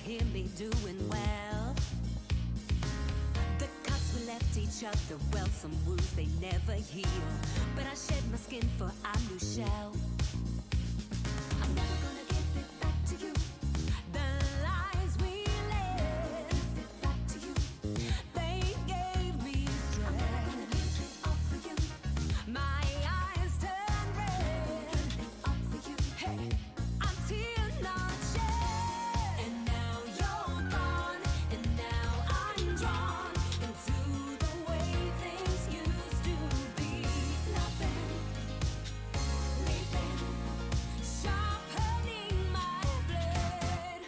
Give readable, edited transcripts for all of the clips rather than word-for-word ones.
hear me doing well. The cuts we left each other, well, some wounds they never heal. But I shed my skin for a new shell. I'm never gonna give it back to you. The lies we lived, give it back to you. They gave me strength. I'm never gonna give it up for you. My eyes turn red, give it up for you. Hey, I'm tear not shed. And now you're gone, and now I'm drawn into the way things used to be. Nothing, leaving, sharpening my blade.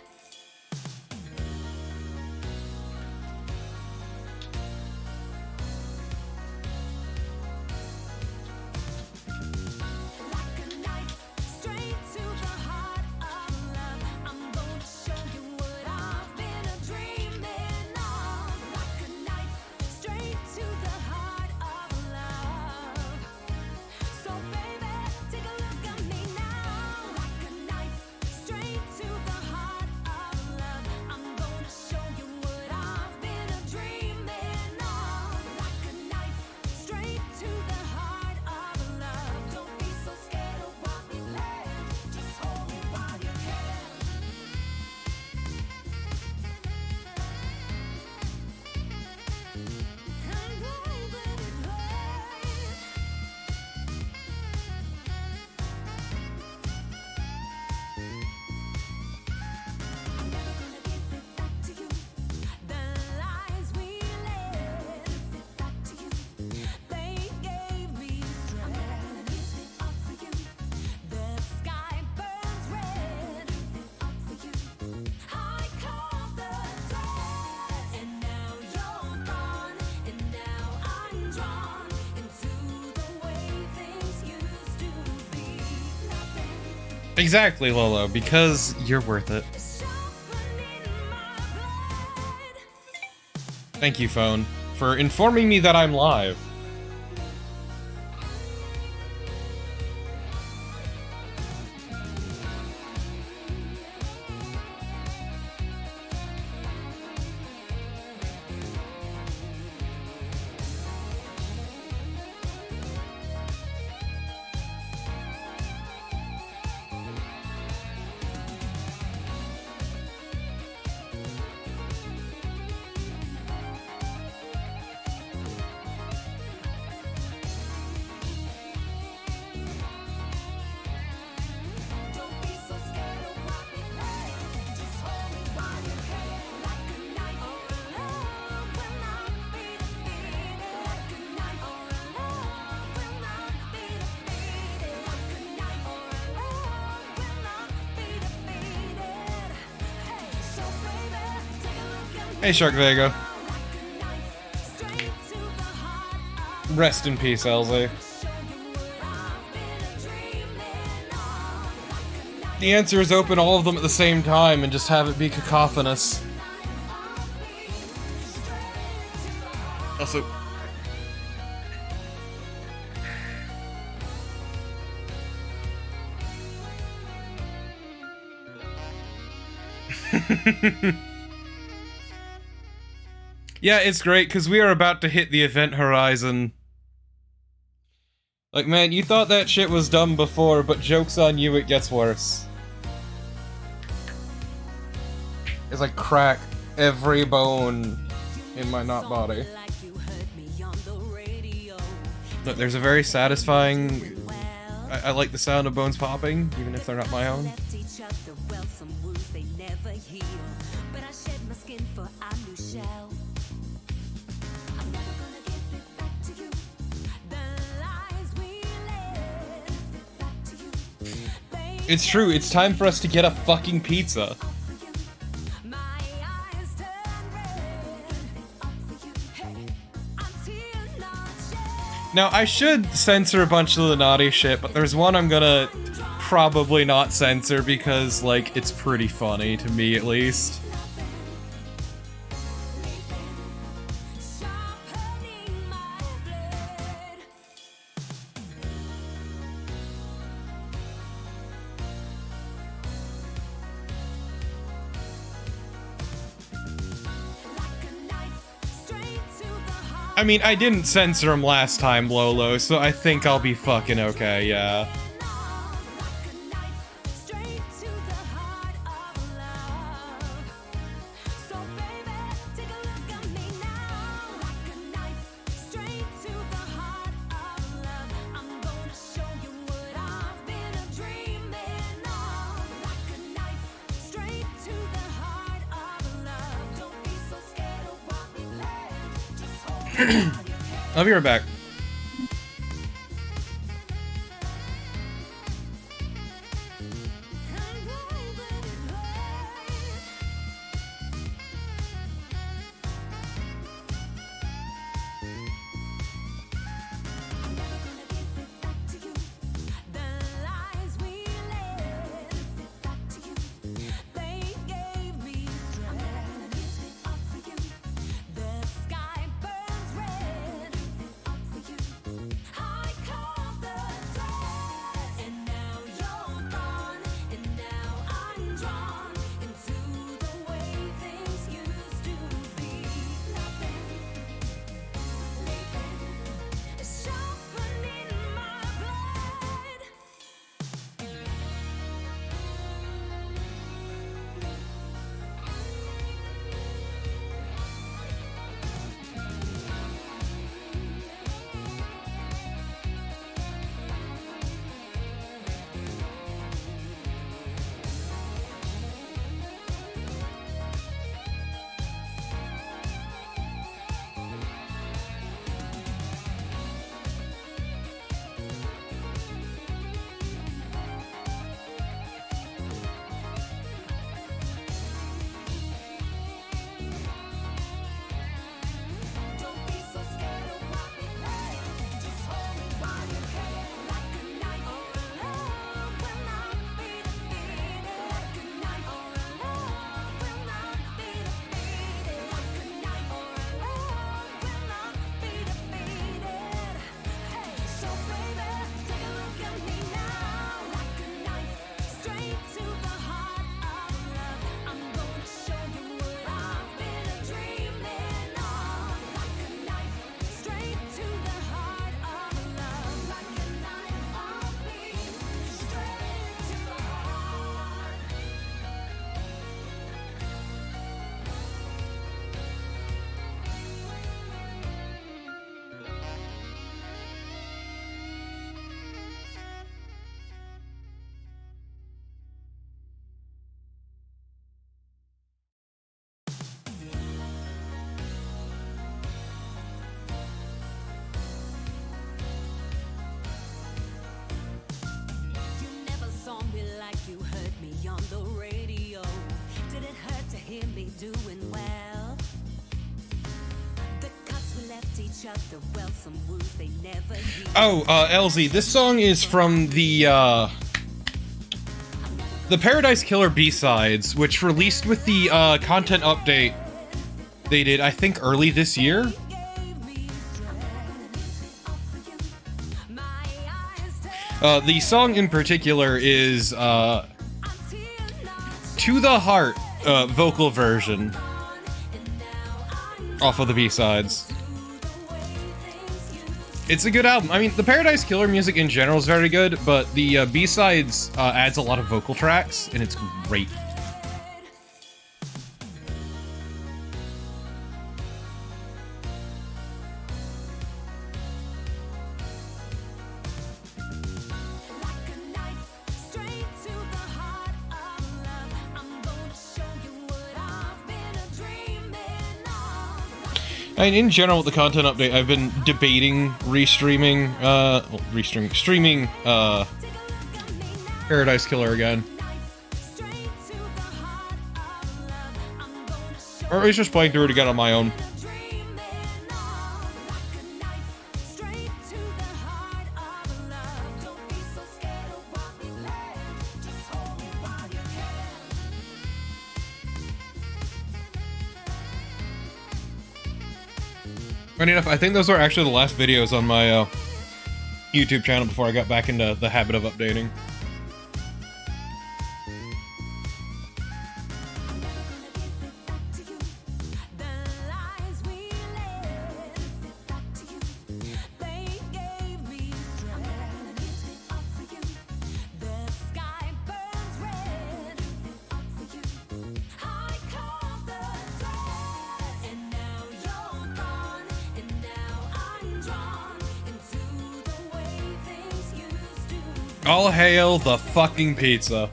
Like a knife, straight to the heart of love. I'm gonna show you what I've been dreaming of. Like a knife, straight to the heart of love. So baby, take a look at me now. Like a knife, straight to the heart of love. I'm gonna show you what I've been dreaming of. Like a knife, straight to the heart of love. Don't be so scared of what we land. Just hold me while you can. And baby, I'm never gonna give it back to you. The lies we lived, give it back to you. They gave me strength. I'm never gonna give it up for you. The sky burns red, give it up for you. I caught the thread, and now you're gone, and now I'm drawn into the way things used to be. Nothing, Exactly, Lolo, because you're worth it. sharpening my blade. Thank you, phone, for informing me that I'm live. Don't be so scared of what we play. Just hold me while you can. Like a knife, love will not be defeated. Like a knife, love will not be defeated. Like a knife, love will not be defeated. Hey, so baby, take a look at me. Hey, Shark Vega. Like a knife, straight to the heart of Rest in peace, Elsie. show you what I've been dreaming of. Like a knife. The answer is open all of them at the same time and just have it be cacophonous. Also, yeah, it's great because we are about to hit the event horizon. Like, man, you thought that shit was dumb before, but joke's on you, it gets worse. It's like crack every bone in my not body. Like you heard me on the radio. Look, there's a very satisfying... I like the sound of bones popping, even if they're not my own. Left each other, well, some wounds they never heal. But I shed my skin for a new shell. I'm never gonna give it back to you. The lies we lived, give it back to you. They It's true, it's time for us to get a fucking pizza. up for you. My eyes turn red, give it up for you. Hey, I'm tear not shed. Now, I should censor a bunch of the naughty shit, but there's one I'm gonna probably not censor because, like, it's pretty funny, to me at least. Sharpening my blade. I mean, I didn't censor him last time, Lolo, so I think I'll be fucking okay, yeah. I'll be right back. Doing well. The cuts we left each other well, some wounds they never healed. Oh, LZ, this song is from the Paradise Killer B-sides, which released with the content update they did, I think, early this year. The song in particular is To the Heart vocal version off of the B-sides. It's a good album. I mean, the Paradise Killer music in general is very good, but the B-sides adds a lot of vocal tracks, and it's great. I mean, in general, with the content update, I've been debating streaming Paradise Killer again. Or at least just playing through it again on my own. Funny enough, I think those are actually the last videos on my YouTube channel before I got back into the habit of updating. All hail the fucking pizza.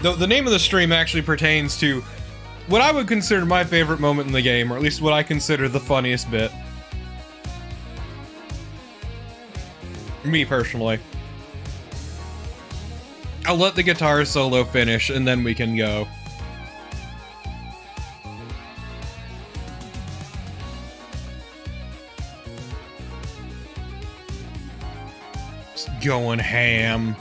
The name of the stream actually pertains to what I would consider my favorite moment in the game, or at least what I consider the funniest bit. Me, personally. I'll let the guitar solo finish, and then we can go. Just going ham.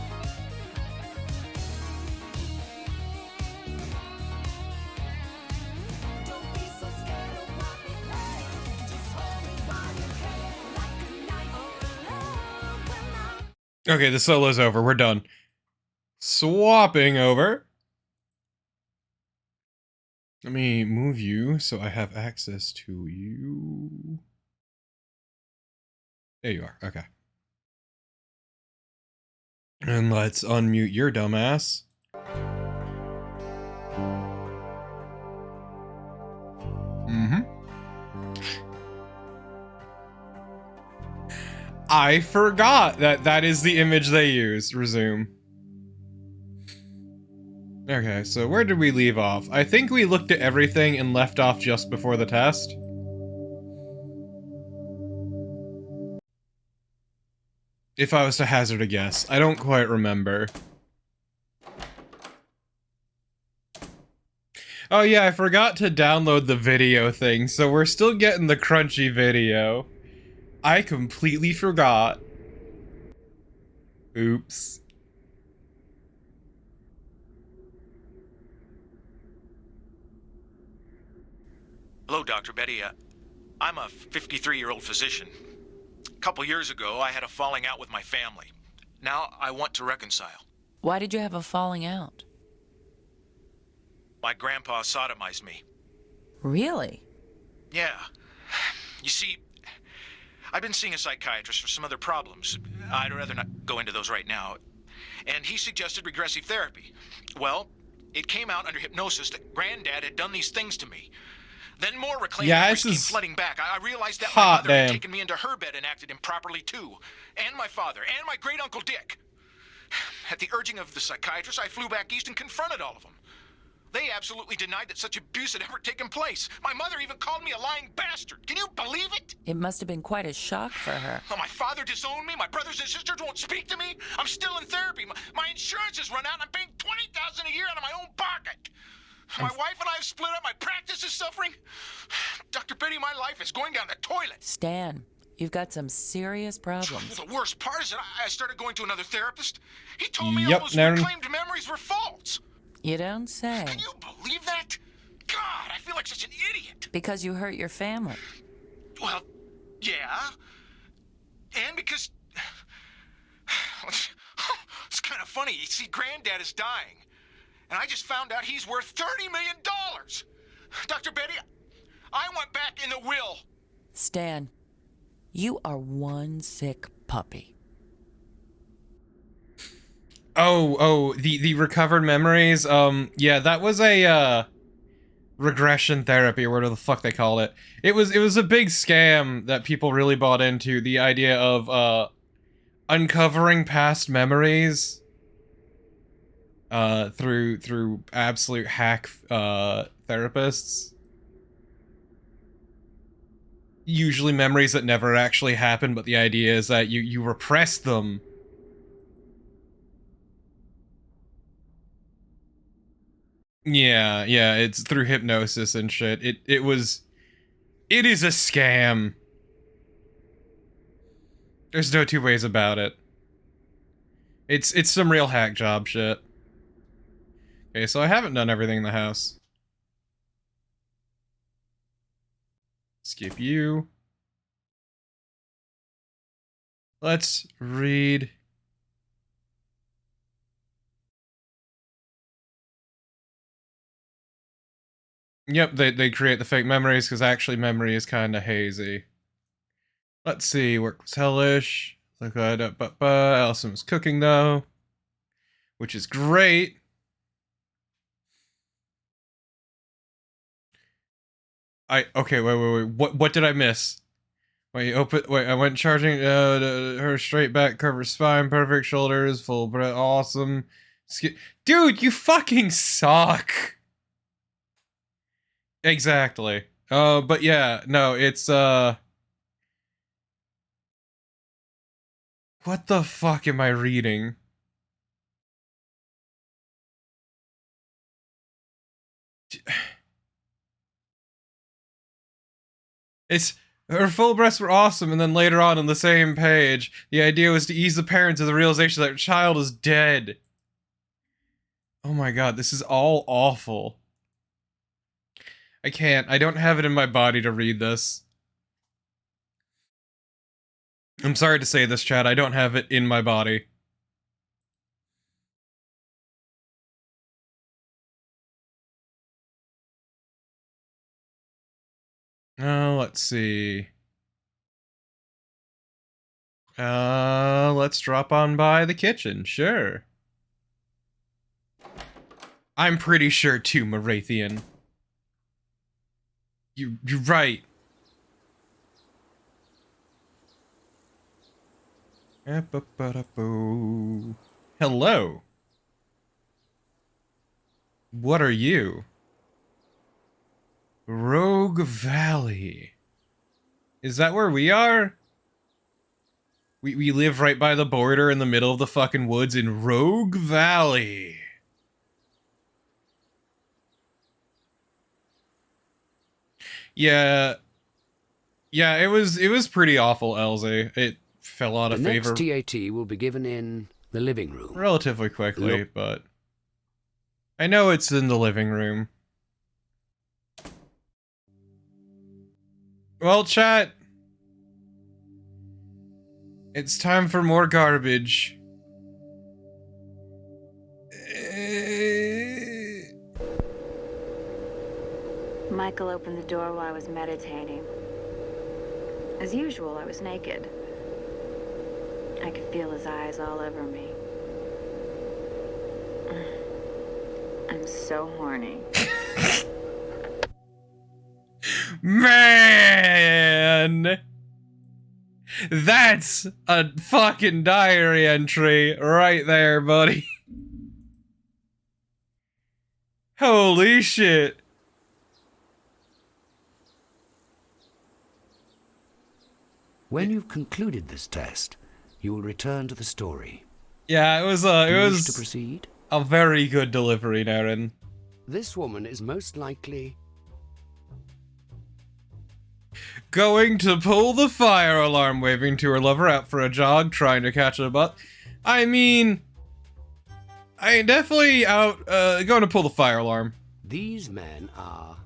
Okay, the solo's over. We're done. Swapping over. Let me move you so I have access to you. There you are. Okay. And let's unmute your dumbass. Mm-hmm. I forgot that is the image they use. Resume. Okay, so where did we leave off? I think we looked at everything and left off just before the test. If I was to hazard a guess. I don't quite remember. Oh yeah, I forgot to download the video thing, so we're still getting the crunchy video. I completely forgot. Oops. Hello, Dr. Betty. I'm a 53-year-old physician. A couple years ago, I had a falling out with my family. Now, I want to reconcile. Why did you have a falling out? My grandpa sodomized me. Really? Yeah. You see, I've been seeing a psychiatrist for some other problems. I'd rather not go into those right now. And he suggested regressive therapy. Well, it came out under hypnosis that Granddad had done these things to me. Then more reclaimed memories came flooding back. I realized that my mother had taken me into her bed and acted improperly too. And my father, and my great-uncle Dick. At the urging of the psychiatrist, I flew back east and confronted all of them. They absolutely denied that such abuse had ever taken place. My mother even called me a lying bastard. Can you believe it? It must have been quite a shock for her. Oh, my father disowned me. My brothers and sisters won't speak to me. I'm still in therapy. My insurance has run out, and I'm paying $20,000 a year out of my own pocket. My wife and I have split up. My practice is suffering. Dr. Betty, my life is going down the toilet. Stan, you've got some serious problems. The worst part is that I started going to another therapist. He told me all those reclaimed memories were false. You don't say. Can you believe that? God, I feel like such an idiot. Because you hurt your family. Well, yeah. And because... It's kind of funny. You see, Granddad is dying. And I just found out he's worth $30 million. Dr. Betty, I want back in the will. Stan, you are one sick puppy. Oh, the recovered memories. Yeah, that was a regression therapy, or whatever the fuck they call it. It was a big scam that people really bought into. The idea of uncovering past memories. Through absolute hack therapists. Usually memories that never actually happened, but the idea is that you repress them. Yeah, it's through hypnosis and shit. It is a scam. There's no two ways about it. It's some real hack job shit. Okay, so I haven't done everything in the house. Skip you. Let's read. Yep, they create the fake memories because actually memory is kind of hazy. Let's see, work was hellish. Allison was cooking though, which is great. Okay, wait. What did I miss? Wait, I went charging, her straight back, curved spine, perfect shoulders, full breath, awesome. Dude, you fucking suck! Exactly. But yeah, no, it's, what the fuck am I reading? It's her full breasts were awesome, and then later on the same page, the idea was to ease the parents of the realization that their child is dead. Oh my god, this is all awful. I can't. I don't have it in my body to read this. I'm sorry to say this, Chad. I don't have it in my body. Let's see. Let's drop on by the kitchen, sure. I'm pretty sure too, Marathian. You're right. Hello. What are you? Rogue Valley. Is that where we are? We live right by the border in the middle of the fucking woods in Rogue Valley. Yeah. Yeah, it was pretty awful, Elsie. It fell out of favor. The next TAT will be given in the living room. Relatively quickly, but I know it's in the living room. Well, chat. It's time for more garbage. Michael opened the door while I was meditating. As usual, I was naked. I could feel his eyes all over me. I'm so horny. Man! That's a fucking diary entry right there, buddy. Holy shit. When you've concluded this test, you will return to the story. Yeah, it was Do you wish to proceed? a very good delivery, Naren. This woman is most likely Going to pull the fire alarm, waving to her lover, out for a jog, trying to catch a butt. I mean, I ain't definitely out, going to pull the fire alarm. These men are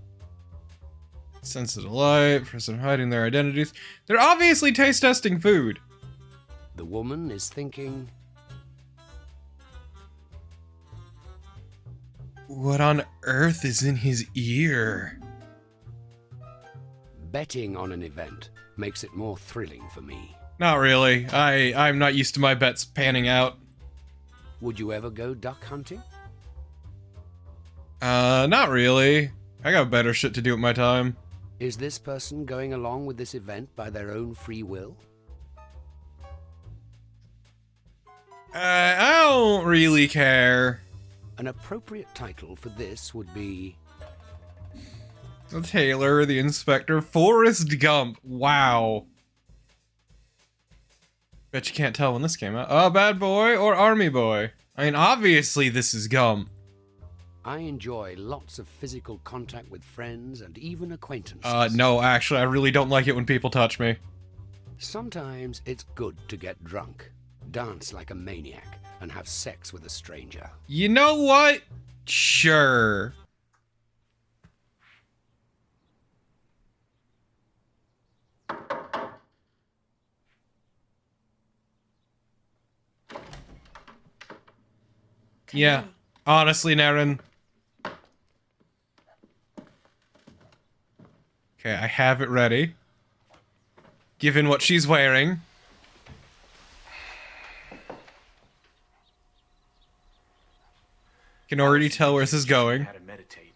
Sensitive light, person hiding their identities. They're obviously taste testing food. The woman is thinking, What on earth is in his ear? betting on an event makes it more thrilling for me. Not really. I'm not used to my bets panning out. Would you ever go duck hunting? Not really. I got better shit to do with my time. Is this person going along with this event by their own free will? I don't really care. An appropriate title for this would be The Tailor, the Inspector, Forrest Gump. Wow. Bet you can't tell when this came out. Bad Boy or Army Boy? I mean, obviously this is Gump. I enjoy lots of physical contact with friends and even acquaintances. No, actually, I really don't like it when people touch me. Sometimes it's good to get drunk, dance like a maniac, and have sex with a stranger. You know what? Sure. Yeah, honestly, Naren. Okay, I have it ready. Given what she's wearing. Can already tell where this is going. How to meditate.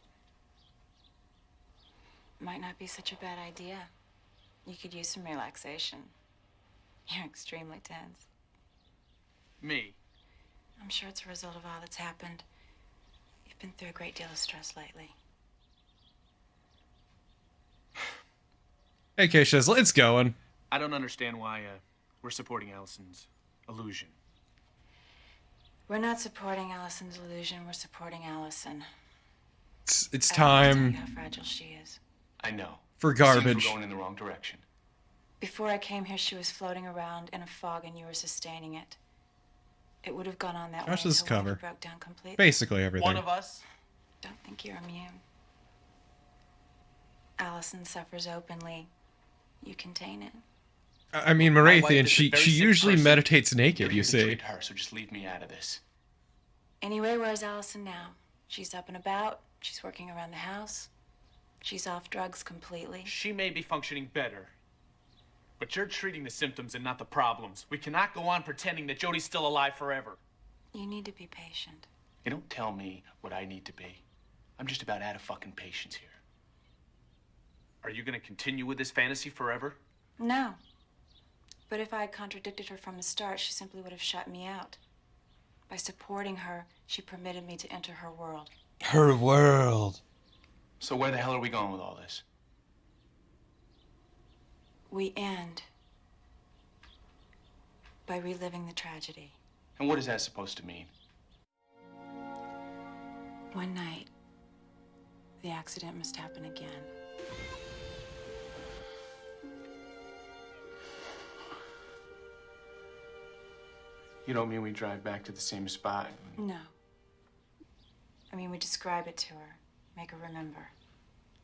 might not be such a bad idea. You could use some relaxation. You're extremely tense. Me? I'm sure it's a result of all that's happened. You've been through a great deal of stress lately. Hey, Keisha, it's going. I don't understand why we're supporting Allison's illusion. We're not supporting Allison's illusion. We're supporting Allison. It's I time don't understand how fragile she is. I know. for It seems garbage. we're going in the wrong direction. Before I came here, she was floating around in a fog, and you were sustaining it. It would have gone on that Josh way is until one of you cover. broke down completely. Basically everything. One of us? Don't think you're immune. Allison suffers openly. You contain it. I mean, My wife Marathian, is a she very she sick usually person. meditates You're naked, here you to see. treat her, so just leave me out of this. Anyway, where's Allison now? She's up and about. She's working around the house. She's off drugs completely. She may be functioning better, but you're treating the symptoms and not the problems. We cannot go on pretending that Jodie's still alive forever. You need to be patient. You don't tell me what I need to be. I'm just about out of fucking patience here. Are you gonna continue with this fantasy forever? No. But if I had contradicted her from the start, she simply would have shut me out. By supporting her, she permitted me to enter her world. Her world. So where the hell are we going with all this? We end by reliving the tragedy. And what is that supposed to mean? One night, the accident must happen again. You don't mean we drive back to the same spot? No. I mean, we describe it to her, make her remember.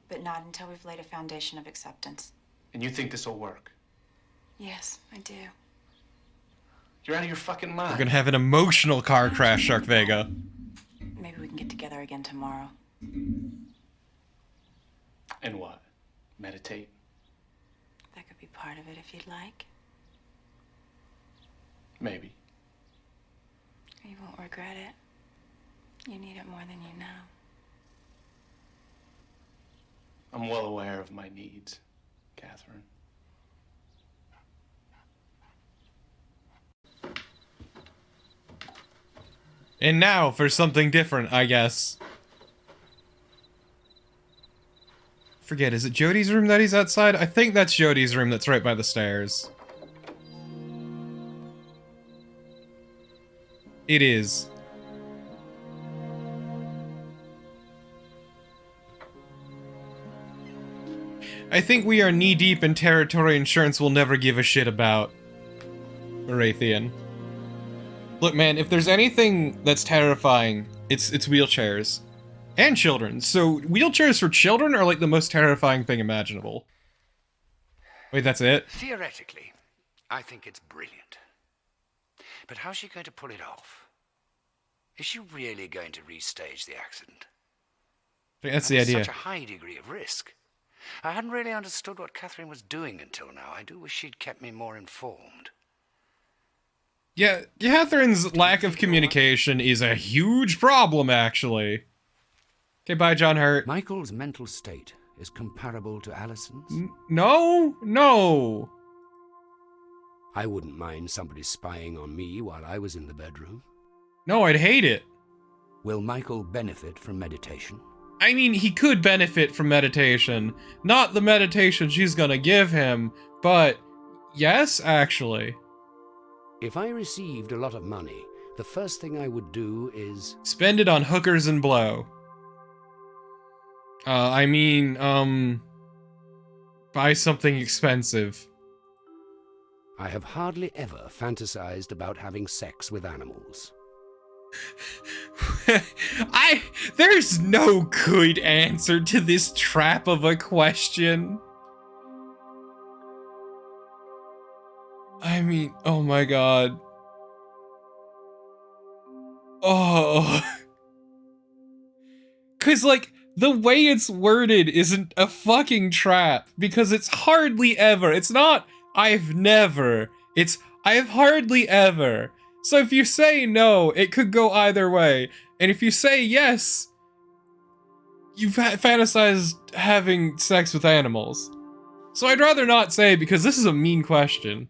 But not until we've laid a foundation of acceptance. And you think this will work? Yes, I do. You're out of your fucking mind. We're gonna have an emotional car crash, Shark Vega. Maybe we can get together again tomorrow. And what? Meditate? That could be part of it if you'd like. Maybe. You won't regret it. You need it more than you know. I'm well aware of my needs, Catherine. And now for something different, I guess. Forget, is it Jodie's room that he's outside? I think that's Jodie's room that's right by the stairs. It is. I think we are knee-deep in territory insurance will never give a shit about. Marathian. Look, man, if there's anything that's terrifying, it's wheelchairs. And children. So, wheelchairs for children are like the most terrifying thing imaginable. Wait, that's it? Theoretically, I think it's brilliant. But how's she going to pull it off? Is she really going to restage the accident? I think that's the There's idea. such a high degree of risk. I hadn't really understood what Catherine was doing until now. I do wish she'd kept me more informed. Yeah, Catherine's lack of communication is a huge problem, actually. Okay, bye, John Hurt. Michael's mental state is comparable to Allison's. No, no. I wouldn't mind somebody spying on me while I was in the bedroom. No, I'd hate it. Will Michael benefit from meditation? I mean, he could benefit from meditation. Not the meditation she's gonna give him, but yes, actually. If I received a lot of money, the first thing I would do is... Spend it on hookers and blow. Buy something expensive. I have hardly ever fantasized about having sex with animals. There's no good answer to this trap of a question. I mean, oh my god. Oh. 'Cause, like, the way it's worded isn't a fucking trap, because it's hardly ever. It's not, I've never. It's, I've hardly ever. So if you say no, it could go either way. And if you say yes, you've fantasized having sex with animals. So I'd rather not say, because this is a mean question.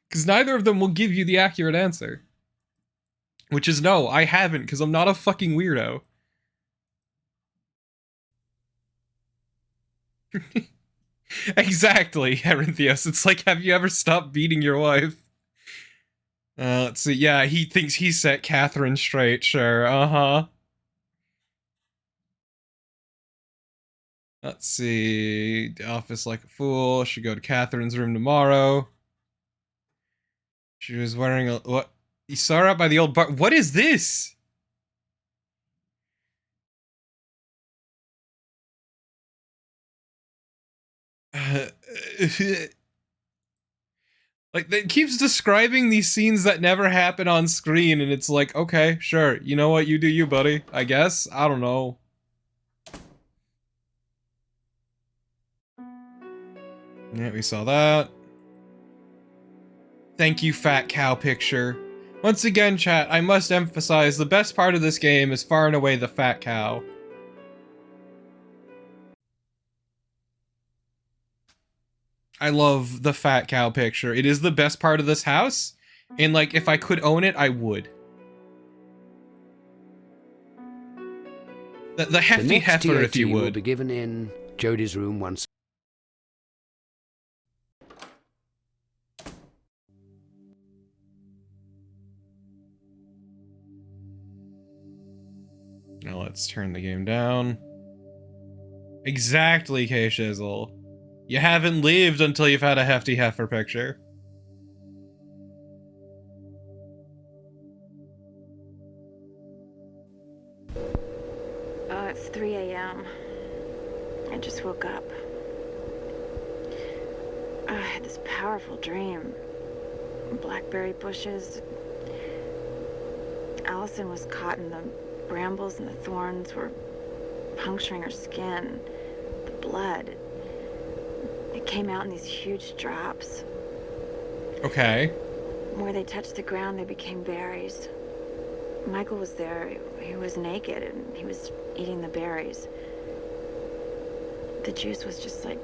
Because neither of them will give you the accurate answer. Which is no, I haven't, because I'm not a fucking weirdo. Exactly, Erinthios. It's like, have you ever stopped beating your wife? Let's see. Yeah, he thinks he set Catherine straight. Sure. Uh-huh. Let's see. The office like a fool. Should go to Catherine's room tomorrow. She was wearing a... What? You saw her out by the old bar. What is this? Like, it keeps describing these scenes that never happen on screen, and it's like, okay, sure. You know what? You do you, buddy. I guess? I don't know. Yeah, we saw that. Thank you, fat cow picture. Once again, chat, I must emphasize the best part of this game is far and away the fat cow. I love the fat cow picture. It is the best part of this house, and like, if I could own it, I would. The hefty heifer, if you would. Will be given in Jodie's room once. Now let's turn the game down. Exactly, K-Shizzle. You haven't lived until you've had a hefty heifer picture. It's 3 a.m. I just woke up. I had this powerful dream. Blackberry bushes. Allison was caught in the brambles and the thorns were puncturing her skin. The blood. It came out in these huge drops. Okay. Where they touched the ground, they became berries. Michael was there. He was naked and he was eating the berries. The juice was just like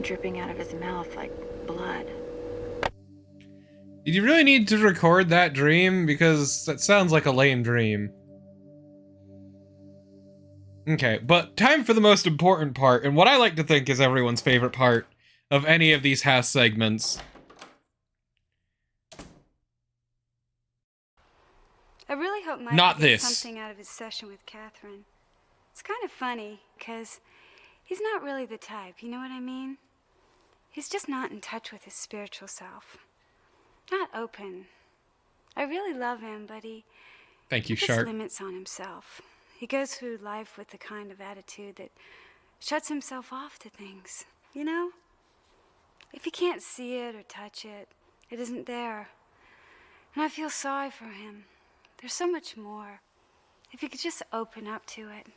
dripping out of his mouth like blood. Did you really need to record that dream? Because that sounds like a lame dream. Okay, but time for the most important part, and what I like to think is everyone's favorite part of any of these house segments. I really hope Mike Not gets this. something out of his session with Catherine. It's kind of funny, because he's not really the type, you know what I mean? He's just not in touch with his spiritual self. Not open. I really love him, but he Thank you, puts Shark. limits on himself. He goes through life with the kind of attitude that shuts himself off to things, you know? If he can't see it or touch it, it isn't there. And I feel sorry for him. There's so much more. If you could just open up to it.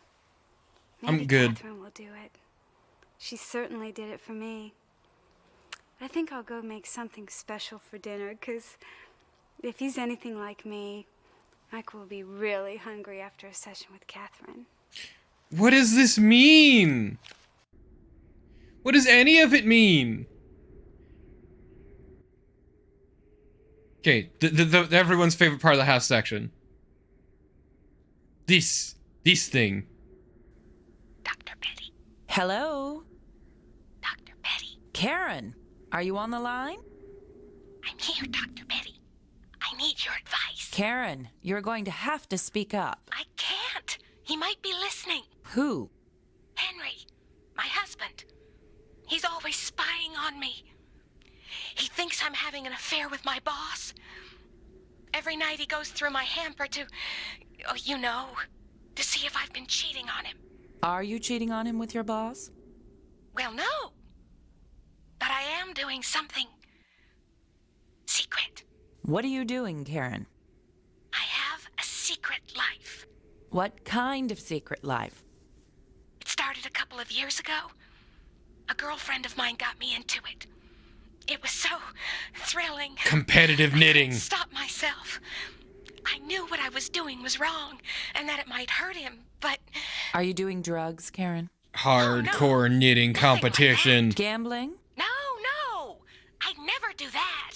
Maybe I'm good. Catherine will do it. She certainly did it for me. I think I'll go make something special for dinner, because if he's anything like me, Mike will be really hungry after a session with Catherine. What does this mean? What does any of it mean? Okay, everyone's favorite part of the house section. This thing. Dr. Betty. Hello? Dr. Betty. Karen, are you on the line? I'm here, Dr. Betty. I need your advice. Karen, you're going to have to speak up. I can't. He might be listening. Who? Henry, my husband. He's always spying on me. He thinks I'm having an affair with my boss. Every night he goes through my hamper to, oh, you know, to see if I've been cheating on him. Are you cheating on him with your boss? Well, no. But I am doing something secret. What are you doing, Karen? I have a secret life. What kind of secret life? It started a couple of years ago. A girlfriend of mine got me into it. It was so thrilling. Competitive knitting. Stop myself. I knew what I was doing was wrong and that it might hurt him, but... Are you doing drugs, Karen? Hardcore knitting competition. Gambling? No. I'd never do that.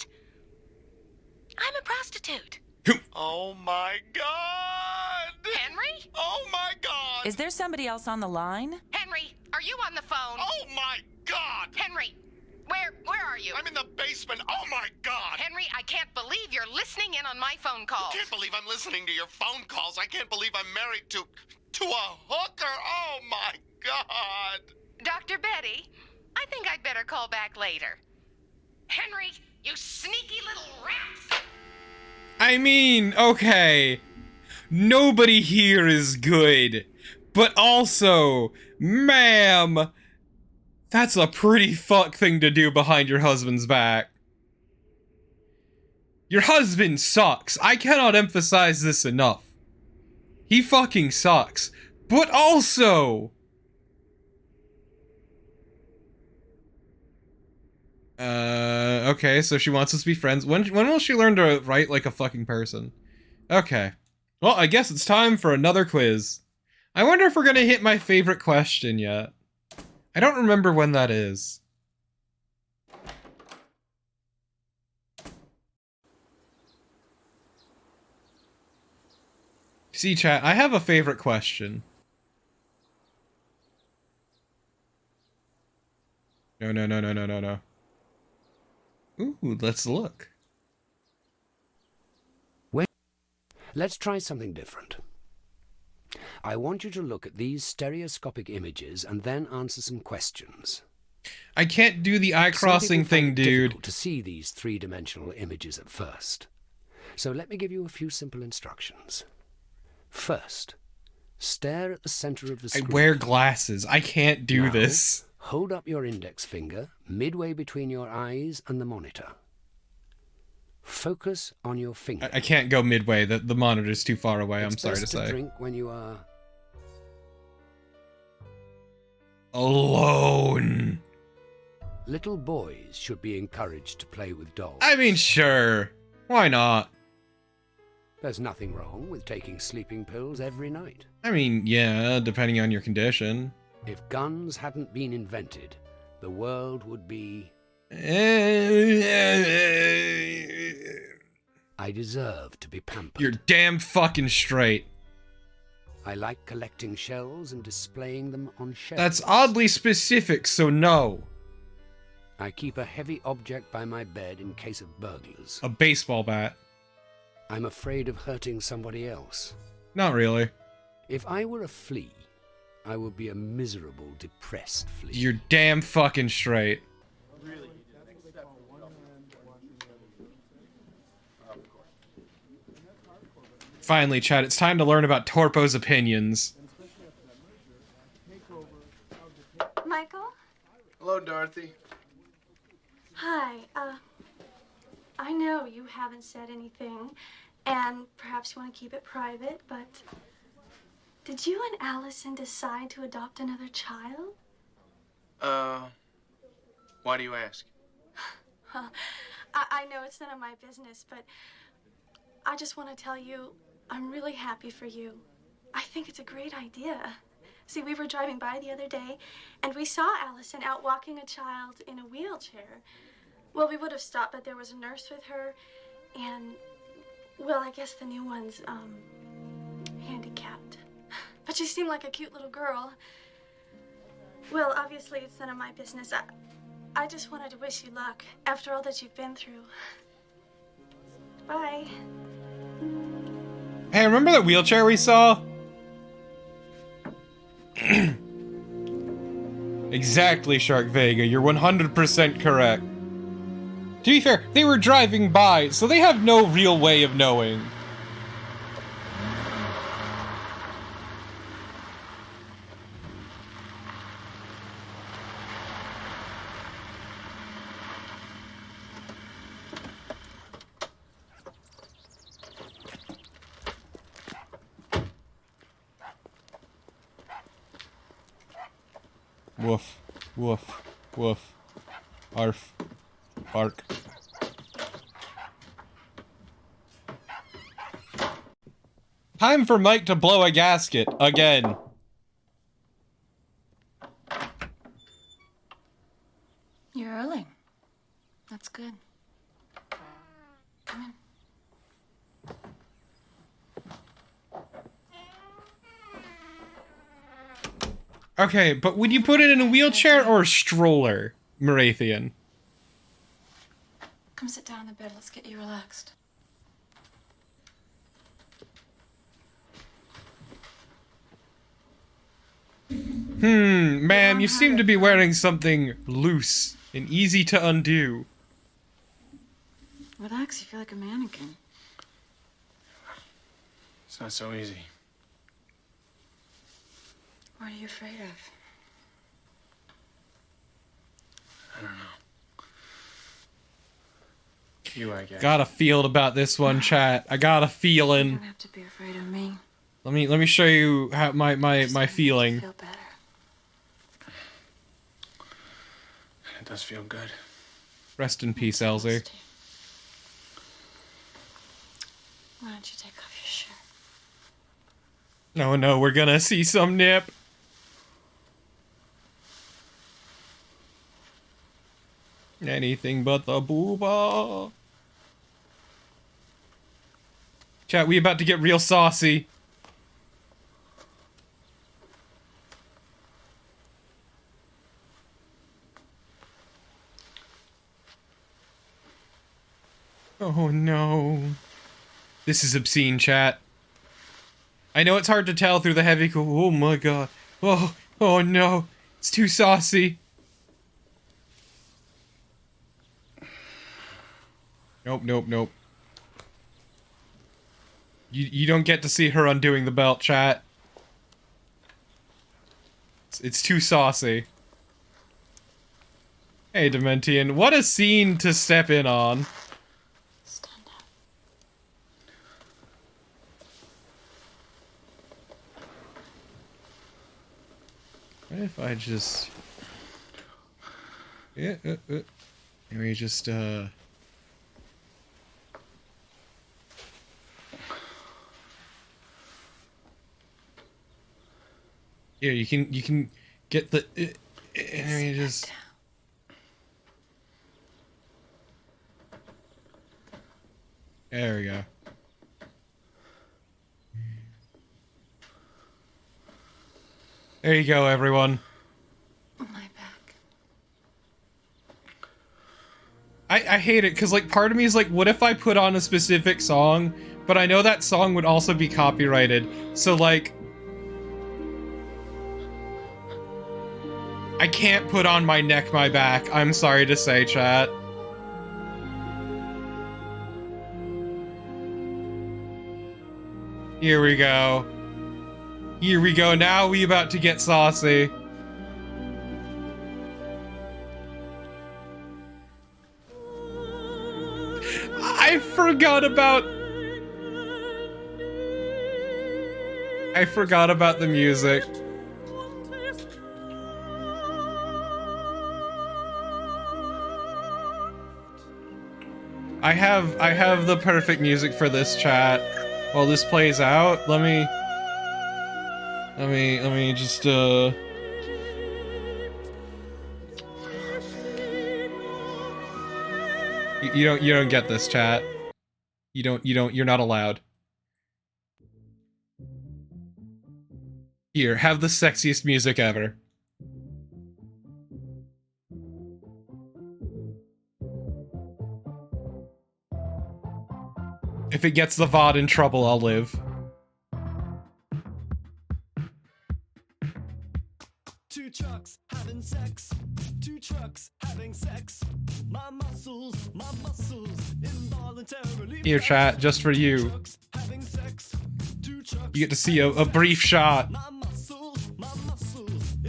I'm a prostitute. Oh my God! Henry? Oh my God! Is there somebody else on the line? Henry, are you on the phone? Oh my God! Henry, where are you? I'm in the basement. Oh my God! Henry, I can't believe you're listening in on my phone calls. I can't believe I'm listening to your phone calls. I can't believe I'm married to a hooker. Oh my God! Dr. Betty, I think I'd better call back later. Henry, you sneaky little rat! I mean, okay. Nobody here is good. But also, ma'am, that's a pretty fuck thing to do behind your husband's back. Your husband sucks. I cannot emphasize this enough. He fucking sucks. But also... okay, so she wants us to be friends. When will she learn to write like a fucking person? Okay. Well, I guess it's time for another quiz. I wonder if we're gonna hit my favorite question yet. I don't remember when that is. See, chat, I have a favorite question. No. Ooh, let's look. Let's try something different. I want you to look at these stereoscopic images and then answer some questions. I can't do the eye crossing thing, dude. To see these three-dimensional images at first. So let me give you a few simple instructions. First, stare at the center of the screen. I wear glasses. I can't do Now, this. Hold up your index finger midway between your eyes and the monitor. Focus on your finger. I can't go midway. The monitor's too far away. I'm sorry to say. Drink when you are alone. Little boys should be encouraged to play with dolls. I mean, sure. Why not? There's nothing wrong with taking sleeping pills every night. I mean, yeah, depending on your condition. If guns hadn't been invented, the world would be... I deserve to be pampered. You're damn fucking straight. I like collecting shells and displaying them on shelves. That's oddly specific, so no. I keep a heavy object by my bed in case of burglars. A baseball bat. I'm afraid of hurting somebody else. Not really. If I were a flea, I would be a miserable, depressed flea. You're damn fucking straight. Finally, Chad, it's time to learn about Torpo's opinions. Michael? Hello, Dorothy. Hi, I know you haven't said anything, and perhaps you want to keep it private, but did you and Allison decide to adopt another child? Why do you ask? I know it's none of my business, but I just want to tell you I'm really happy for you. I think it's a great idea. See, we were driving by the other day, and we saw Allison out walking a child in a wheelchair. Well, we would have stopped, but there was a nurse with her, and, well, I guess the new one's, handicapped. But she seemed like a cute little girl. Well, obviously, it's none of my business. I just wanted to wish you luck after all that you've been through. Bye. Hey, remember that wheelchair we saw? Exactly, Shark Vega. You're 100% correct. To be fair, they were driving by, so they have no real way of knowing. Woof, woof, woof, arf, bark. Time for Mike to blow a gasket again. You're early. That's good. Come in. Okay, but would you put it in a wheelchair or a stroller, Marathian? Come sit down on the bed. Let's get you relaxed. Ma'am, you seem to be wearing something loose and easy to undo. Relax. You feel like a mannequin. It's not so easy. What are you afraid of? I don't know. You, I guess. Got a feel about this one, chat. I got a You feeling. don't have to be afraid of me. Let me show you how my feeling. Feel better. It does feel good. Rest in peace, Elsie. Why don't you take off your shirt? Oh no, we're gonna see some nip. Anything but the booba. Chat, we about to get real saucy. Oh no. This is obscene, chat. I know it's hard to tell through the heavy oh my god. Oh no. It's too saucy. Nope. You don't get to see her undoing the belt, chat. It's too saucy. Hey, Dementian, what a scene to step in on. Stand up. What if I just... Yeah, Maybe just, Here, you can get the... And you just... There we go. There you go, everyone. My back. I hate it, because, like, part of me is like, what if I put on a specific song, but I know that song would also be copyrighted, so, like... I can't put on My Neck, My Back, I'm sorry to say, chat. Here we go. Here we go, now we about to get saucy. I forgot about the music. I have the perfect music for this, chat. While this plays out, let me just You don't get this, chat. You're not allowed. Here, have the sexiest music ever. If it gets the VOD in trouble, I'll live. Two trucks having sex. Two trucks having sex. My muscles involuntarily. Here, chat, just for you. You get to see a brief shot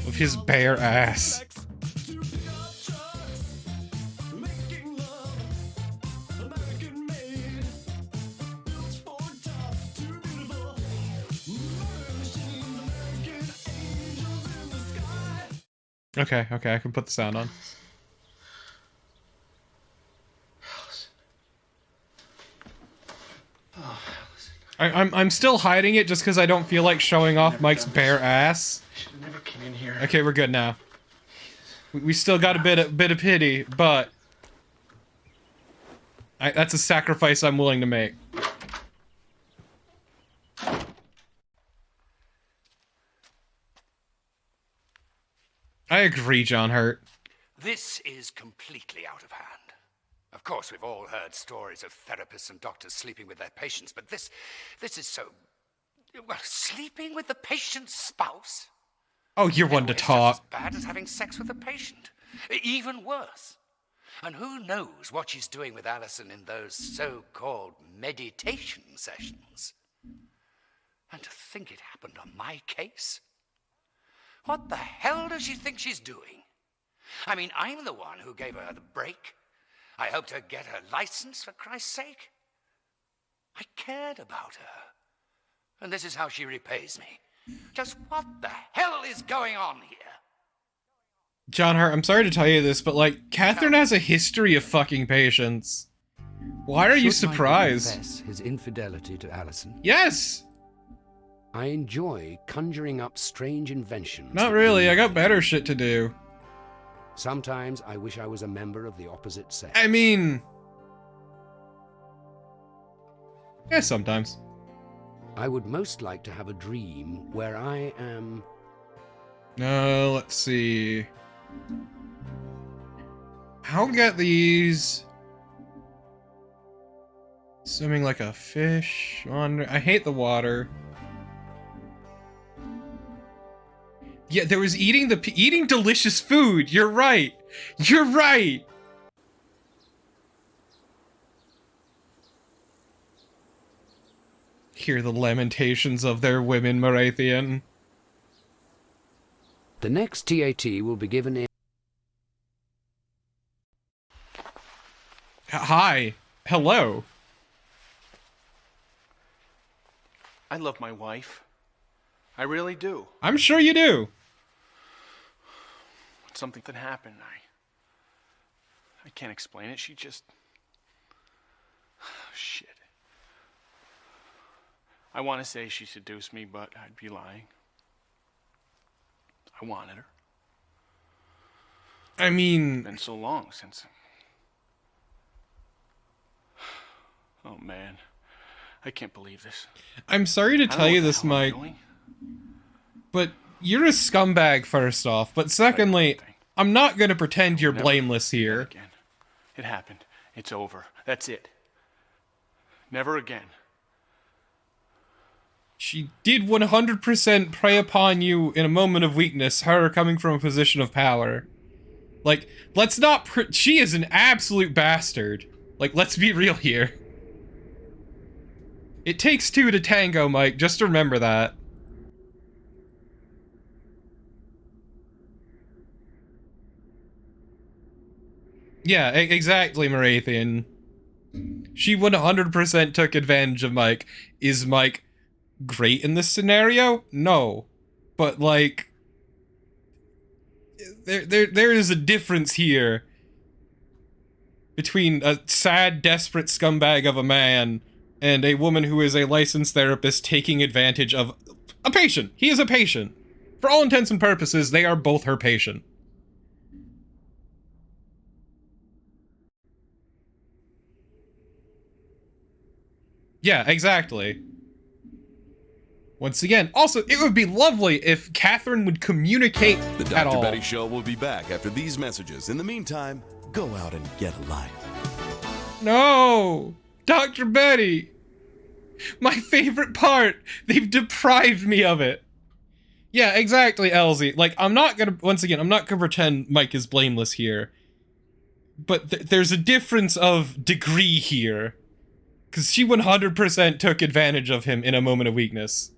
of his bare ass. Okay, I can put the sound on. I'm still hiding it just because I don't feel like showing off Mike's bare ass. Should've never came in here. Okay, we're good now. We still got a bit of pity, but that's a sacrifice I'm willing to make. I agree, John Hurt. This is completely out of hand. Of course, we've all heard stories of therapists and doctors sleeping with their patients, but this is so... Well, sleeping with the patient's spouse? Oh, you're one to talk. Just as bad as having sex with a patient. Even worse. And who knows what she's doing with Allison in those so-called meditation sessions? And to think it happened on my case? What the hell does she think she's doing? I mean, I'm the one who gave her the break. I helped her get her license, for Christ's sake. I cared about her. And this is how she repays me. Just what the hell is going on here? John Hurt, I'm sorry to tell you this, but, like, Catherine has a history of fucking patients. Why are you surprised? Should Michael confess his infidelity to Allison? Yes! I enjoy conjuring up strange inventions. Not really, I got better shit to do. Sometimes I wish I was a member of the opposite sex. I mean... yeah, sometimes. I would most like to have a dream where I am... Let's see... I'll get these... Swimming like a fish... I hate the water. Yeah, there was eating delicious food. You're right. You're right. Hear the lamentations of their women, Marathian. The next TAT will be given in... Hi. Hello. I love my wife. I really do. I'm sure you do. Something that happened. I can't explain it. She just... shit. I want to say she seduced me, but I'd be lying. I wanted her. I mean... It's been so long since... oh, man. I can't believe this. I'm sorry to tell you this, Mike. But you're a scumbag, first off. But secondly, I'm not going to pretend you're blameless here. Again. It happened. It's over. That's it. Never again. She did 100% prey upon you in a moment of weakness, her coming from a position of power. Like, let's not she is an absolute bastard. Like, let's be real here. It takes two to tango, Mike. Just remember that. Yeah, exactly, Marathian. She 100% took advantage of Mike. Is Mike great in this scenario? No. But, like... There is a difference here between a sad, desperate scumbag of a man and a woman who is a licensed therapist taking advantage of a patient. He is a patient. For all intents and purposes, they are both her patient. Yeah, exactly. Once again, also, it would be lovely if Catherine would communicate The at Dr. all. Betty Show will be back after these messages. In the meantime, go out and get a life. No! Dr. Betty! My favorite part! They've deprived me of it! Yeah, exactly, Elsie. Like, I'm not gonna pretend Mike is blameless here. But there's a difference of degree here. Because she 100% took advantage of him in a moment of weakness.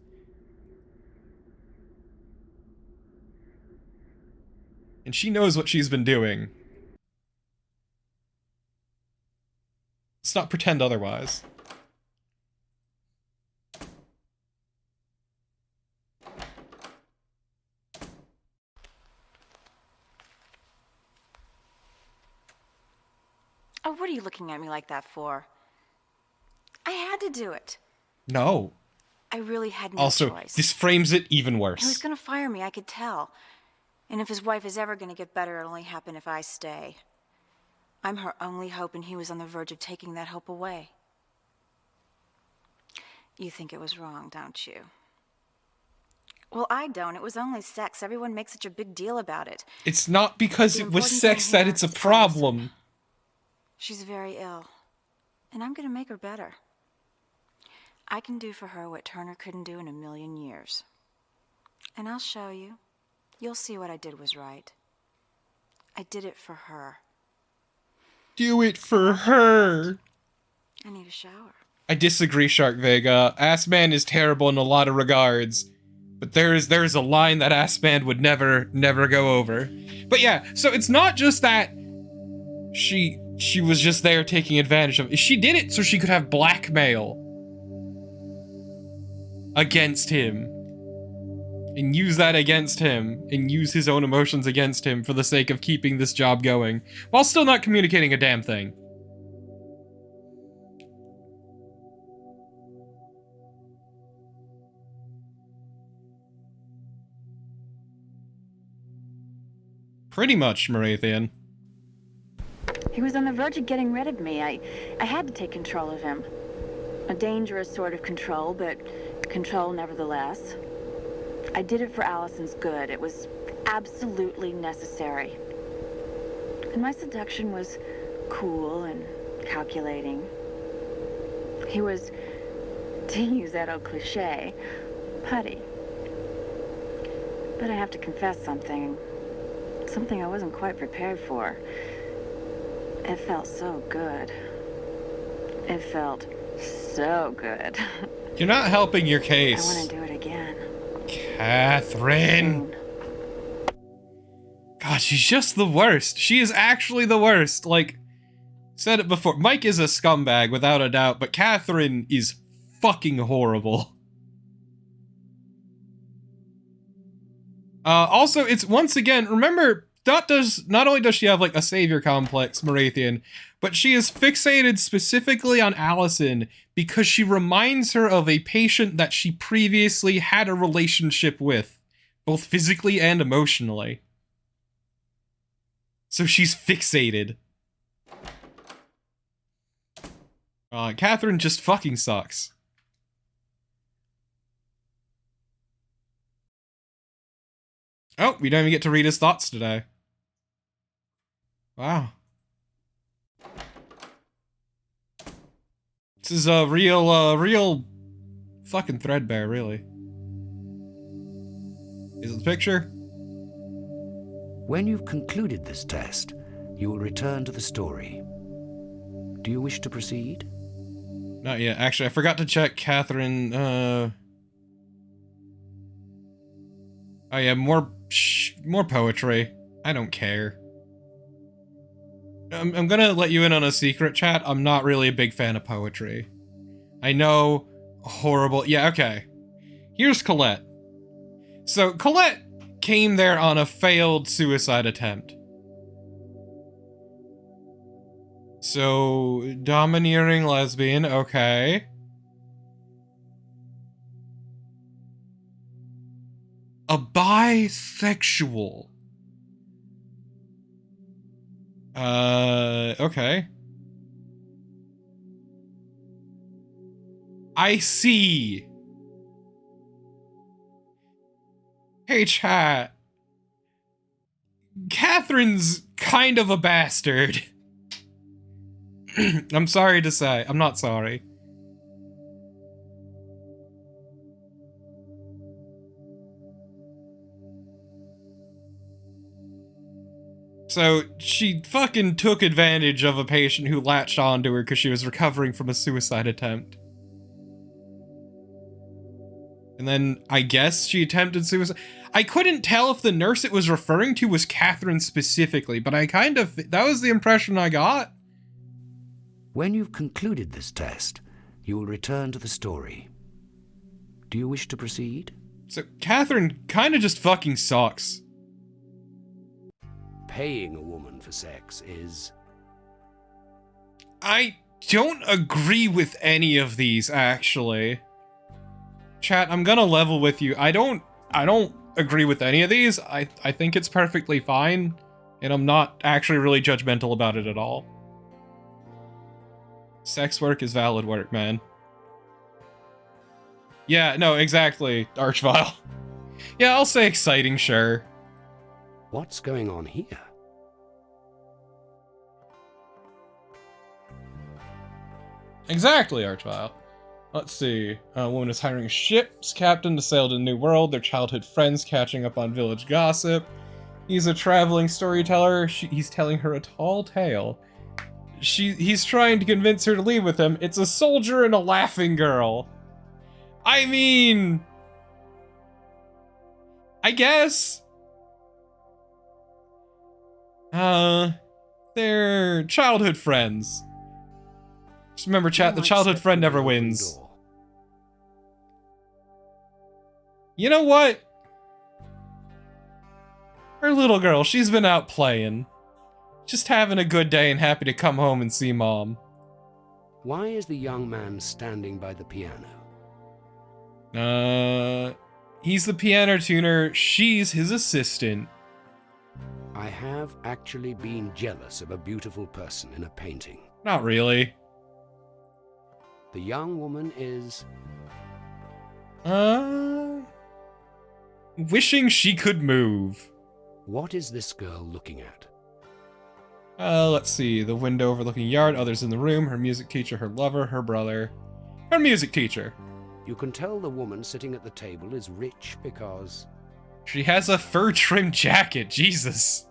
And she knows what she's been doing. Let's not pretend otherwise. Oh, what are you looking at me like that for? I had to do it. No. I really had no Also, choice. this frames it even He was worse. gonna fire me, I could tell. And if his wife is ever gonna get better, it'll only happen if I stay. I'm her only hope, and he was on the verge of taking that hope away. You think it was wrong, don't you? Well, I don't. It was only sex. Everyone makes such a big deal about it. It's not because The it was important sex thing that here it's a is problem. She's very ill, and I'm gonna make her better. I can do for her what Turner couldn't do in a million years. And I'll show you. You'll see what I did was right. I did it for her. Do it for her. I need a shower. I disagree, Shark Vega. Ass Man is terrible in a lot of regards, but there's a line that Ass Man would never go over. But yeah, so it's not just that she was just there taking advantage of it. She did it so she could have blackmail against him. And use that against him, and use his own emotions against him for the sake of keeping this job going, while still not communicating a damn thing. Pretty much, Marathian. He was on the verge of getting rid of me. I had to take control of him. A dangerous sort of control, but control nevertheless. I did it for Allison's good. It was absolutely necessary. And my seduction was cool and calculating. He was, to use that old cliche, putty. But I have to confess something. Something I wasn't quite prepared for. It felt so good. It felt so good. You're not helping your I case. want to do it again. Catherine. God, she's just the worst. She is actually the worst. Like, said it before. Mike is a scumbag, without a doubt, but Catherine is fucking horrible. Also, it's once again, remember, not only does she have like a savior complex, Marathian, but she is fixated specifically on Allison because she reminds her of a patient that she previously had a relationship with, both physically and emotionally. So she's fixated. Catherine just fucking sucks. Oh, we don't even get to read his thoughts today. Wow. This is a real fucking threadbare, really. Is it the picture? When you've concluded this test, you will return to the story. Do you wish to proceed? Not yet. Actually, I forgot to check Catherine, Oh yeah, more poetry. I don't care. I'm gonna let you in on a secret, chat. I'm not really a big fan of poetry. I know, horrible. Yeah, okay. Here's Colette. So, Colette came there on a failed suicide attempt. So, domineering lesbian, okay. A bisexual. Okay. I see. Hey, chat. Catherine's kind of a bastard. I'm sorry to say. I'm not sorry. So, she fucking took advantage of a patient who latched onto her because she was recovering from a suicide attempt. And then, I guess, she attempted suicide. I couldn't tell if the nurse it was referring to was Catherine specifically, but I kind of... that was the impression I got. When you've concluded this test, you will return to the story. Do you wish to proceed? So, Catherine kind of just fucking sucks. Paying a woman for sex is... I don't agree with any of these, actually. Chat, I'm gonna level with you. I don't agree with any of these. I think it's perfectly fine, and I'm not actually really judgmental about it at all. Sex work is valid work, man. Yeah, no, exactly, Archvile. Yeah, I'll say exciting, sure. What's going on here? Exactly, Archvile. Let's see. A woman is hiring a ship's captain to sail to a new world. Their childhood friends catching up on village gossip. He's a traveling storyteller. He's telling her a tall tale. He's trying to convince her to leave with him. It's a soldier and a laughing girl. I mean, I guess. They're childhood friends. Just remember, chat, the childhood friend never wins. You know what? Her little girl, she's been out playing. Just having a good day and happy to come home and see mom. Why is the young man standing by the piano? He's the piano tuner. She's his assistant. I have actually been jealous of a beautiful person in a painting. Not really. The young woman is... wishing she could move. What is this girl looking at? Let's see. The window overlooking yard, others in the room, her music teacher, her lover, her brother. Her music teacher. You can tell the woman sitting at the table is rich because... She has a fur-trimmed jacket, Jesus.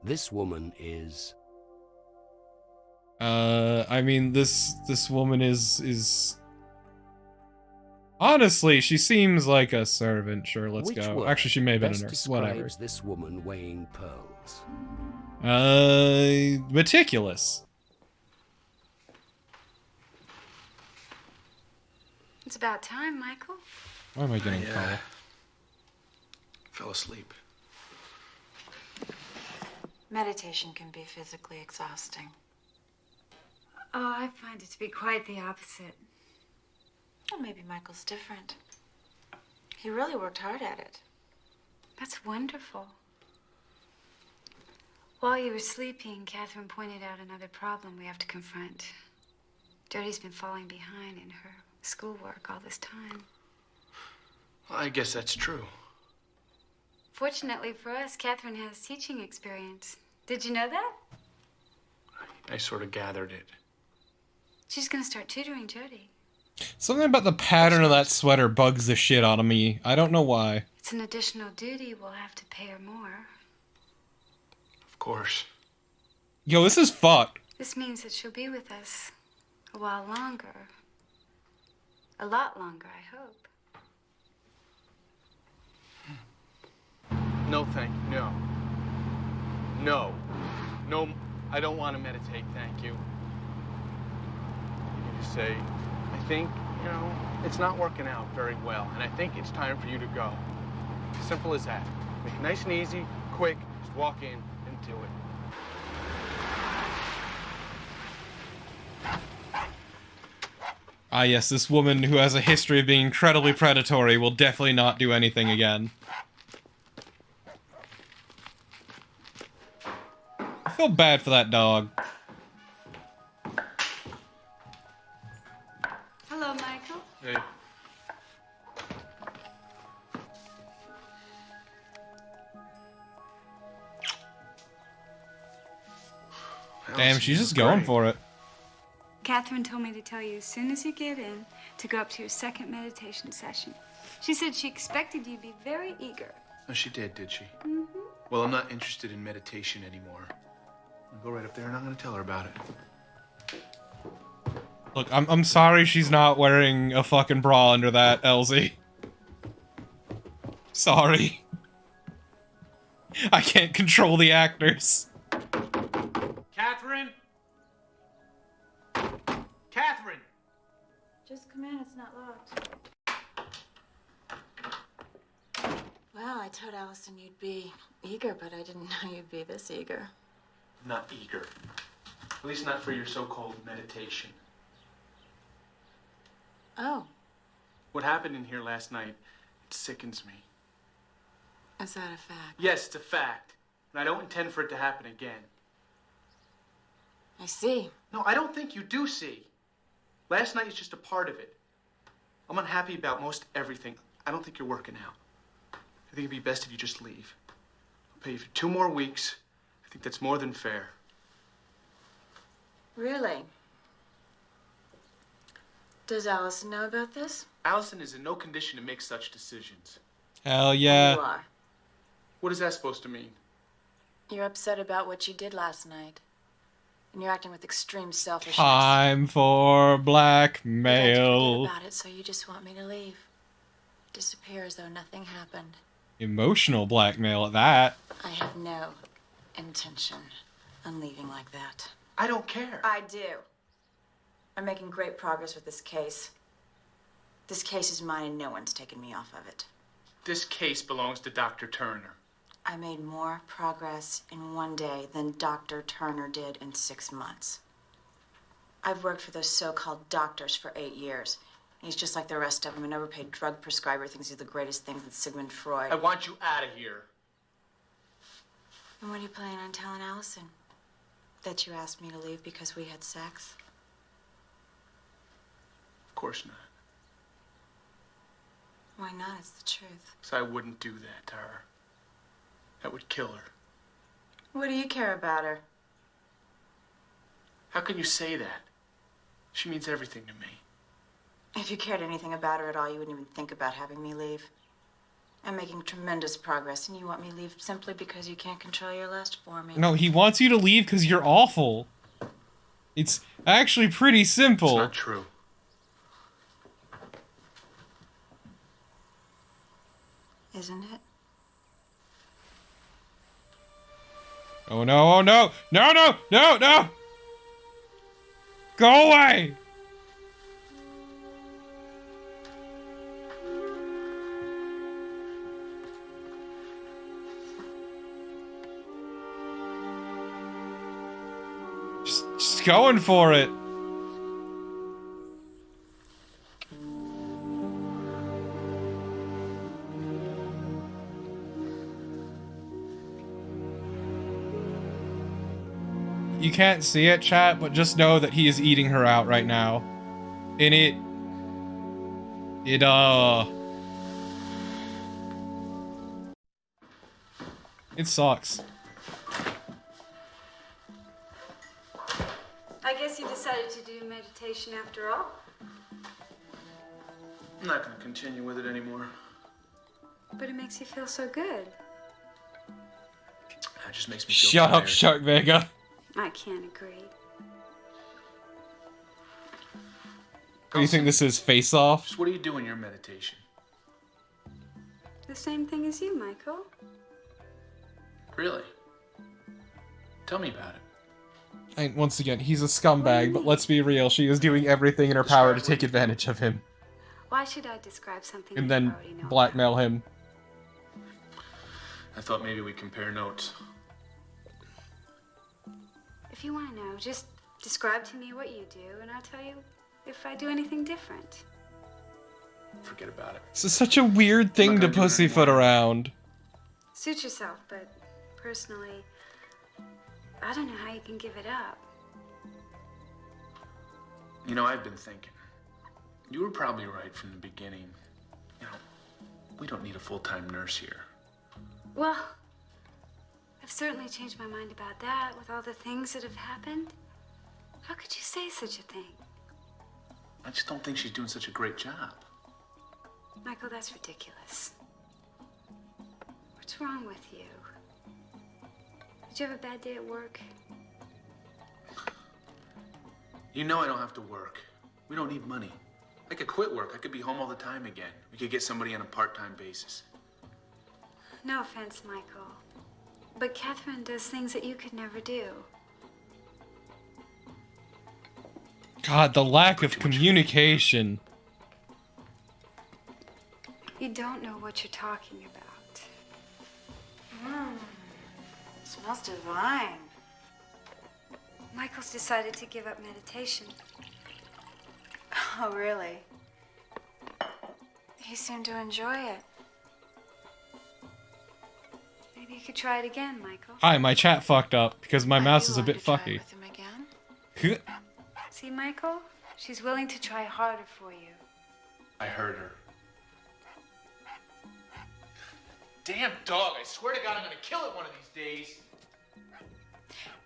This woman is... I mean, this woman is... Honestly, she seems like a servant. Sure, let's Which go. word Actually, she may have been a best nurse. Whatever. describes this woman weighing pearls? Meticulous. It's about time, Michael. Why am I getting a call? Fell asleep. Meditation can be physically exhausting. Oh, I find it to be quite the opposite. Well, maybe Michael's different. He really worked hard at it. That's wonderful. While you were sleeping, Catherine pointed out another problem we have to confront. Jody's been falling behind in her schoolwork all this time. Well, I guess that's true. Fortunately for us, Catherine has teaching experience. Did you know that? I sort of gathered it. She's gonna start tutoring Jody. Something about the pattern of that sweater bugs the shit out of me. I don't know why. It's an additional duty. We'll have to pay her more. Of course. Yo, this is fucked. This means that she'll be with us a while longer. A lot longer, I hope. No, thank you. No. No. No, I don't want to meditate, thank you. You just say, I think, it's not working out very well, and I think it's time for you to go. Simple as that. Make it nice and easy, quick, just walk in and do it. Ah yes, this woman who has a history of being incredibly predatory will definitely not do anything again. I feel bad for that dog. Hello, Michael. Hey. Damn, she's just going for it. Catherine told me to tell you as soon as you get in to go up to your second meditation session. She said she expected you to be very eager. Oh, she did she? Mm-hmm. Well, I'm not interested in meditation anymore. I'll go right up there and I'm going to tell her about it. Look, I'm sorry she's not wearing a fucking bra under that, Elsie. Sorry. I can't control the actors. Catherine? Catherine! Just come in, it's not locked. Well, I told Allison you'd be eager, but I didn't know you'd be this eager. Not eager. At least not for your so-called meditation. Oh, What happened in here last night, it sickens me. is that a fact? Yes, it's a fact. And I don't intend for it to happen again. I see. No, I don't think you do see. Last night is just a part of it. I'm unhappy about most everything. I don't think you're working out. I think it'd be best if you just leave. I'll pay you for 2 more weeks. I think that's more than fair. Really? Does Allison know about this? Allison is in no condition to make such decisions. Hell You yeah. are. What is that supposed to mean? You're upset about what you did last night. And you're acting with extreme selfishness. Time for You'd like to blackmail. forget about it, so you just want me to leave. Disappear as though nothing happened. Emotional blackmail at that. I have no intention on leaving like that. I don't care. I do. I'm making great progress with this case. This case is mine and no one's taken me off of it. This case belongs to Dr. Turner. I made more progress in 1 day than Dr. Turner did in 6 months. I've worked for those so-called doctors for 8 years. He's just like the rest of them, an overpaid drug prescriber, thinks he's the greatest thing since Sigmund Freud. I want you out of here. And when are you planning on telling Allison? That you asked me to leave because we had sex? Of course not. Why not? It's the truth. So I wouldn't do that to her. That would kill her. What do you care about her? How can you say that? She means everything to me. If you cared anything about her at all, you wouldn't even think about having me leave. I'm making tremendous progress, and you want me to leave simply because you can't control your lust for me. No, he wants you to leave because you're awful. It's actually pretty simple. It's not true. Isn't it? Oh no, oh no! No, no, no, no! Go away! Just going for it. You can't see it, chat, but just know that he is eating her out right now. And it sucks. I guess you decided to do meditation after all. I'm not going to continue with it anymore. But it makes you feel so good. That just makes me feel Shut up, tired. Shark Vega. I can't agree. Do you think this is Face Off? So what do you do in your meditation? The same thing as you, Michael. Really? Tell me about it. And once again, he's a scumbag, but let's be real, she is doing everything in her power to take advantage of him. Why should I describe something And you then already know? blackmail him. I thought maybe we'd compare notes. If you want to know, just describe to me what you do, and I'll tell you if I do anything different. Forget about it. This is such a weird thing to pussyfoot around. Suit yourself, but personally, I don't know how you can give it up. You know, I've been thinking. You were probably right from the beginning. You know, we don't need a full-time nurse here. Well, I've certainly changed my mind about that with all the things that have happened. How could you say such a thing? I just don't think she's doing such a great job. Michael, that's ridiculous. What's wrong with you? Did you have a bad day at work? You know I don't have to work. We don't need money. I could quit work. I could be home all the time again. We could get somebody on a part-time basis. No offense, Michael. But Catherine does things that you could never do. God, the lack of communication. You don't know what you're talking about. Smells divine. Michael's decided to give up meditation. Oh, really? He seemed to enjoy it. Maybe you could try it again, Michael. Hi, my chat fucked up because my mouse is a bit fucky. See, Michael? She's willing to try harder for you. I heard her. Damn dog, I swear to God I'm gonna kill it one of these days.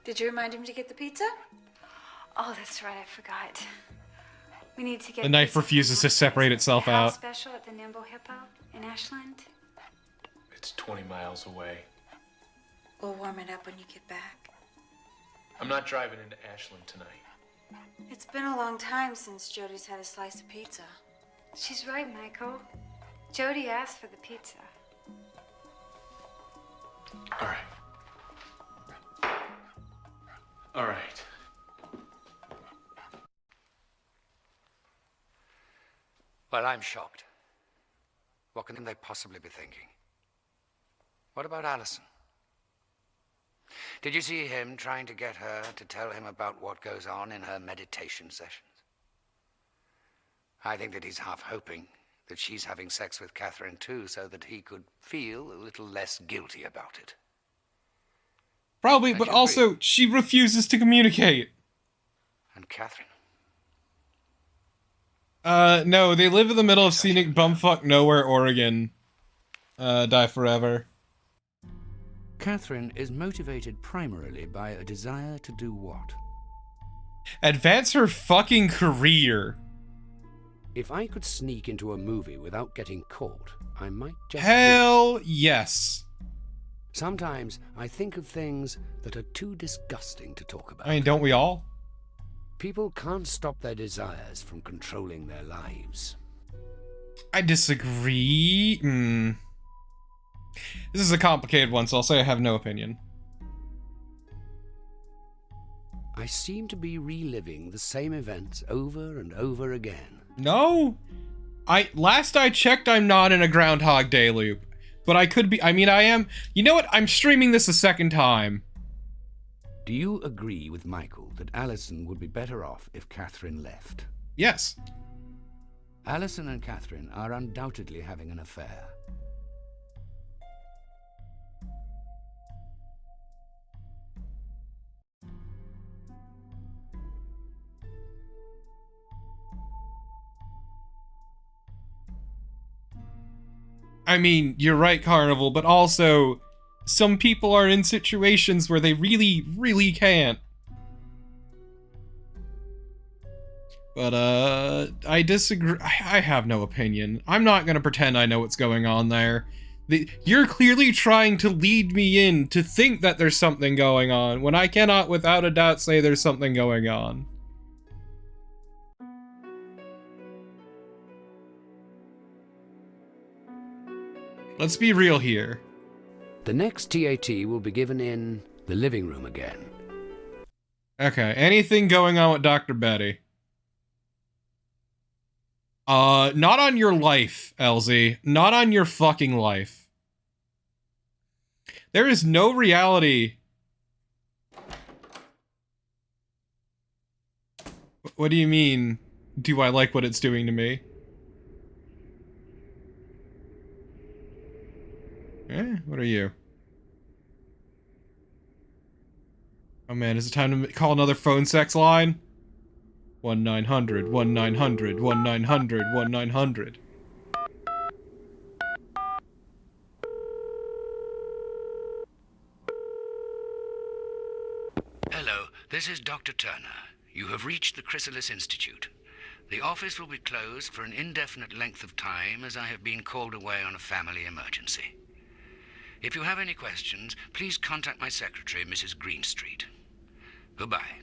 Did you remind him to get the pizza? Oh, that's right, I forgot. We need to get The knife refuses to separate itself out. Special at the Nimble Hippo in Ashland. It's 20 miles away. We'll warm it up when you get back. I'm not driving into Ashland tonight. It's been a long time since Jody's had a slice of pizza. She's right, Michael. Jody asked for the pizza. All right. All right. Well, I'm shocked. What can they possibly be thinking? What about Allison? Did you see him trying to get her to tell him about what goes on in her meditation sessions? I think that he's half hoping that she's having sex with Catherine too, so that he could feel a little less guilty about it. Probably, but also, she refuses to communicate. And Catherine? No, they live in the middle of scenic bumfuck nowhere, Oregon. Die forever. Catherine is motivated primarily by a desire to do what? Advance her fucking career. If I could sneak into a movie without getting caught, I might just... Hell yes. Sometimes I think of things that are too disgusting to talk about. I mean, don't we all? People can't stop their desires from controlling their lives. I disagree. This is a complicated one, so I'll say I have no opinion. I seem to be reliving the same events over and over again. No. Last I checked, I'm not in a Groundhog Day loop. But I could be, I mean, I am. You know what? I'm streaming this a second time. Do you agree with Michael that Allison would be better off if Catherine left? Yes. Allison and Catherine are undoubtedly having an affair. I mean, you're right, Carnival, but also, some people are in situations where they really, really can't. But, I disagree. I have no opinion. I'm not gonna pretend I know what's going on there. You're clearly trying to lead me in to think that there's something going on, when I cannot without a doubt say there's something going on. Let's be real here. The next TAT will be given in the living room again. Okay, anything going on with Dr. Betty? Not on your life, LZ. Not on your fucking life. There is no reality. What do you mean, do I like what it's doing to me? What are you? Oh man, is it time to call another phone sex line? 1-900, 1-900, 1-900, 1-900. Hello, this is Dr. Turner. You have reached the Chrysalis Institute. The office will be closed for an indefinite length of time as I have been called away on a family emergency. If you have any questions, please contact my secretary, Mrs. Greenstreet. Goodbye.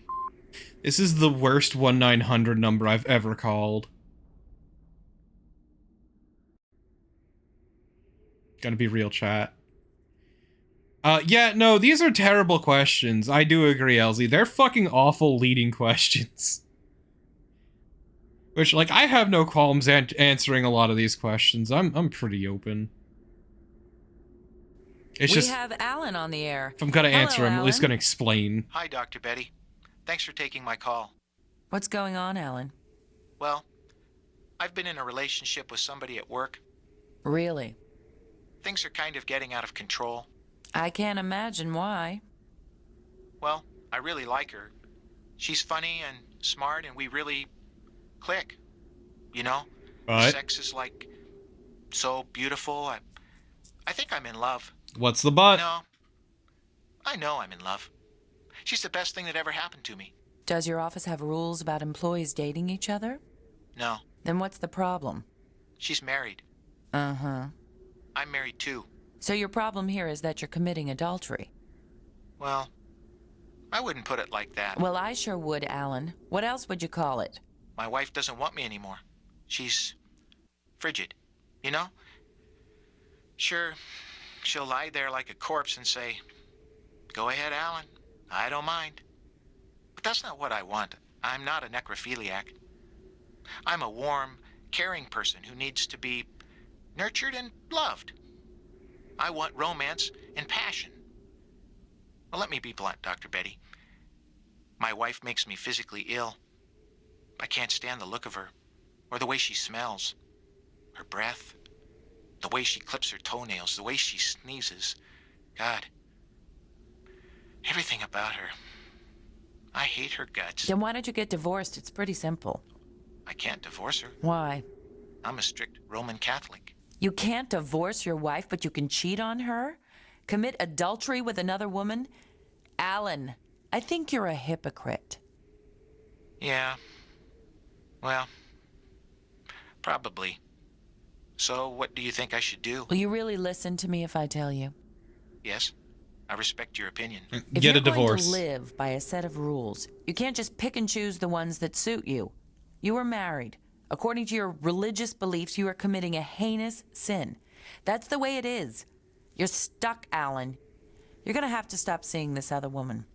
This is the worst 1-900 number I've ever called. Gonna be real chat. Yeah, no, these are terrible questions. I do agree, LZ. They're fucking awful leading questions. Which, like, I have no qualms answering a lot of these questions. I'm pretty open. It's we just, have Alan on the air. if I'm gonna answer, Hello, I'm at least Alan. gonna explain. Hi, Dr. Betty. Thanks for taking my call. What's going on, Alan? Well, I've been in a relationship with somebody at work, Really? Things are kind of getting out of control. I can't imagine why. Well, I really like her. She's funny and smart, and we really click. You know? Right. Sex is like so beautiful. I think I'm in love. What's the but? No. I know I'm in love. She's the best thing that ever happened to me. Does your office have rules about employees dating each other? No. Then what's the problem? She's married. Uh-huh. I'm married too. So your problem here is that you're committing adultery? Well, I wouldn't put it like that. Well, I sure would, Alan. What else would you call it? My wife doesn't want me anymore. She's frigid, you know? Sure, she'll lie there like a corpse and say, "Go ahead, Alan. I don't mind." But that's not what I want. I'm not a necrophiliac. I'm a warm, caring person who needs to be nurtured and loved. I want romance and passion. Well, let me be blunt, Dr. Betty. My wife makes me physically ill. I can't stand the look of her, or the way she smells, her breath, the way she clips her toenails, the way she sneezes. God, everything about her. I hate her guts. Then why don't you get divorced? It's pretty simple. I can't divorce her. Why? I'm a strict Roman Catholic. You can't divorce your wife, but you can cheat on her? Commit adultery with another woman? Alan, I think you're a hypocrite. Yeah. Well, probably. So what do you think I should do? Will you really listen to me if I tell you? Yes, I respect your opinion. If Get a you're going divorce. to live by a set of rules, you can't just pick and choose the ones that suit you. You are married. According to your religious beliefs, you are committing a heinous sin. That's the way it is. You're stuck, Alan. You're going to have to stop seeing this other woman.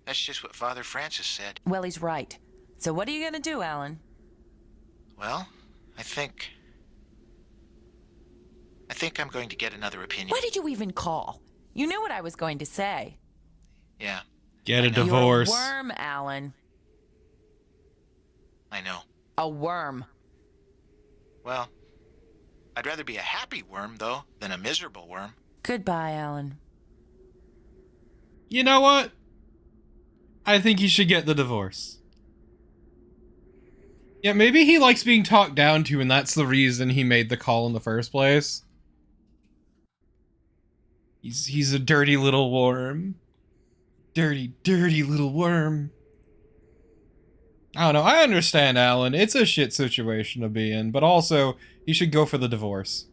That's just what Father Francis said. Well, he's right. So what are you going to do, Alan? Well, I think I'm going to get another opinion. Why did you even call? You knew what I was going to say. Yeah. Get a divorce. You're a worm, Alan. I know. A worm. Well, I'd rather be a happy worm, though, than a miserable worm. Goodbye, Alan. You know what? I think he should get the divorce. Yeah, maybe he likes being talked down to, and that's the reason he made the call in the first place. He's a dirty little worm. Dirty, dirty little worm. I don't know. I understand, Alan. It's a shit situation to be in, but also, he should go for the divorce.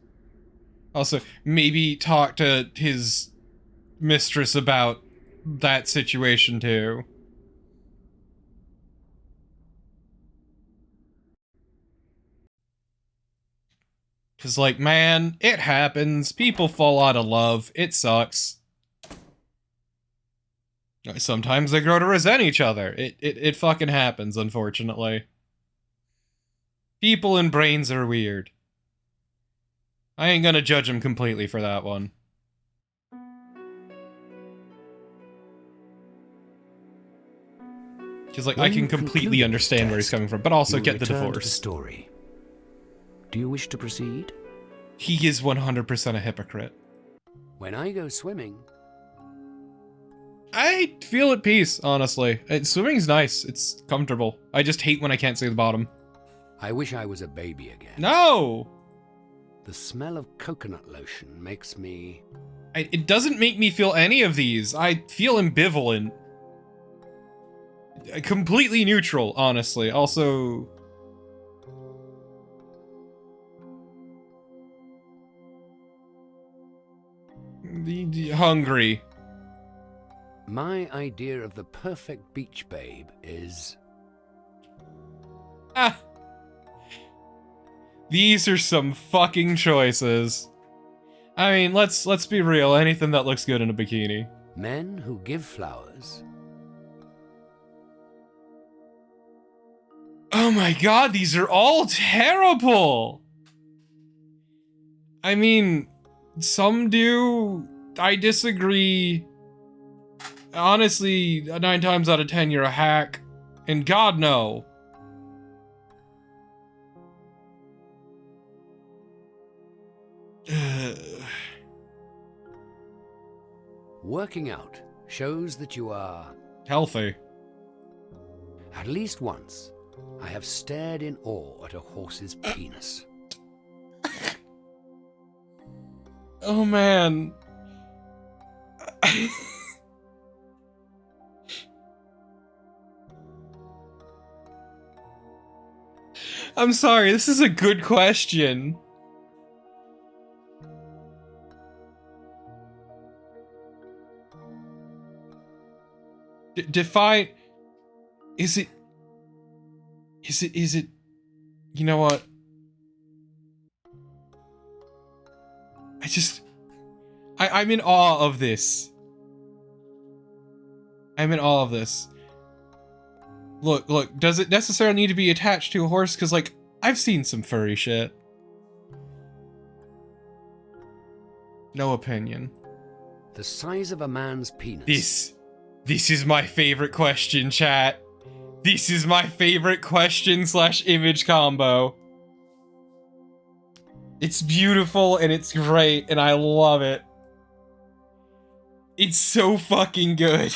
Also, maybe talk to his mistress about that situation, too. Because, like, man, it happens. People fall out of love. It sucks. Sometimes they grow to resent each other. It fucking happens, unfortunately. People and brains are weird. I ain't gonna judge him completely for that one. Because, like, I can completely understand where he's coming from, but also get the divorce. To the story. Do you wish to proceed? He is 100% a hypocrite. When I go swimming... I feel at peace, honestly. Swimming's nice. It's comfortable. I just hate when I can't see the bottom. I wish I was a baby again. No! The smell of coconut lotion makes me... It doesn't make me feel any of these. I feel ambivalent. Completely neutral, honestly. Also... hungry. My idea of the perfect beach babe is... Ah. These are some fucking choices. I mean, let's be real. Anything that looks good in a bikini. Men who give flowers. Oh my god, these are all terrible! I mean, some do. I disagree. Honestly, 9 times out of 10, you're a hack. And God, no. Working out shows that you are healthy. At least once, I have stared in awe at a horse's penis. Oh man. I'm sorry, this is a good question. Define... Is it... You know what? I'm in awe of this. I'm in awe of this. Look, does it necessarily need to be attached to a horse? Because, like, I've seen some furry shit. No opinion. The size of a man's penis. This is my favorite question, chat. This is my favorite question/image combo. It's beautiful and it's great and I love it. It's so fucking good.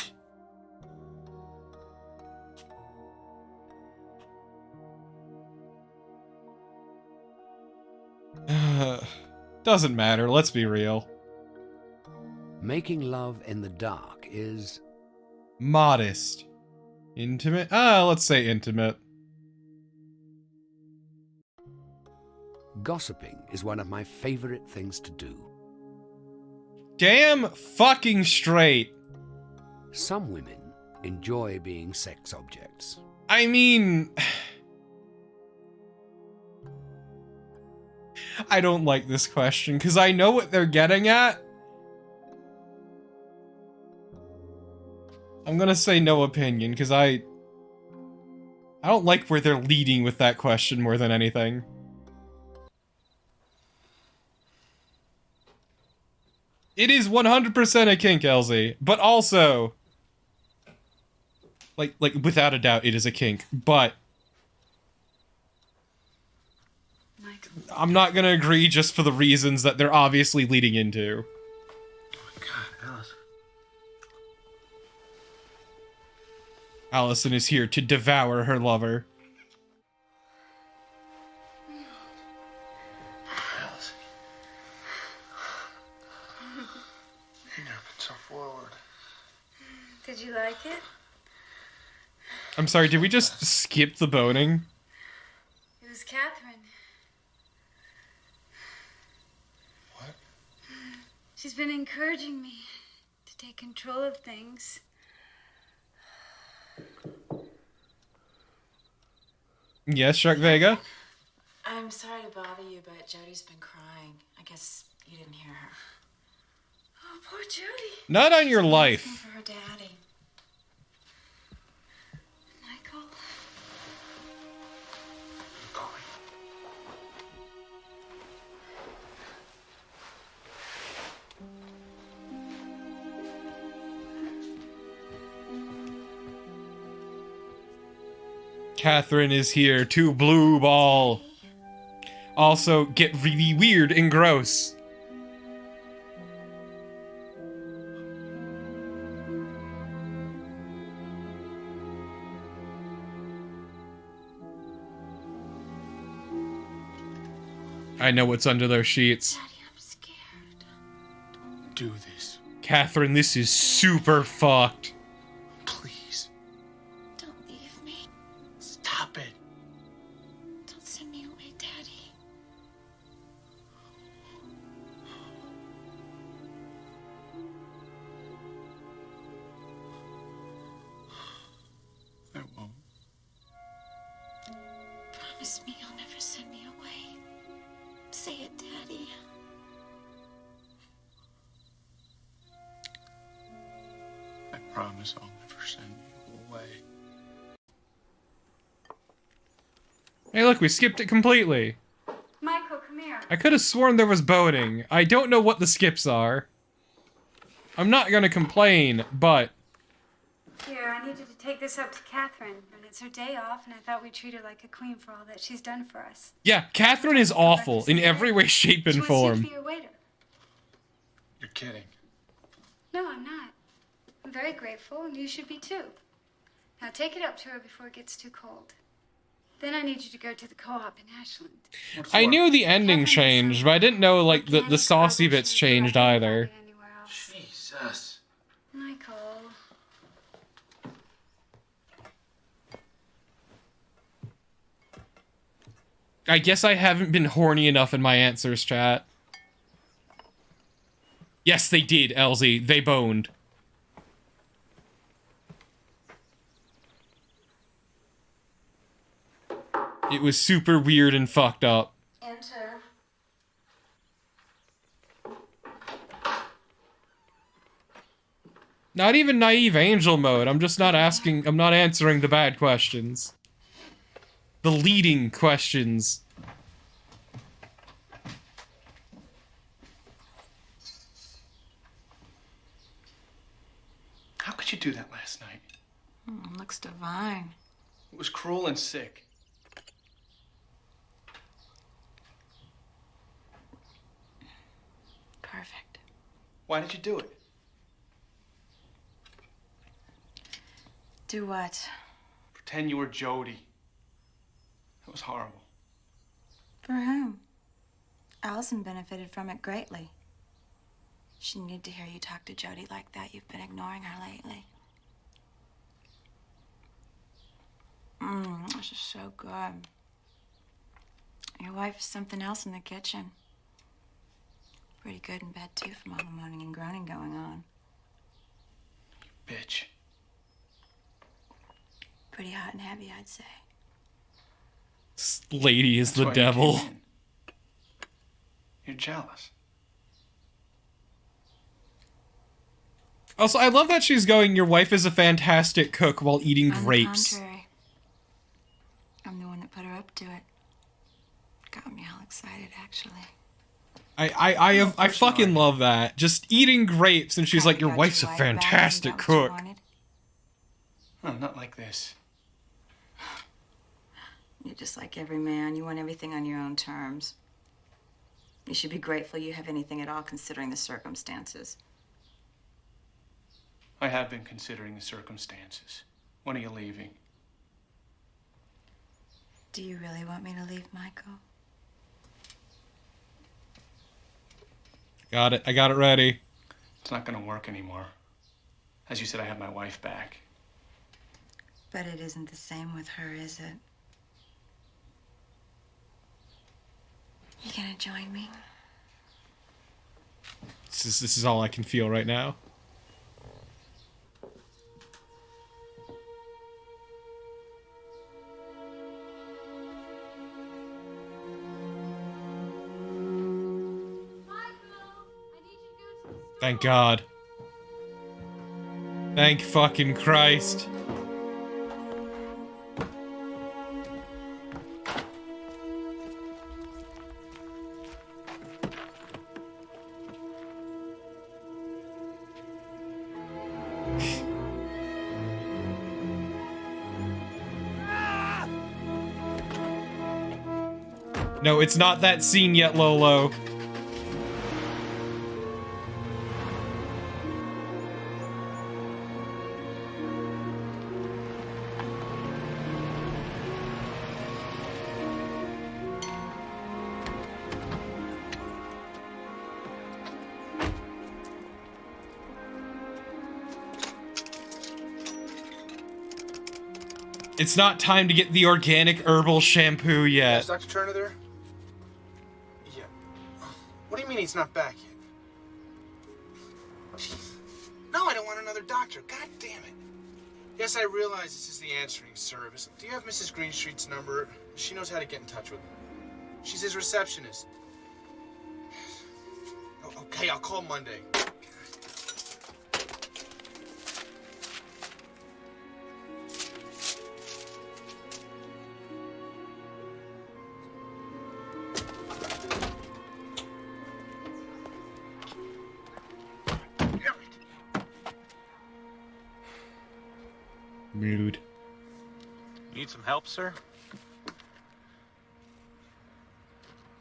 Doesn't matter, let's be real. Making love in the dark is... modest. Intimate? Let's say intimate. Gossiping is one of my favorite things to do. Damn fucking straight. Some women enjoy being sex objects. I mean... I don't like this question, because I know what they're getting at. I'm gonna say no opinion, because I don't like where they're leading with that question more than anything. It is 100% a kink, Elsie, but also... Like, without a doubt, it is a kink, but... I'm not gonna agree just for the reasons that they're obviously leading into. Oh my God, Alice. Allison is here to devour her lover. Alice. You've never been so forward. Did you like it? I'm sorry, did we just skip the boning? It was Catherine. What? She's been encouraging me to take control of things. Yes, Shark Vega? I'm sorry to bother you, but Jody's been crying. I guess you didn't hear her. Oh, poor Jody. Not on your Looking life. for her daddy. Michael. I'm going. Catherine is here to blue ball. Also, get really weird and gross. I know what's under those sheets. Daddy, I'm scared. Do this. Catherine, this is super fucked. Please. Don't leave me. Stop it. Don't send me away, Daddy. I won't. Promise me you'll never send me away. Say it, Daddy. I promise I'll never send you away. Hey, look, we skipped it completely. Michael, come here. I could have sworn there was boning. I don't know what the skips are. I'm not gonna complain, but... Here, I need you to take this up to Catherine. And it's her day off, and I thought we'd treat her like a queen for all that she's done for us. Yeah, Catherine is awful in every way, shape, and She wants you to form. be your waiter. You're kidding. No, I'm not. I'm very grateful, and you should be too. Now take it up to her before it gets too cold. Then I need you to go to the co-op in Ashland. I knew the ending changed, but I didn't know like the saucy bits changed either. Jesus. Michael. I guess I haven't been horny enough in my answers, chat. Yes, they did, LZ. They boned. It was super weird and fucked up. Enter. Not even naive angel mode. I'm just not asking. I'm not answering the bad questions. The leading questions. How could you do that last night? Looks divine. It was cruel and sick. Perfect. Why did you do it? Do what? Pretend you were Jody. It was horrible. For whom? Allison benefited from it greatly. She needed to hear you talk to Jody like that. You've been ignoring her lately. This is so good. Your wife is something else in the kitchen. Pretty good in bed, too, from all the moaning and groaning going on. Bitch. Pretty hot and heavy, I'd say. This lady is That's the why you devil. came in. You're jealous. Also, I love that she's going, your wife is a fantastic cook while eating On grapes. the contrary, I'm the one that put her up to it. Got me all excited, actually. I fucking love that. Just eating grapes, and she's like, your wife's a fantastic cook. No, not like this. You're just like every man. You want everything on your own terms. You should be grateful you have anything at all, considering the circumstances. I have been considering the circumstances. When are you leaving? Do you really want me to leave, Michael? Got it. I got it ready. It's not gonna work anymore. As you said, I have my wife back. But it isn't the same with her, is it? You gonna join me? This is all I can feel right now. Thank God. Thank fucking Christ. No, it's not that scene yet, Lolo. It's not time to get the organic herbal shampoo yet. Is Dr. Turner there? Yeah. What do you mean he's not back yet? Jeez. No, I don't want another doctor. God damn it. Yes, I realize this is the answering service. Do you have Mrs. Greenstreet's number? She knows how to get in touch with him. She's his receptionist. Oh, okay, I'll call Monday. Mood. Need some help, sir?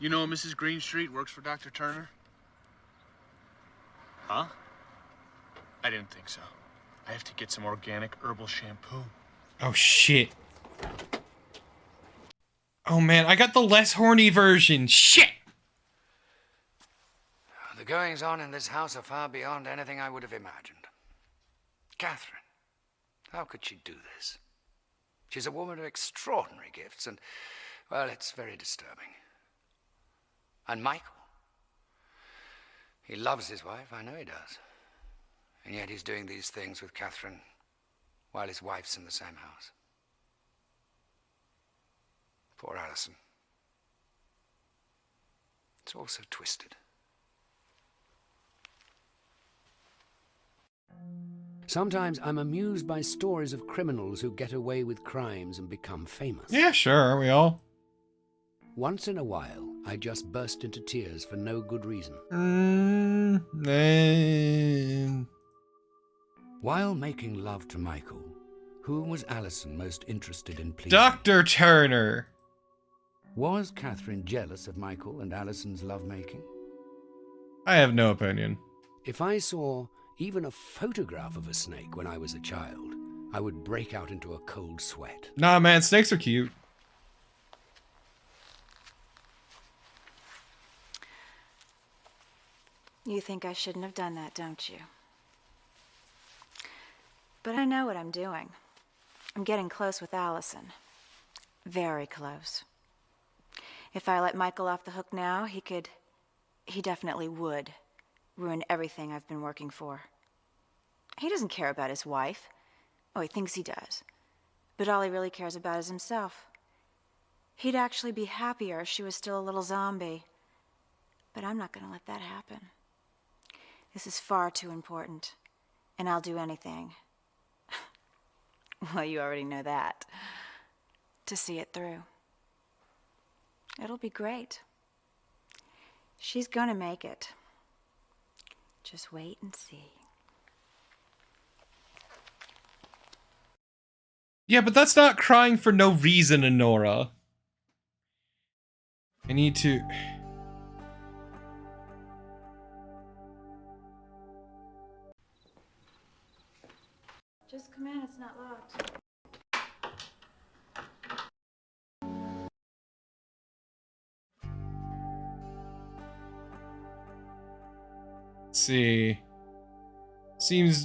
You know Mrs. Greenstreet works for Dr. Turner? Huh? I didn't think so. I have to get some organic herbal shampoo. Oh, shit. Oh, man, I got the less horny version. Shit! The goings-on in this house are far beyond anything I would have imagined. Catherine, how could she do this? She's a woman of extraordinary gifts, and, well, it's very disturbing. And Michael? He loves his wife, I know he does. And yet he's doing these things with Catherine while his wife's in the same house. Poor Alison. It's all so twisted. Sometimes I'm amused by stories of criminals who get away with crimes and become famous. Yeah, sure, aren't we all? Once in a while, I just burst into tears for no good reason. While making love to Michael, whom was Alison most interested in pleasing? Dr. Turner! Was Catherine jealous of Michael and Alison's lovemaking? I have no opinion. If I saw even a photograph of a snake when I was a child, I would break out into a cold sweat. Nah, man, snakes are cute. You think I shouldn't have done that, don't you? But I know what I'm doing. I'm getting close with Allison. Very close. If I let Michael off the hook now, he definitely would ruin everything I've been working for. He doesn't care about his wife. Oh, he thinks he does. But all he really cares about is himself. He'd actually be happier if she was still a little zombie. But I'm not going to let that happen. This is far too important, and I'll do anything. Well, you already know that. To see it through. It'll be great. She's gonna make it. Just wait and see. Yeah, but that's not crying for no reason, Honora. I need to... Just come in, it's not locked. Let's see.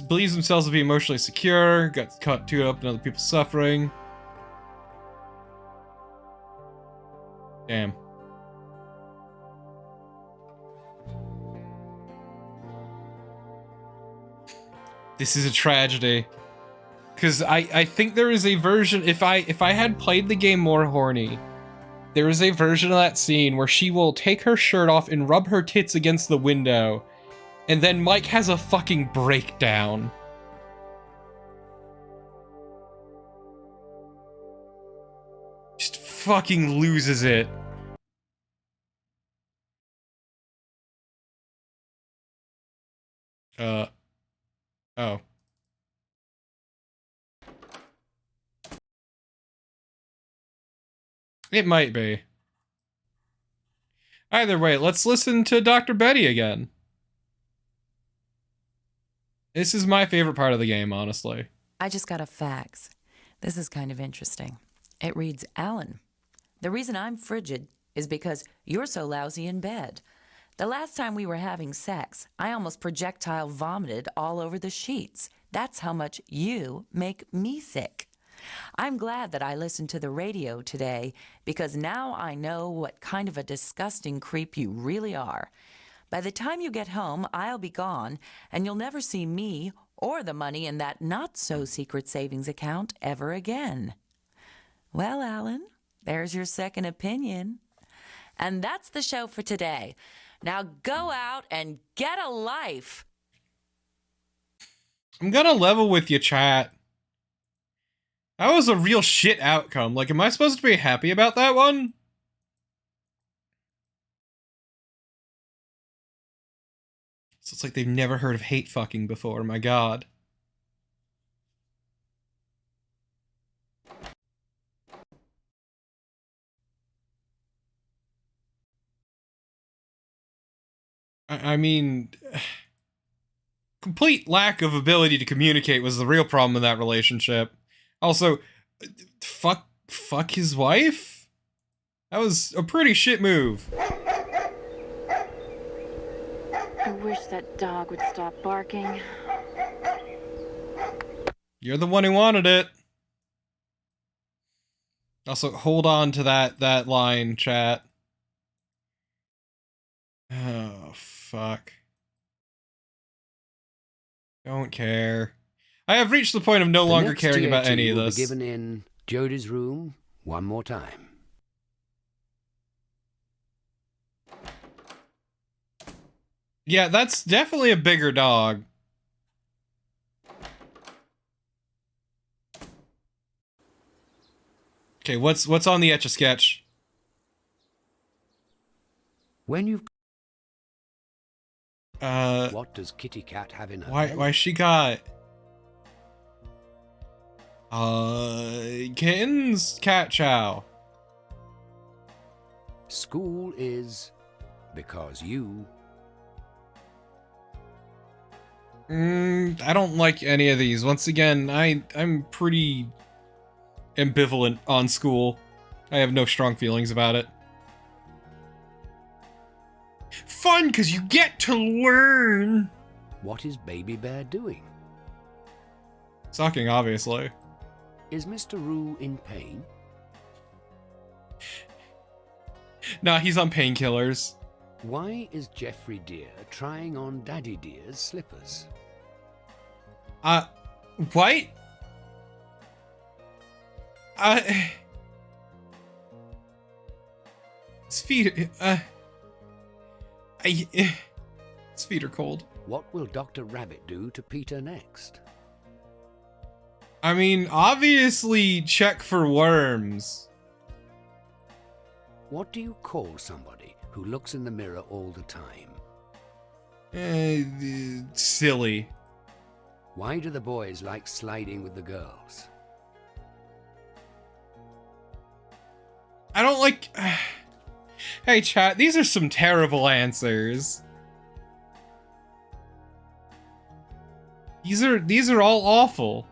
Believes themselves to be emotionally secure, got caught too up in other people's suffering. Damn. This is a tragedy. Because I think there is a version, if I had played the game more horny, there is a version of that scene where she will take her shirt off and rub her tits against the window, and then Mike has a fucking breakdown. Just fucking loses it. Oh. It might be. Either way, let's listen to Dr. Betty again. This is my favorite part of the game, honestly. I just got a fax. This is kind of interesting. It reads, Alan, the reason I'm frigid is because you're so lousy in bed. The last time we were having sex, I almost projectile vomited all over the sheets. That's how much you make me sick. I'm glad that I listened to the radio today because now I know what kind of a disgusting creep you really are. By the time you get home, I'll be gone, and you'll never see me or the money in that not-so-secret savings account ever again. Well, Alan, there's your second opinion. And that's the show for today. Now go out and get a life. I'm gonna level with you, chat. That was a real shit outcome. Like, am I supposed to be happy about that one? So it's like they've never heard of hate fucking before, my god. I mean... complete lack of ability to communicate was the real problem in that relationship. Also, fuck his wife? That was a pretty shit move. I wish that dog would stop barking. You're the one who wanted it. Also, hold on to that line, chat. Oh, fuck. Don't care. I have reached the point of no longer caring about any of this. Will be given in Jodie's room one more time. Yeah, that's definitely a bigger dog. Okay, what's on the Etch-a-Sketch? When you've Uh, what does Kitty Cat have in her why she got kittens? Cat chow. School is because you. I don't like any of these. Once again, I'm pretty ambivalent on school. I have no strong feelings about it. Fun, because you get to learn. What is Baby Bear doing? Sucking, obviously. Is Mr. Roo in pain? Nah, he's on painkillers. Why is Jeffrey Deer trying on Daddy Deer's slippers? What? His feet, his feet are cold. What will Dr. Rabbit do to Peter next? I mean, obviously check for worms. What do you call somebody who looks in the mirror all the time? Silly. Why do the boys like sliding with the girls? I don't like... Hey chat, these are some terrible answers. These are all awful.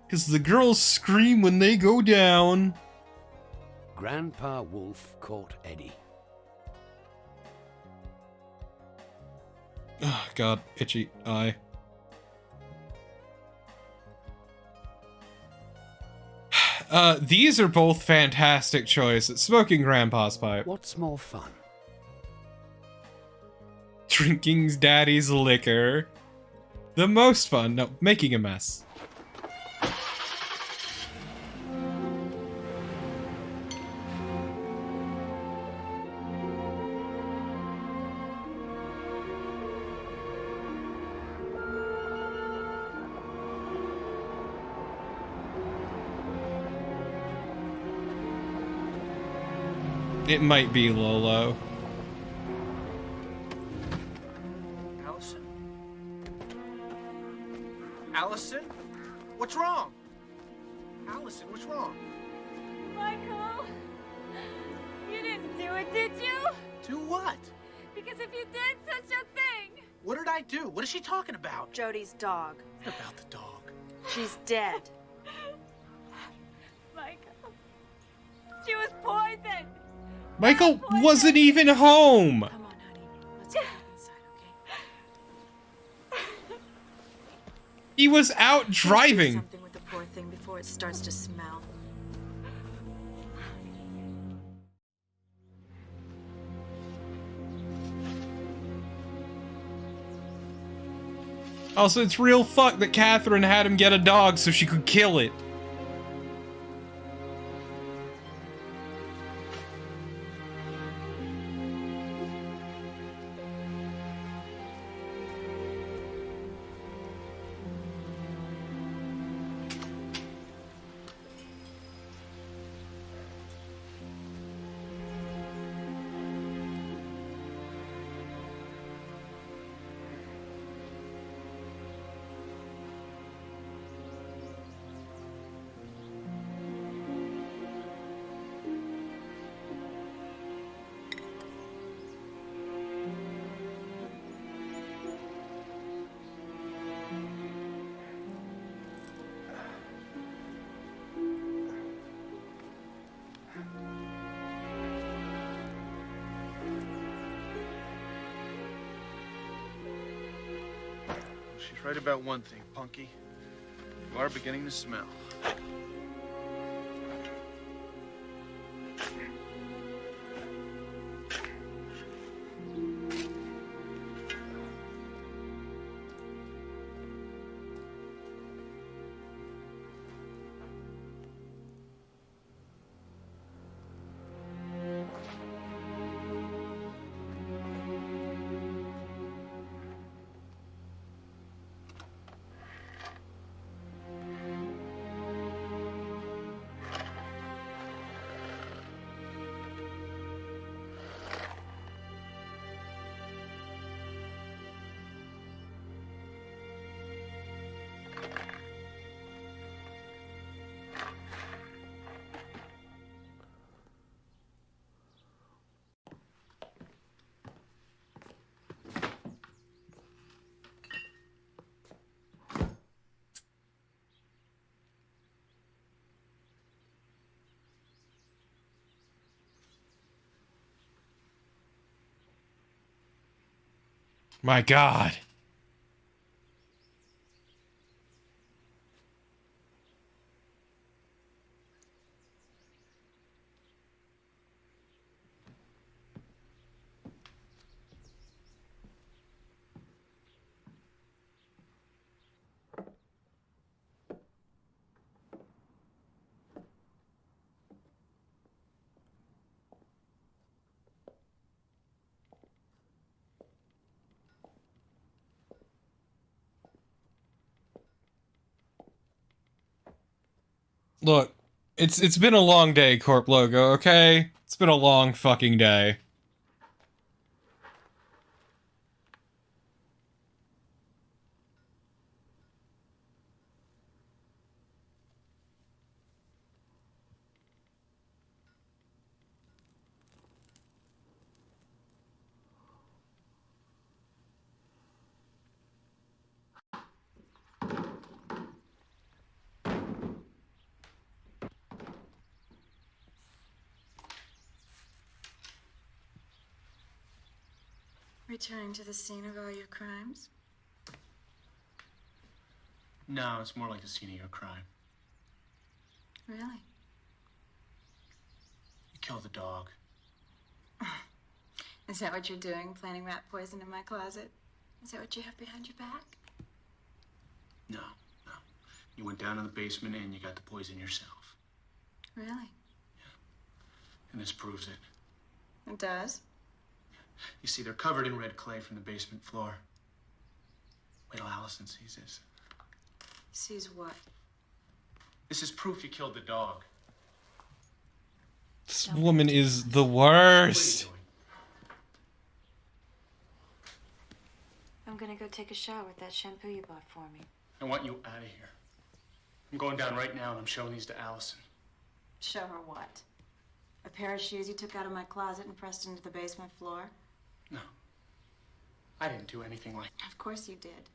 Because the girls scream when they go down. Grandpa Wolf caught Eddie. Oh god, itchy eye. These are both fantastic choices. Smoking Grandpa's pipe. What's more fun? Drinking Daddy's liquor. The most fun. No, making a mess. It might be Lolo. Allison? Allison? What's wrong? Allison, what's wrong? Michael, you didn't do it, did you? Do what? Because if you did such a thing... What did I do? What is she talking about? Jody's dog. What about the dog? She's dead. Michael, she was poisoned. Michael wasn't even home. Come on, honey. Let's go inside, okay? He was out driving. Do something with the poor thing before it starts to smell. Also, it's real fuck that Catherine had him get a dog so she could kill it. she's right about one thing, Punky. You are beginning to smell. My God. Look, it's been a long day, Corp Logo, okay? It's been a long fucking day. Returning to the scene of all your crimes? No, it's more like the scene of your crime. Really? You killed the dog. Is that what you're doing, planting rat poison in my closet? Is that what you have behind your back? No. You went down in the basement and you got the poison yourself. Really? And this proves it. It does? You see, they're covered in red clay from the basement floor. Wait till Allison sees this. Sees what? This is proof you killed the dog. This woman is the worst. I'm gonna go take a shower with that shampoo you bought for me. I want you out of here. I'm going down right now and I'm showing these to Allison. Show her what? A pair of shoes you took out of my closet and pressed into the basement floor? No. I didn't do anything like that. Of course you did.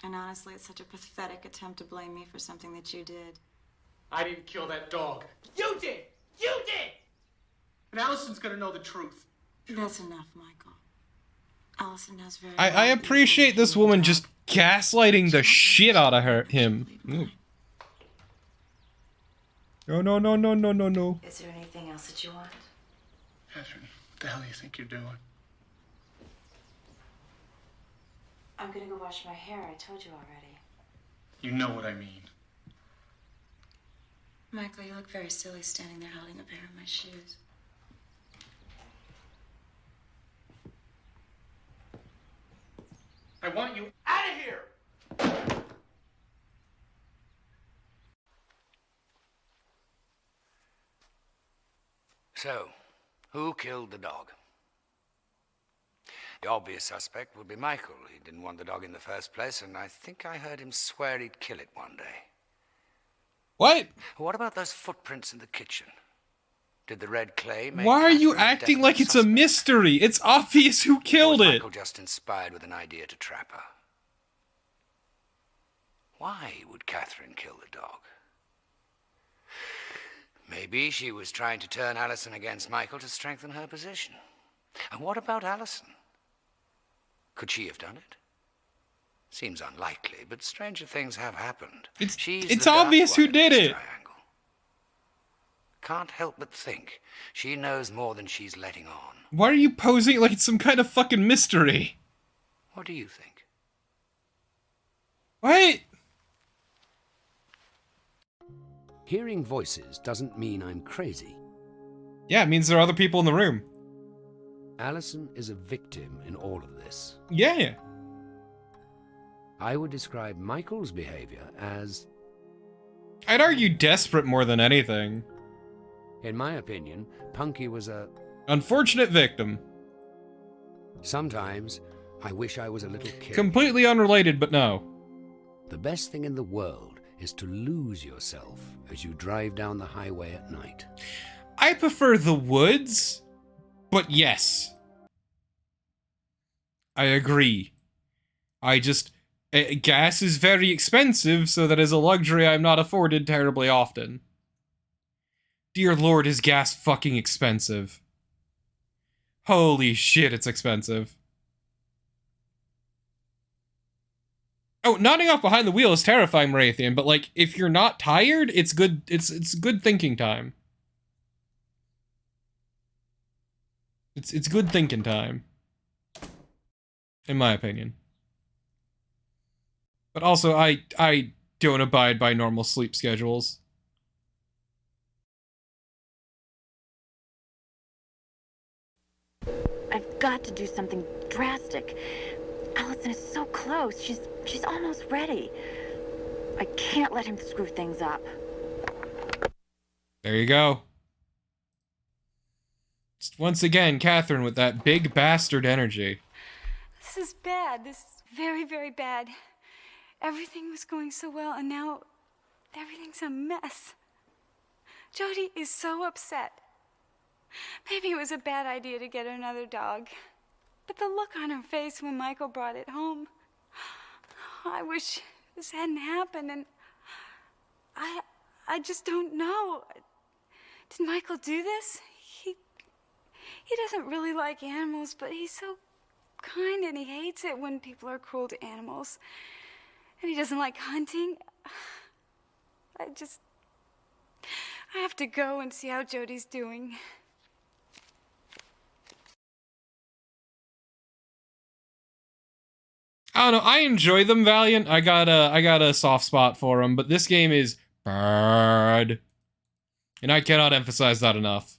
And honestly, it's such a pathetic attempt to blame me for something that you did. I didn't kill that dog. You did! You did! And Allison's gonna know the truth. That's enough, Michael. Allison knows very I appreciate this woman just gaslighting the shit out of him. Ooh. No. Is there anything else that you want? Catherine, what the hell do you think you're doing? I'm gonna go wash my hair. I told you already. You know what I mean. Michael, you look very silly standing there holding a pair of my shoes. I want you out of here! So, who killed the dog? The obvious suspect would be Michael. He didn't want the dog in the first place, and I think I heard him swear he'd kill it one day. What? What about those footprints in the kitchen? Did the red clay make Why are you Catherine a acting definite like it's a suspect? mystery? It's obvious who killed Or was it. Michael just inspired with an idea to trap her? Why would Catherine kill the dog? Maybe she was trying to turn Allison against Michael to strengthen her position. And what about Allison? Could she have done it? Seems unlikely, but stranger things have happened. She's It's the dark obvious one who in did this it. triangle. Can't help but think she knows more than she's letting on. Why are you posing like it's some kind of fucking mystery? What do you think? What? Hearing voices doesn't mean I'm crazy. Yeah, it means there are other people in the room. Allison is a victim in all of this. Yeah. I would describe Michael's behavior as... I'd argue desperate more than anything. In my opinion, Punky was a... unfortunate victim. Sometimes, I wish I was a little kid. Completely unrelated, but no. The best thing in the world is to lose yourself as you drive down the highway at night. I prefer the woods, but yes. I agree. Gas is very expensive, so that is a luxury I'm not afforded terribly often. Dear Lord, is gas fucking expensive. Holy shit, it's expensive. Oh, nodding off behind the wheel is terrifying, Marathian, but like, if you're not tired, it's good, it's good thinking time. It's good thinking time. In my opinion. But also, I don't abide by normal sleep schedules. I've got to do something drastic. Allison is so close. She's almost ready. I can't let him screw things up. There you go. Once again, Catherine with that big bastard energy. This is bad. This is very, very bad. Everything was going so well, and now everything's a mess. Jody is so upset. Maybe it was a bad idea to get her another dog. But the look on her face when Michael brought it home. I wish this hadn't happened, and I just don't know. Did Michael do this? He doesn't really like animals, but he's so kind, and he hates it when people are cruel to animals. And he doesn't like hunting. I have to go and see how Jody's doing. I don't know, I enjoy them, Valiant. I got a soft spot for them, but this game is bad. And I cannot emphasize that enough.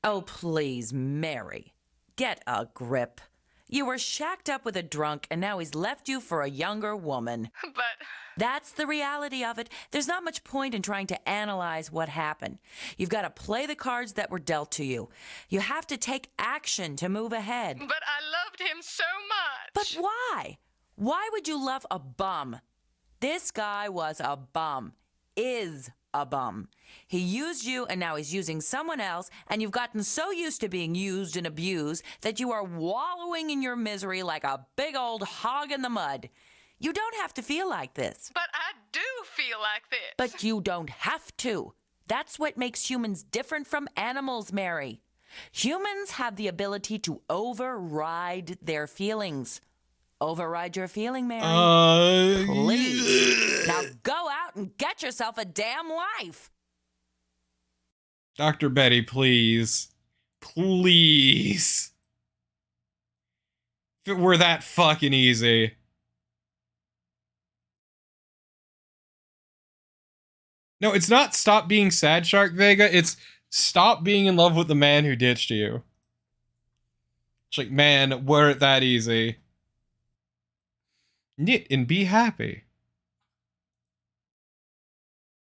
Oh, please, Mary. Get a grip. You were shacked up with a drunk, and now he's left you for a younger woman. But... That's the reality of it. There's not much point in trying to analyze what happened. You've got to play the cards that were dealt to you. You have to take action to move ahead. But I loved him so much. But why? Why would you love a bum? This guy was a bum. Is a bum. He used you, and now he's using someone else, and you've gotten so used to being used and abused that you are wallowing in your misery like a big old hog in the mud. You don't have to feel like this. But I do feel like this. But you don't have to. That's what makes humans different from animals, Mary. Humans have the ability to override their feelings. Override your feeling, Mary. Please. Now go out and get yourself a damn life. Dr. Betty, please. Please. If it were that fucking easy. No, it's not stop being sad, Shark Vega. It's stop being in love with the man who ditched you. It's like, man, were it that easy. Knit and be happy.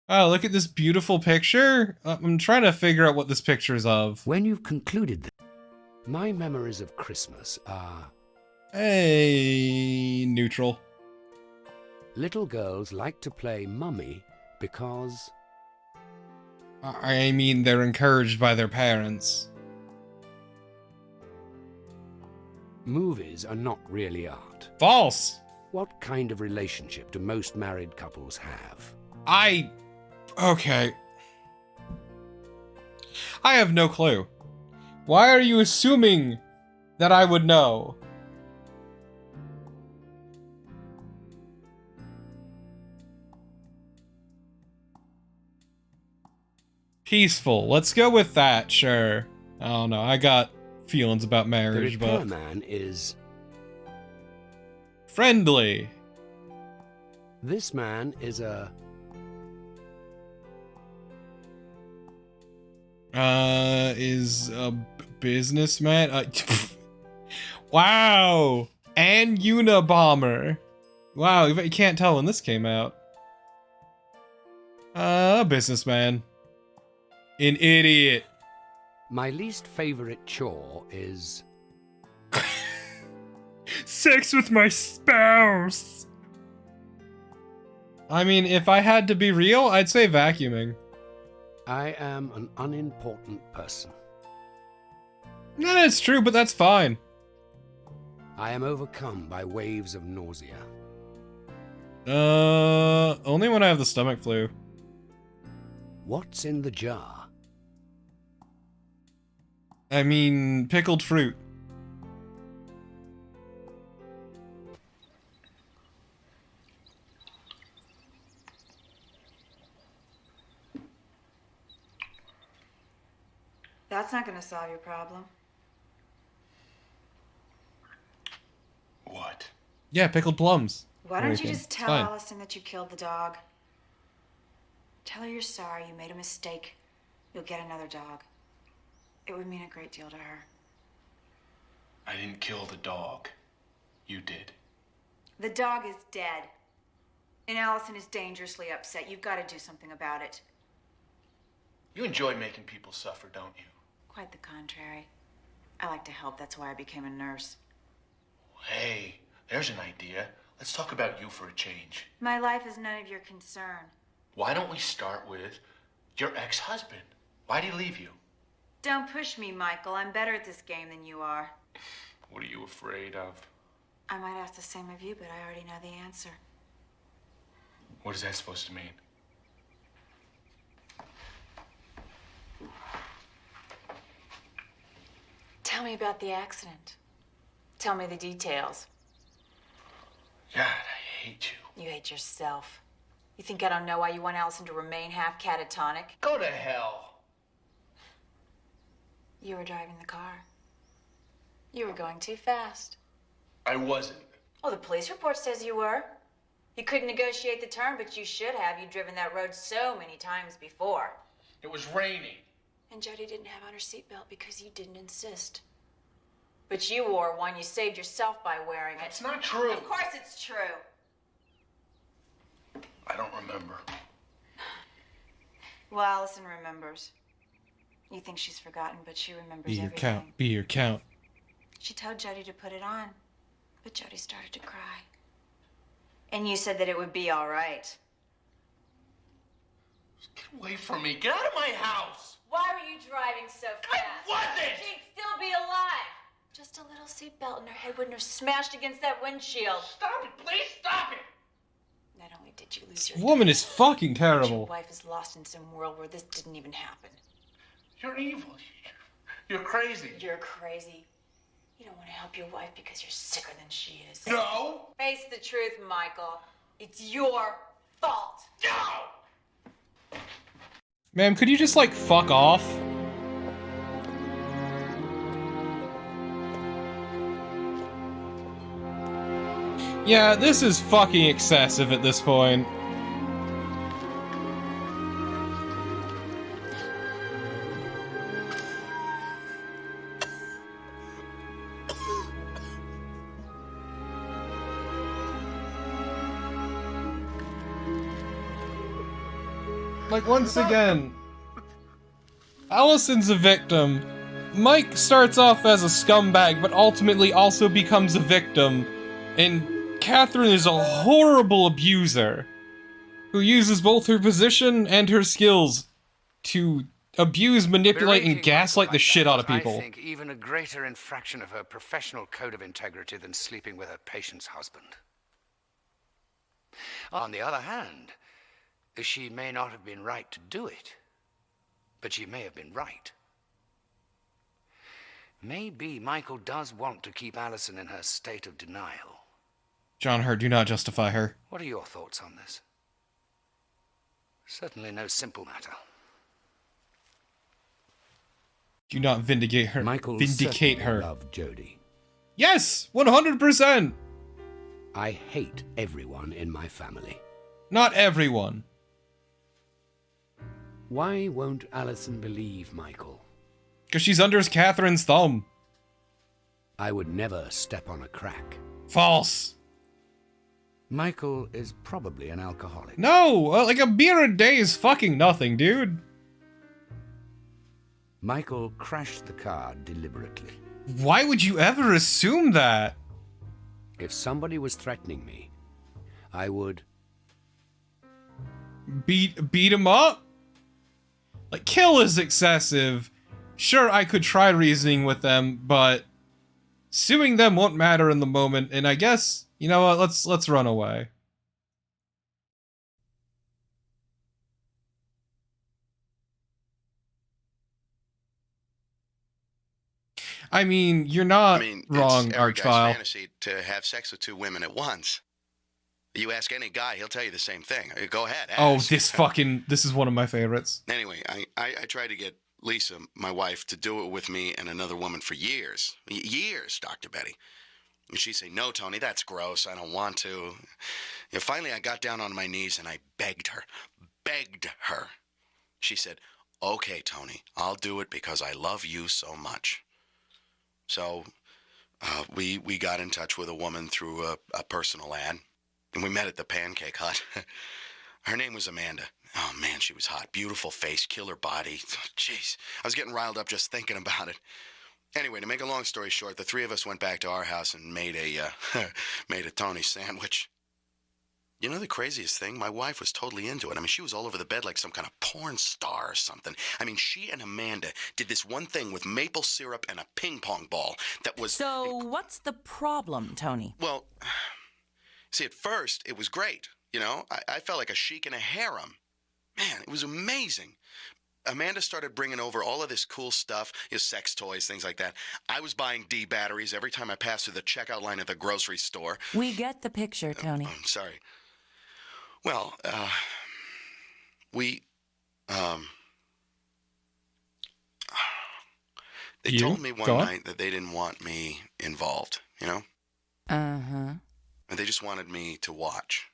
Oh, look at this beautiful picture. I'm trying to figure out what this picture's of. When you've concluded that, my memories of Christmas are... Hey, neutral. Little girls like to play mummy because... I mean, they're encouraged by their parents. Movies are not really art. False! What kind of relationship do most married couples have? Okay. I have no clue. Why are you assuming that I would know? Peaceful. Let's go with that, sure. I don't know. I got feelings about The marriage, but... repairman is... friendly. This man is a... Is a businessman? Wow! And Unabomber. Wow, you can't tell when this came out. A businessman. An idiot. My least favorite chore is... sex with my spouse! I mean, if I had to be real, I'd say vacuuming. I am an unimportant person. No, it's true, but that's fine. I am overcome by waves of nausea. Only when I have the stomach flu. What's in the jar? I mean, pickled fruit. That's not going to solve your problem. What? Yeah, pickled plums. Why don't you Everything. just It's tell fine. Allison that you killed the dog? Tell her you're sorry, you made a mistake. You'll get another dog. It would mean a great deal to her. I didn't kill the dog. You did. The dog is dead. And Allison is dangerously upset. You've got to do something about it. You enjoy making people suffer, don't you? Quite the contrary. I like to help. That's why I became a nurse. Hey, there's an idea. Let's talk about you for a change. My life is none of your concern. Why don't we start with your ex-husband? Why'd he leave you? Don't push me, Michael. I'm better at this game than you are. What are you afraid of? I might ask the same of you, but I already know the answer. What is that supposed to mean? Tell me about the accident. Tell me the details. God, I hate you. You hate yourself. You think I don't know why you want Allison to remain half catatonic? Go to hell. You were driving the car. You were going too fast. I wasn't. Oh, the police report says you were. You couldn't negotiate the turn, but you should have. You'd driven that road so many times before. It was raining. And Jody didn't have on her seatbelt because you didn't insist. But you wore one. You saved yourself by wearing it. It's not true. Of course it's true. I don't remember. Well, Allison remembers. You think she's forgotten, but she remembers Be your everything. count. Be your count. She told Jody to put it on, but Jody started to cry. And you said that it would be all right. Get away from me. Get out of my house. Why were you driving so fast? I wasn't! She'd still be alive. Just a little seatbelt and her head wouldn't have smashed against that windshield. Stop it, please stop it! Not only did you lose This your woman dog, is fucking but your terrible. wife is lost in some world where this didn't even happen. You're evil. You're crazy. You're crazy. You don't want to help your wife because you're sicker than she is. No! Face the truth, Michael. It's your fault. No! Ma'am, could you just, like, fuck off? Yeah, this is fucking excessive at this point. Like, once again, Allison's a victim. Mike starts off as a scumbag, but ultimately also becomes a victim. And Catherine is a horrible abuser who uses both her position and her skills to abuse, manipulate, and Berating gaslight Michael the shit like out of that was, people. I think, even a greater infraction of her professional code of integrity than sleeping with her patient's husband. On the other hand, she may not have been right to do it, but she may have been right. Maybe Michael does want to keep Alison in her state of denial. John Hurt, do not justify her. What are your thoughts on this? Certainly no simple matter. Do not vindicate her. Michael Vindicate her. loved Jodie. Yes, 100%. I hate everyone in my family. Not everyone. Why won't Alison believe Michael? Because she's under Catherine's thumb. I would never step on a crack. False. Michael is probably an alcoholic. No, like a beer a day is fucking nothing, dude. Michael crashed the car deliberately. Why would you ever assume that? If somebody was threatening me, I would... Beat him up? Like, kill is excessive. Sure, I could try reasoning with them, but suing them won't matter in the moment, and I guess, you know what, let's run away. I mean, you're not wrong, it's every guy's Archvile. fantasy to have sex with two women at once. You ask any guy, he'll tell you the same thing. Go ahead, ask. Oh, this is one of my favorites. Anyway, I tried to get Lisa, my wife, to do it with me and another woman for years. Years, Dr. Betty. And she'd say, no, Tony, that's gross. I don't want to. You know, finally, I got down on my knees and I begged her. Begged her. She said, okay, Tony, I'll do it because I love you so much. So we got in touch with a woman through a personal ad. And we met at the Pancake Hut. Her name was Amanda. Oh, man, she was hot. Beautiful face, killer body. Jeez, I was getting riled up just thinking about it. Anyway, to make a long story short, the three of us went back to our house and made a Tony sandwich. You know the craziest thing? My wife was totally into it. I mean, she was all over the bed like some kind of porn star or something. I mean, she and Amanda did this one thing with maple syrup and a ping pong ball that was... So what's the problem, Tony? Well... See, at first, it was great. You know, I felt like a sheik in a harem. Man, it was amazing. Amanda started bringing over all of this cool stuff, sex toys, things like that. I was buying D batteries every time I passed through the checkout line at the grocery store. We get the picture, Tony. I'm sorry. Well, they told me one night that they didn't want me involved, you know? Uh-huh. And they just wanted me to watch.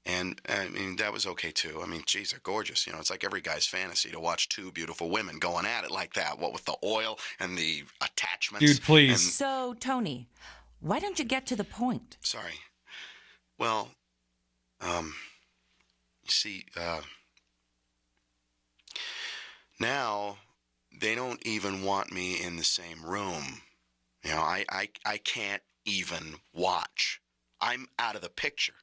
And, I mean, that was okay, too. I mean, geez, they're gorgeous. You know, it's like every guy's fantasy to watch two beautiful women going at it like that. What with the oil and the attachments. Dude, please. So, Tony, why don't you get to the point? Sorry. Well, you see, now they don't even want me in the same room. You know, I can't even watch. I'm out of the picture.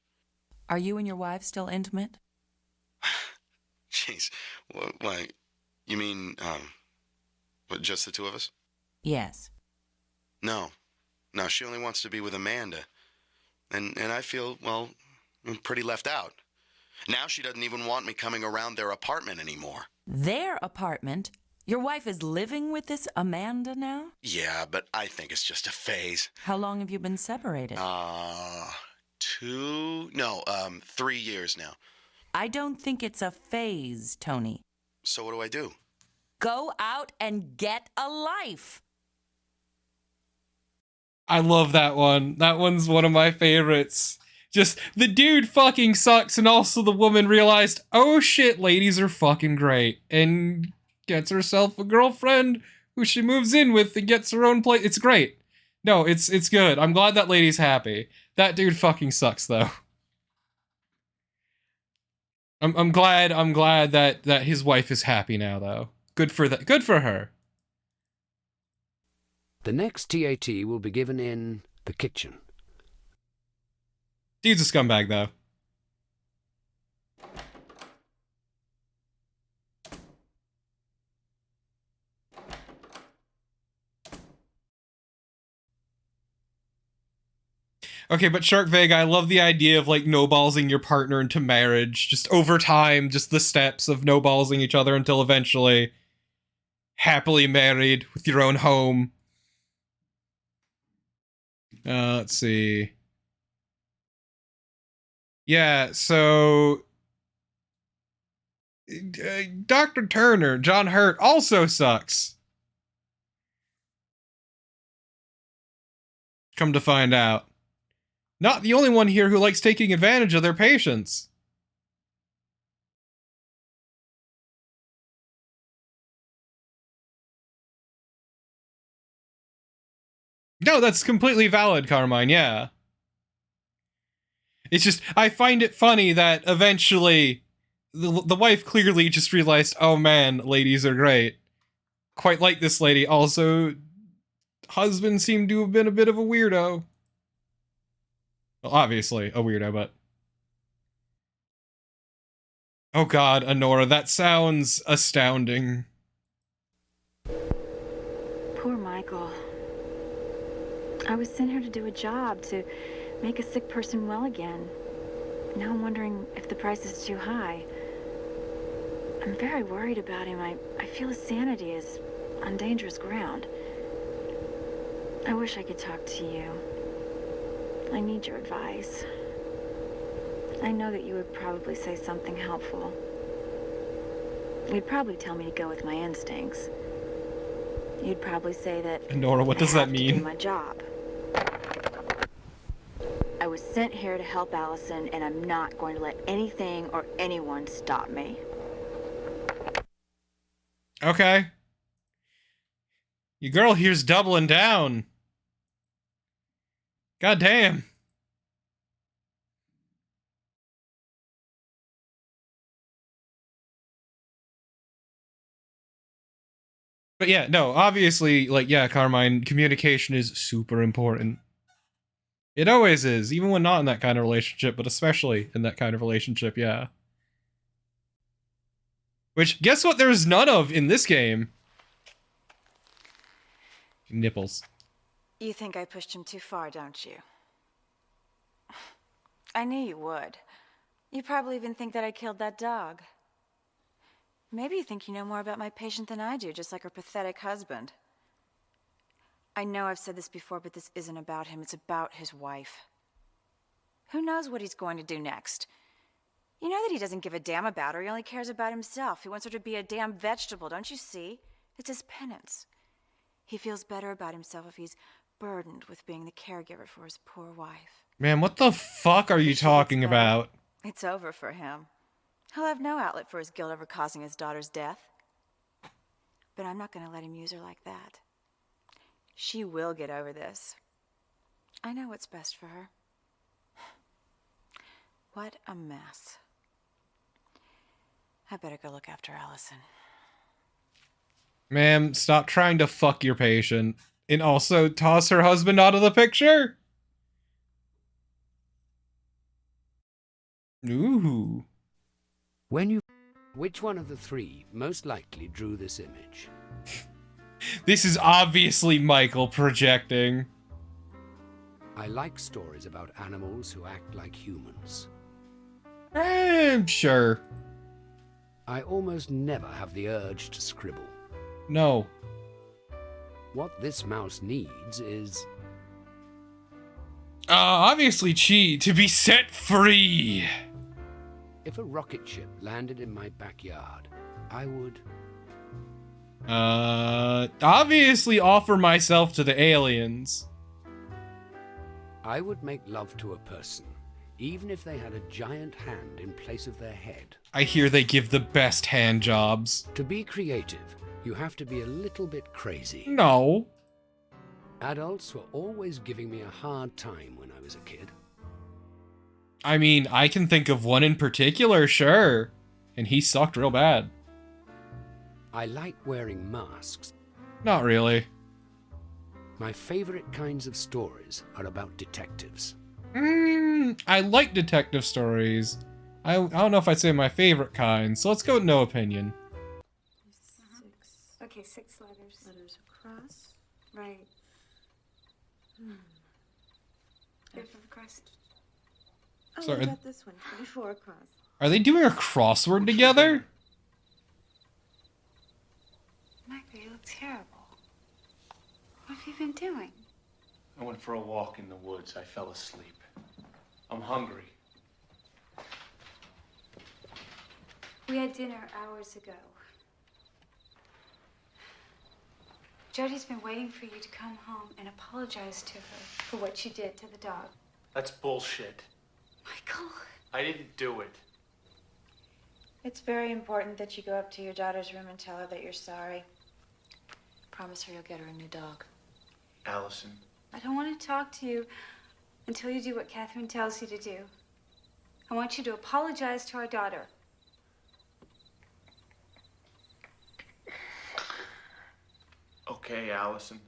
Are you and your wife still intimate? Jeez. Why? You mean, what, just the two of us? Yes. No. No, she only wants to be with Amanda. And I feel, well, I'm pretty left out. Now she doesn't even want me coming around their apartment anymore. Their apartment? Your wife is living with this Amanda now? Yeah, but I think it's just a phase. How long have you been separated? 3 years now. I don't think it's a phase, Tony. So what do I do? Go out and get a life. I love that one. That one's one of my favorites. Just, the dude fucking sucks, and also the woman realized, oh shit, ladies are fucking great. And gets herself a girlfriend who she moves in with and gets her own place. It's great. No, it's good. I'm glad that lady's happy. That dude fucking sucks, though. I'm glad that his wife is happy now, though. Good for that. Good for her. The next TAT will be given in the kitchen. Dude's a scumbag, though. Okay, but Shark Vega, I love the idea of, like, no-ballsing your partner into marriage. Just over time, just the steps of no-ballsing each other until eventually happily married with your own home. Let's see. Yeah, so... Dr. Turner, John Hurt, also sucks. Come to find out. Not the only one here who likes taking advantage of their patients. No, that's completely valid, Carmine, yeah. It's just, I find it funny that eventually the wife clearly just realized, oh man, ladies are great. Quite like this lady. Also, husband seemed to have been a bit of a weirdo. Well, obviously a weirdo, but... Oh god, Honora, that sounds astounding. Poor Michael. I was sent here to do a job, to make a sick person well again. Now I'm wondering if the price is too high. I'm very worried about him. I feel his sanity is on dangerous ground. I wish I could talk to you. I need your advice. I know that you would probably say something helpful. You'd probably tell me to go with my instincts. You'd probably say that... Nora, what does that mean? I have to do my job. I was sent here to help Allison, and I'm not going to let anything or anyone stop me. Okay. Your girl here's doubling down. God damn. But yeah, no, obviously, like, yeah, Carmine, communication is super important. It always is, even when not in that kind of relationship, but especially in that kind of relationship, yeah. Which, guess what there's none of in this game? Nipples. You think I pushed him too far, don't you? I knew you would. You probably even think that I killed that dog. Maybe you think you know more about my patient than I do, just like her pathetic husband. I know I've said this before, but this isn't about him. It's about his wife. Who knows what he's going to do next? You know that he doesn't give a damn about her. He only cares about himself. He wants her to be a damn vegetable, don't you see? It's his penance. He feels better about himself if he's burdened with being the caregiver for his poor wife. Man, what the fuck are you talking about? It's over for him. He'll have no outlet for his guilt over causing his daughter's death. But I'm not going to let him use her like that. She will get over this. I know what's best for her. What a mess. I better go look after Allison. Ma'am, stop trying to fuck your patient. And also toss her husband out of the picture? Ooh. Which one of the three most likely drew this image? This is obviously Michael projecting. I like stories about animals who act like humans. Sure. I almost never have the urge to scribble. No. What this mouse needs is... obviously Chi, to be set free. If a rocket ship landed in my backyard, I would... obviously offer myself to the aliens. I would make love to a person, even if they had a giant hand in place of their head. I hear they give the best hand jobs. To be creative, you have to be a little bit crazy. No. Adults were always giving me a hard time when I was a kid. I mean, I can think of one in particular, sure. And he sucked real bad. I like wearing masks. Not really. My favorite kinds of stories are about detectives. I like detective stories. I don't know if I'd say my favorite kind, so let's go with no opinion. 6. Okay, 6 letters. Letters across. Right. Oh, Sorry. I got this one. 24 across. Are they doing a crossword together? Michael, you look terrible. What have you been doing? I went for a walk in the woods. I fell asleep. I'm hungry. We had dinner hours ago. Jody's been waiting for you to come home and apologize to her for what you did to the dog. That's bullshit. Michael. I didn't do it. It's very important that you go up to your daughter's room and tell her that you're sorry. Promise her you'll get her a new dog. Allison. I don't want to talk to you until you do what Catherine tells you to do. I want you to apologize to our daughter. Okay, Allison.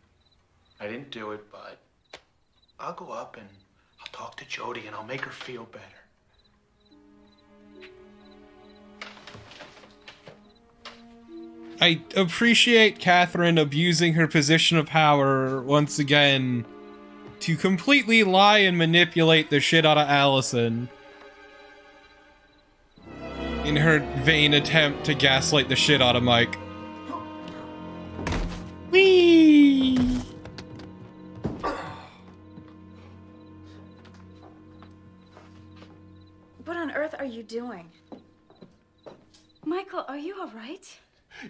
I didn't do it, but I'll go up and I'll talk to Jody and I'll make her feel better. I appreciate Catherine abusing her position of power once again to completely lie and manipulate the shit out of Allison in her vain attempt to gaslight the shit out of Mike. Whee! What on earth are you doing? Michael, are you all right?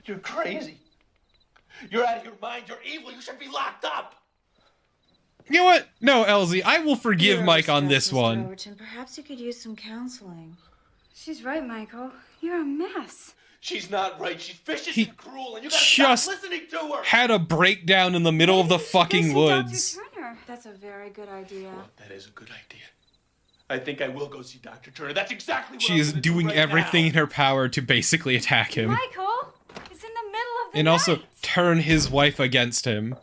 You're crazy. You're out of your mind. You're evil. You should be locked up. You know what? No, Elsie, I will forgive You're Mike on overstressed, this Mr. one. Overton. Perhaps you could use some counseling. She's right, Michael. You're a mess. She's not right. She's vicious He and cruel, and you gotta just stop listening to her. had a breakdown in the middle of the fucking woods. Turner. That's a very good idea. That is a good idea. I think I will go see Dr. Turner. That's exactly what She I'm is gonna do doing right everything now. in her power to basically attack him. Michael, it's in the middle of the And night. also turn his wife against him.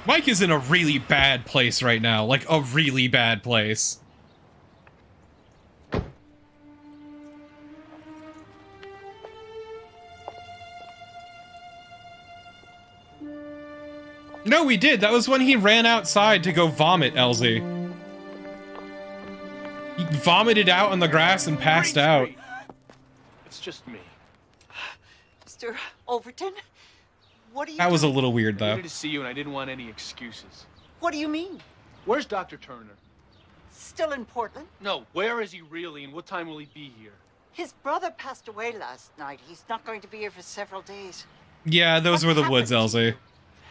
Mike is in a really bad place right now. Like, a really bad place. No, we did. That was when he ran outside to go vomit, Elsie. He vomited out on the grass and passed out. It's just me. Mr. Overton, what are you That was a doing? little weird, I though. needed to see you, and I didn't want any excuses. What do you mean? Where's Dr. Turner? Still in Portland? No, where is he really, and what time will he be here? His brother passed away last night. He's not going to be here for several days. Yeah, those were the woods, Elsie.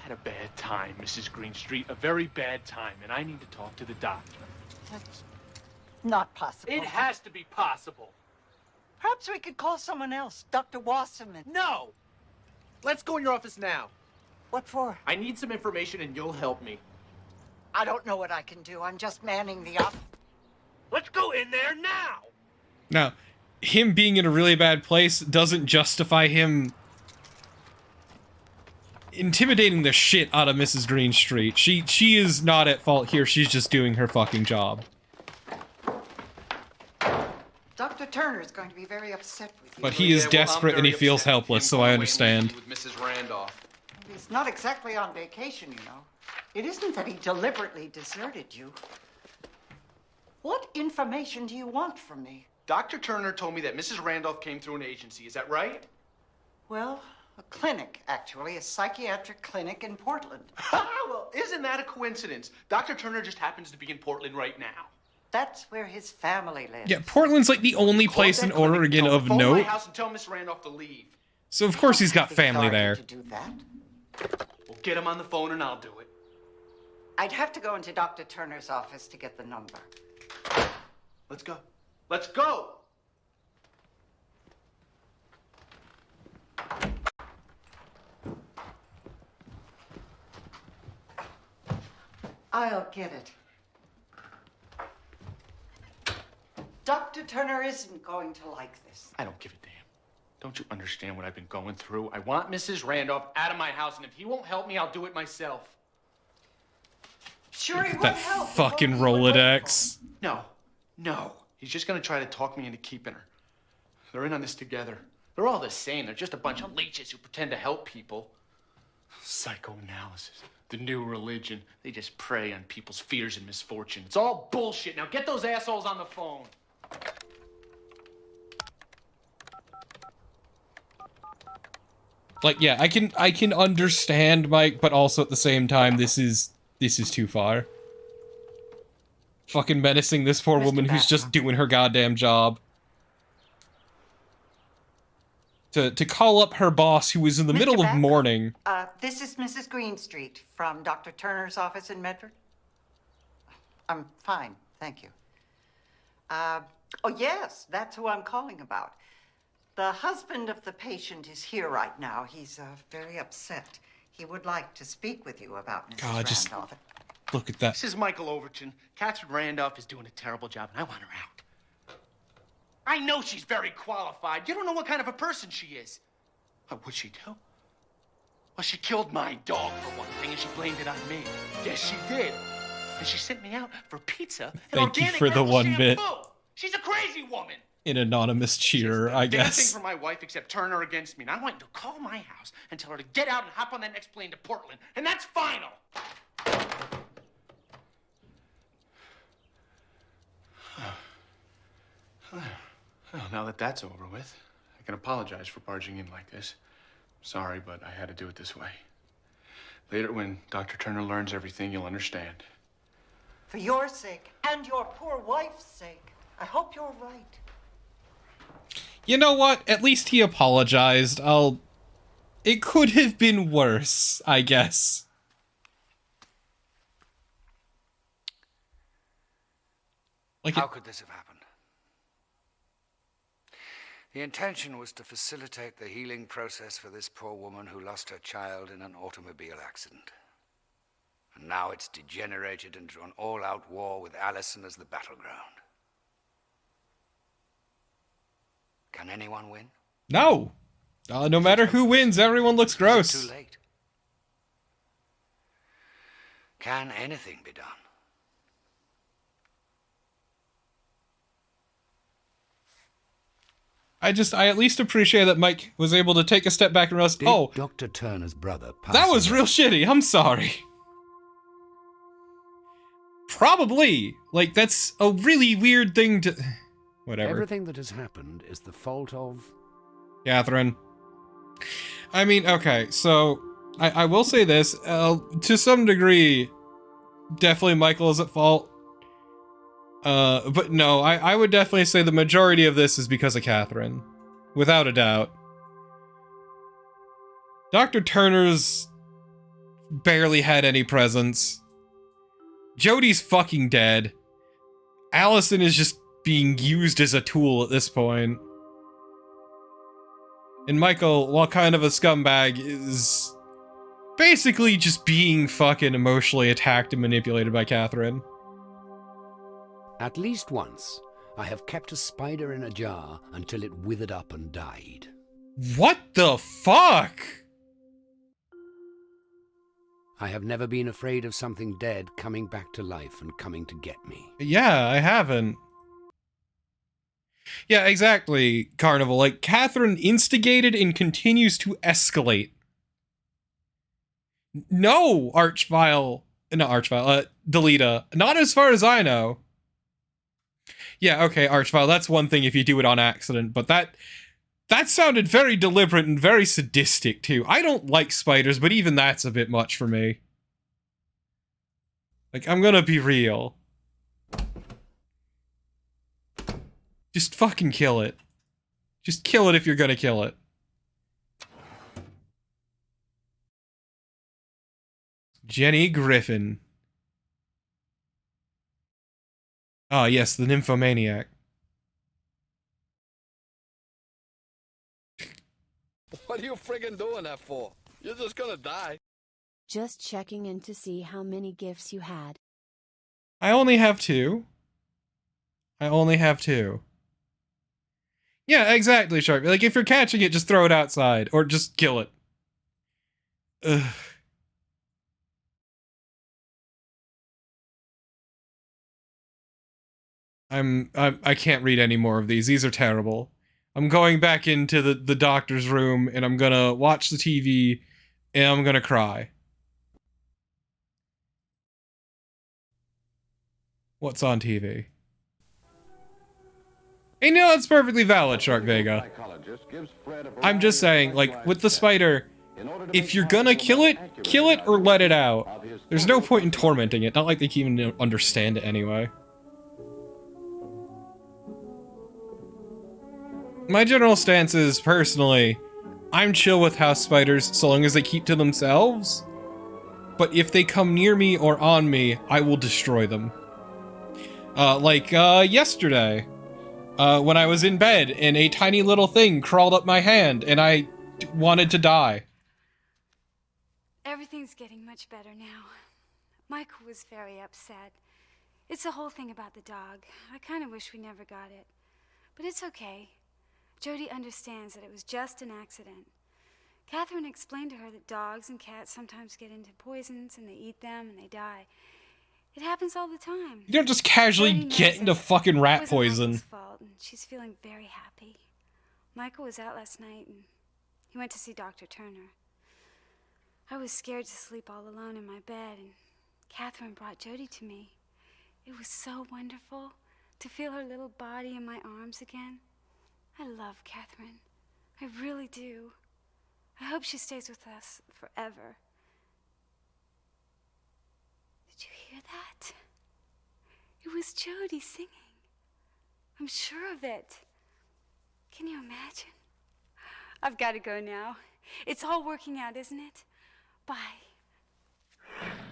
Had a bad time, Mrs. Greenstreet. A very bad time, and I need to talk to the doctor. That's not possible. It has to be possible. Perhaps we could call someone else, Dr. Wasserman. No! Let's go in your office now. What for? I need some information and you'll help me. I don't know what I can do. I'm just manning the office. Let's go in there now! Now, him being in a really bad place doesn't justify him intimidating the shit out of Mrs. Greenstreet. She is not at fault here. She's just doing her fucking job. Dr. Turner is going to be very upset with you. But he is desperate and he feels helpless, so I understand. With Mrs. Randolph. He's not exactly on vacation, you know. It isn't that he deliberately deserted you. What information do you want from me? Dr. Turner told me that Mrs. Randolph came through an agency. Is that right? Well, a clinic, actually. A psychiatric clinic in Portland. Well, isn't that a coincidence? Dr. Turner just happens to be in Portland right now. That's where his family lives. Yeah, Portland's like the only place in Oregon of Phone my note. house and tell Miss Randolph to leave. So of course he's got family there. To do that? We'll get him on the phone and I'll do it. I'd have to go into Dr. Turner's office to get the number. Let's go. Let's go! I'll get it. Dr. Turner isn't going to like this. I don't give a damn. Don't you understand what I've been going through? I want Mrs. Randolph out of my house, and if he won't help me, I'll do it myself. Sure, he That won't help. fucking Rolodex. No. He's just gonna try to talk me into keeping her. They're in on this together. They're all the same. They're just a bunch of leeches who pretend to help people. Psychoanalysis, the new religion. They just prey on people's fears and misfortune. It's all bullshit. Now get those assholes on the phone. Like, yeah, I can understand Mike, but also at the same time, this is too far. Fucking menacing this poor woman who's just doing her goddamn job. To call up her boss who was in the middle of mourning. This is Mrs. Greenstreet from Dr. Turner's office in Medford. I'm fine, thank you. Oh, yes, that's who I'm calling about. The husband of the patient is here right now. He's very upset. He would like to speak with you about Mrs. God, just Randolph. look at that. This is Michael Overton. Catherine Randolph is doing a terrible job, and I want her out. I know she's very qualified. You don't know what kind of a person she is. What would she do? Well, she killed my dog, for one thing, and she blamed it on me. Yes, she did. And she sent me out for pizza and Thank you organic for the herbal one shampoo. bit. She's a crazy woman. An anonymous cheater, I Anything guess. for my wife except turn her against me. And I want you to call my house and tell her to get out and hop on that next plane to Portland. And that's final. Well, now that that's over with, I can apologize for barging in like this. Sorry, but I had to do it this way. Later, when Dr. Turner learns everything, you'll understand. For your sake and your poor wife's sake, I hope you're right. You know what? At least he apologized. It could have been worse, I guess. Like how could this have happened? The intention was to facilitate the healing process for this poor woman who lost her child in an automobile accident. And now it's degenerated into an all-out war with Allison as the battleground. Can anyone win? No. No matter who wins, everyone looks gross. Too late. Can anything be done? I at least appreciate that Mike was able to take a step back and realize, oh, Dr. Turner's brother that was real shitty. I'm sorry. Probably. Like, that's a really weird thing to... Whatever. Everything that has happened is the fault of... Catherine. I mean, okay, so I will say this. To some degree, definitely Michael is at fault. But no, I would definitely say the majority of this is because of Catherine. Without a doubt. Dr. Turner's barely had any presence. Jody's fucking dead. Allison is just being used as a tool at this point. And Michael, while kind of a scumbag, is basically just being fucking emotionally attacked and manipulated by Catherine. At least once, I have kept a spider in a jar until it withered up and died. What the fuck? I have never been afraid of something dead coming back to life and coming to get me. Yeah, I haven't. Yeah, exactly, Carnival. Like, Catherine instigated and continues to escalate. No, Delita. Not as far as I know. Yeah, okay, Archvile, that's one thing if you do it on accident, but that sounded very deliberate and very sadistic, too. I don't like spiders, but even that's a bit much for me. Like, I'm gonna be real. Just fucking kill it. Just kill it if you're gonna kill it. Jenny Griffin. Ah, yes, the nymphomaniac. What are you friggin' doing that for? You're just gonna die. Just checking in to see how many gifts you had. I only have 2. Yeah, exactly, Shark. Like, if you're catching it, just throw it outside. Or just kill it. Ugh. I can't read any more of these. These are terrible. I'm going back into the doctor's room, and I'm gonna watch the TV and I'm gonna cry. What's on TV? Hey, no, it's perfectly valid, Shark Vega. I'm just saying, like, with the spider, if you're gonna kill it or let it out. There's no point in tormenting it, not like they can even understand it anyway. My general stance is, personally, I'm chill with house spiders so long as they keep to themselves. But if they come near me or on me, I will destroy them. Yesterday, when I was in bed and a tiny little thing crawled up my hand and I wanted to die. Everything's getting much better now. Michael was very upset. It's the whole thing about the dog. I kind of wish we never got it. But it's okay. Jody understands that it was just an accident. Catherine explained to her that dogs and cats sometimes get into poisons and they eat them and they die. It happens all the time. You don't just casually get into fucking rat poison. It wasn't Michael's fault, and she's feeling very happy. Michael was out last night and he went to see Dr. Turner. I was scared to sleep all alone in my bed, and Catherine brought Jody to me. It was so wonderful to feel her little body in my arms again. I love Catherine. I really do. I hope she stays with us forever. Did you hear that? It was Jody singing. I'm sure of it. Can you imagine? I've got to go now. It's all working out, isn't it? Bye.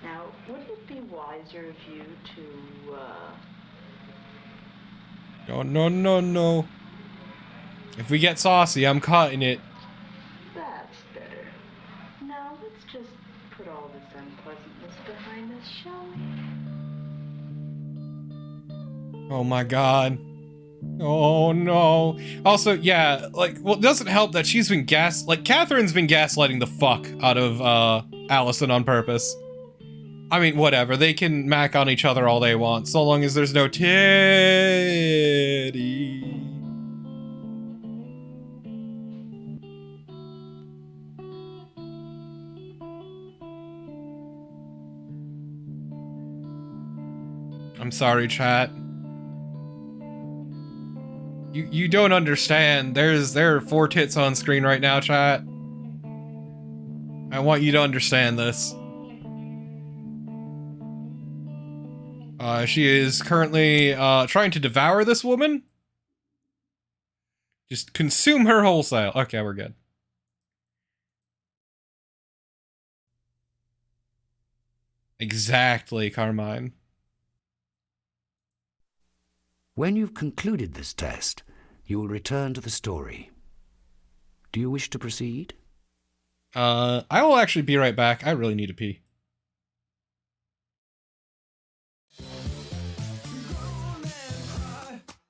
Now, wouldn't it be wiser of you to, No. If we get saucy, I'm cutting it. That's better. Now, let's just put all this unpleasantness behind us, shall we? Oh my god. Oh no. Also, yeah, it doesn't help that she's been Catherine's been gaslighting the fuck out of, Allison on purpose. I mean, whatever, they can mac on each other all they want, so long as there's no titty. I'm sorry, chat. You don't understand. There are 4 tits on screen right now, chat. I want you to understand this. She is currently trying to devour this woman. Just consume her wholesale. Okay, we're good. Exactly, Carmine. When you've concluded this test, you will return to the story. Do you wish to proceed? I will actually be right back. I really need to pee.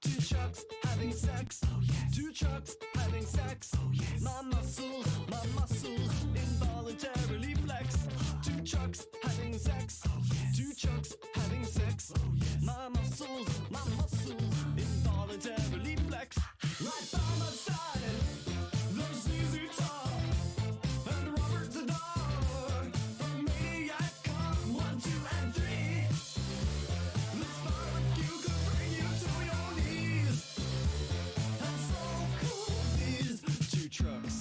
Two chucks having sex. Two chucks having sex. My muscles, involuntarily flex. Two chucks having sex. Two chucks having sex. My muscles, involuntarily flex. Right by my side, there's easy talk. And Robert the dog. The maniac cop 1, 2, and 3. This barbecue could bring you to your knees. And so cool these two trucks.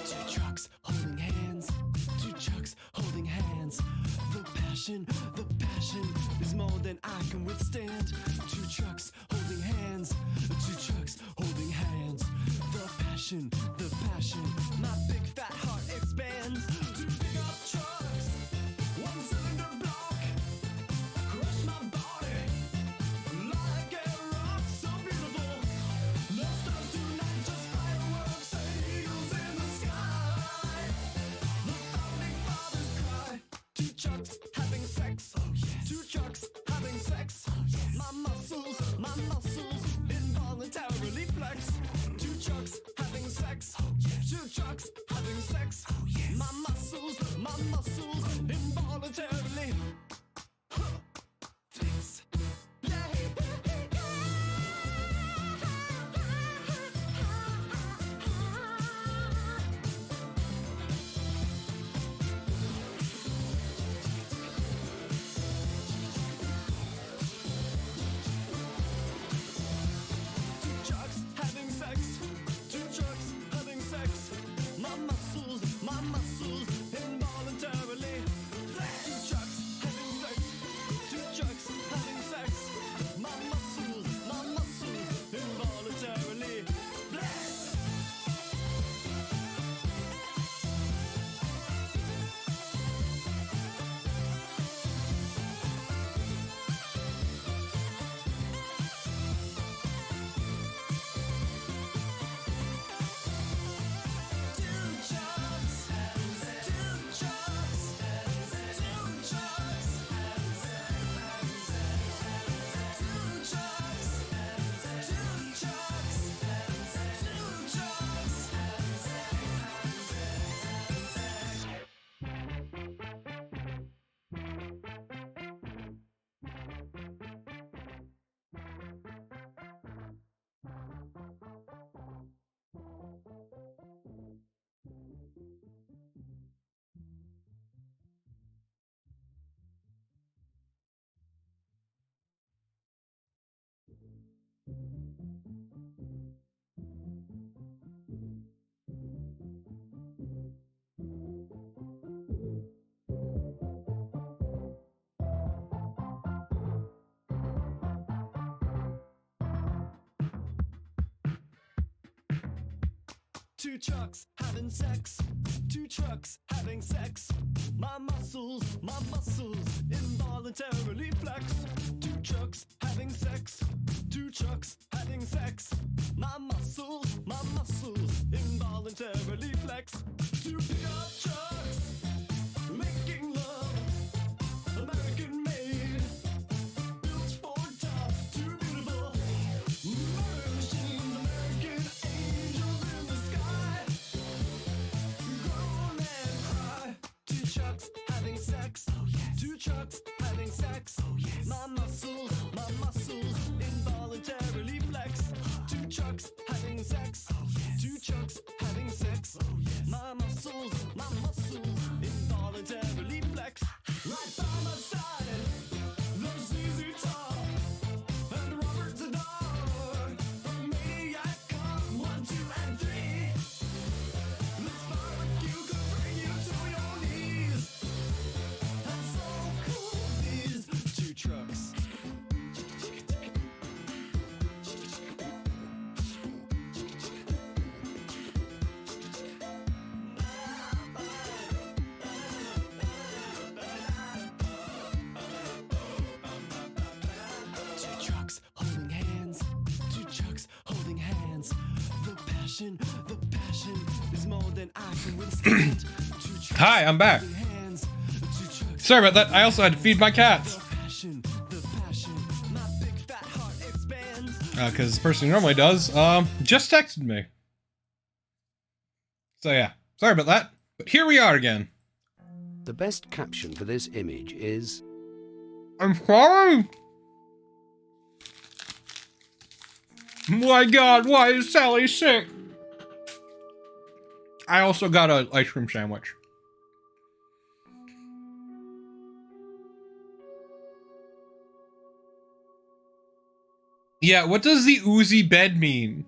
Two trucks holding hands. Two trucks holding hands. The passion is more than I can withstand. Two trucks holding hands. Two trucks holding hands. The passion, my big fat heart expands. Two big up trucks, 1-cylinder block. Crush my body like a rock, so beautiful. No stars tonight, just fireworks and eagles in the sky. The founding fathers cry. Two trucks having sex. Two trucks having sex. My muscles, involuntarily flex. Two trucks having sex. sex. Two trucks having sex. My muscles, involuntarily. Flex. Two trucks having sex. Two trucks having sex. My muscles, involuntarily flex. Two trucks having sex. Two trucks having sex. My muscles, involuntarily flex. Two pickup trucks making love, American made. Built for tough, too beautiful. Murder machines, American angels in the sky. Groan and cry. Two trucks having sex. Two trucks having sex. My muscles, involuntarily flex. Two trucks having sex. Two trucks having sex. My muscles, involuntarily flex. Right by my side, there's ZZ Top and Robert Zadar. Maniac Cop 1, 2, and 3. This barbecue could bring you to your knees. And so cool these two trucks. Two trucks holding hands. Two trucks holding hands. The passion is more than I can withstand. Hi, I'm back. Sorry about that. I also had to feed my cats. Because the person who normally does, just texted me. So yeah, sorry about that. But here we are again. The best caption for this image is, I'm sorry. My God, why is Sally sick? I also got an ice cream sandwich. Yeah, what does the oozy bed mean?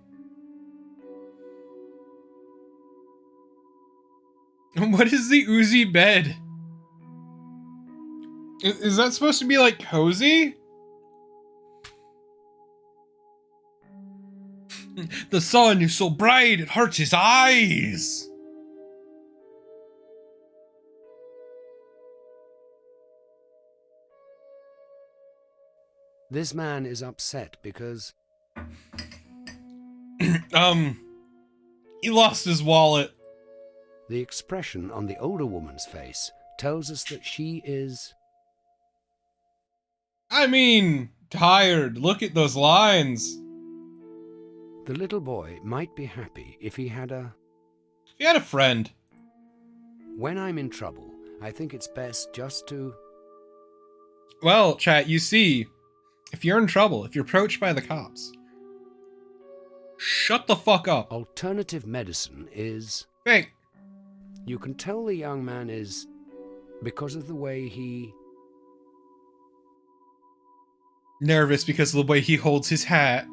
What is the oozy bed? Is that supposed to be like cozy? The sun is so bright, it hurts his eyes. this man is upset because he lost his wallet. the expression on the older woman's face tells us that she is... I mean, tired. Look at those lines. The little boy might be happy if he had a... He had a friend. When I'm in trouble, I think it's best just to... Well, chat, you see, if you're in trouble, if you're approached by the cops, shut the fuck up. Alternative medicine is... fake. You can tell the young man is... because of the way he... Nervous because of the way he holds his hat.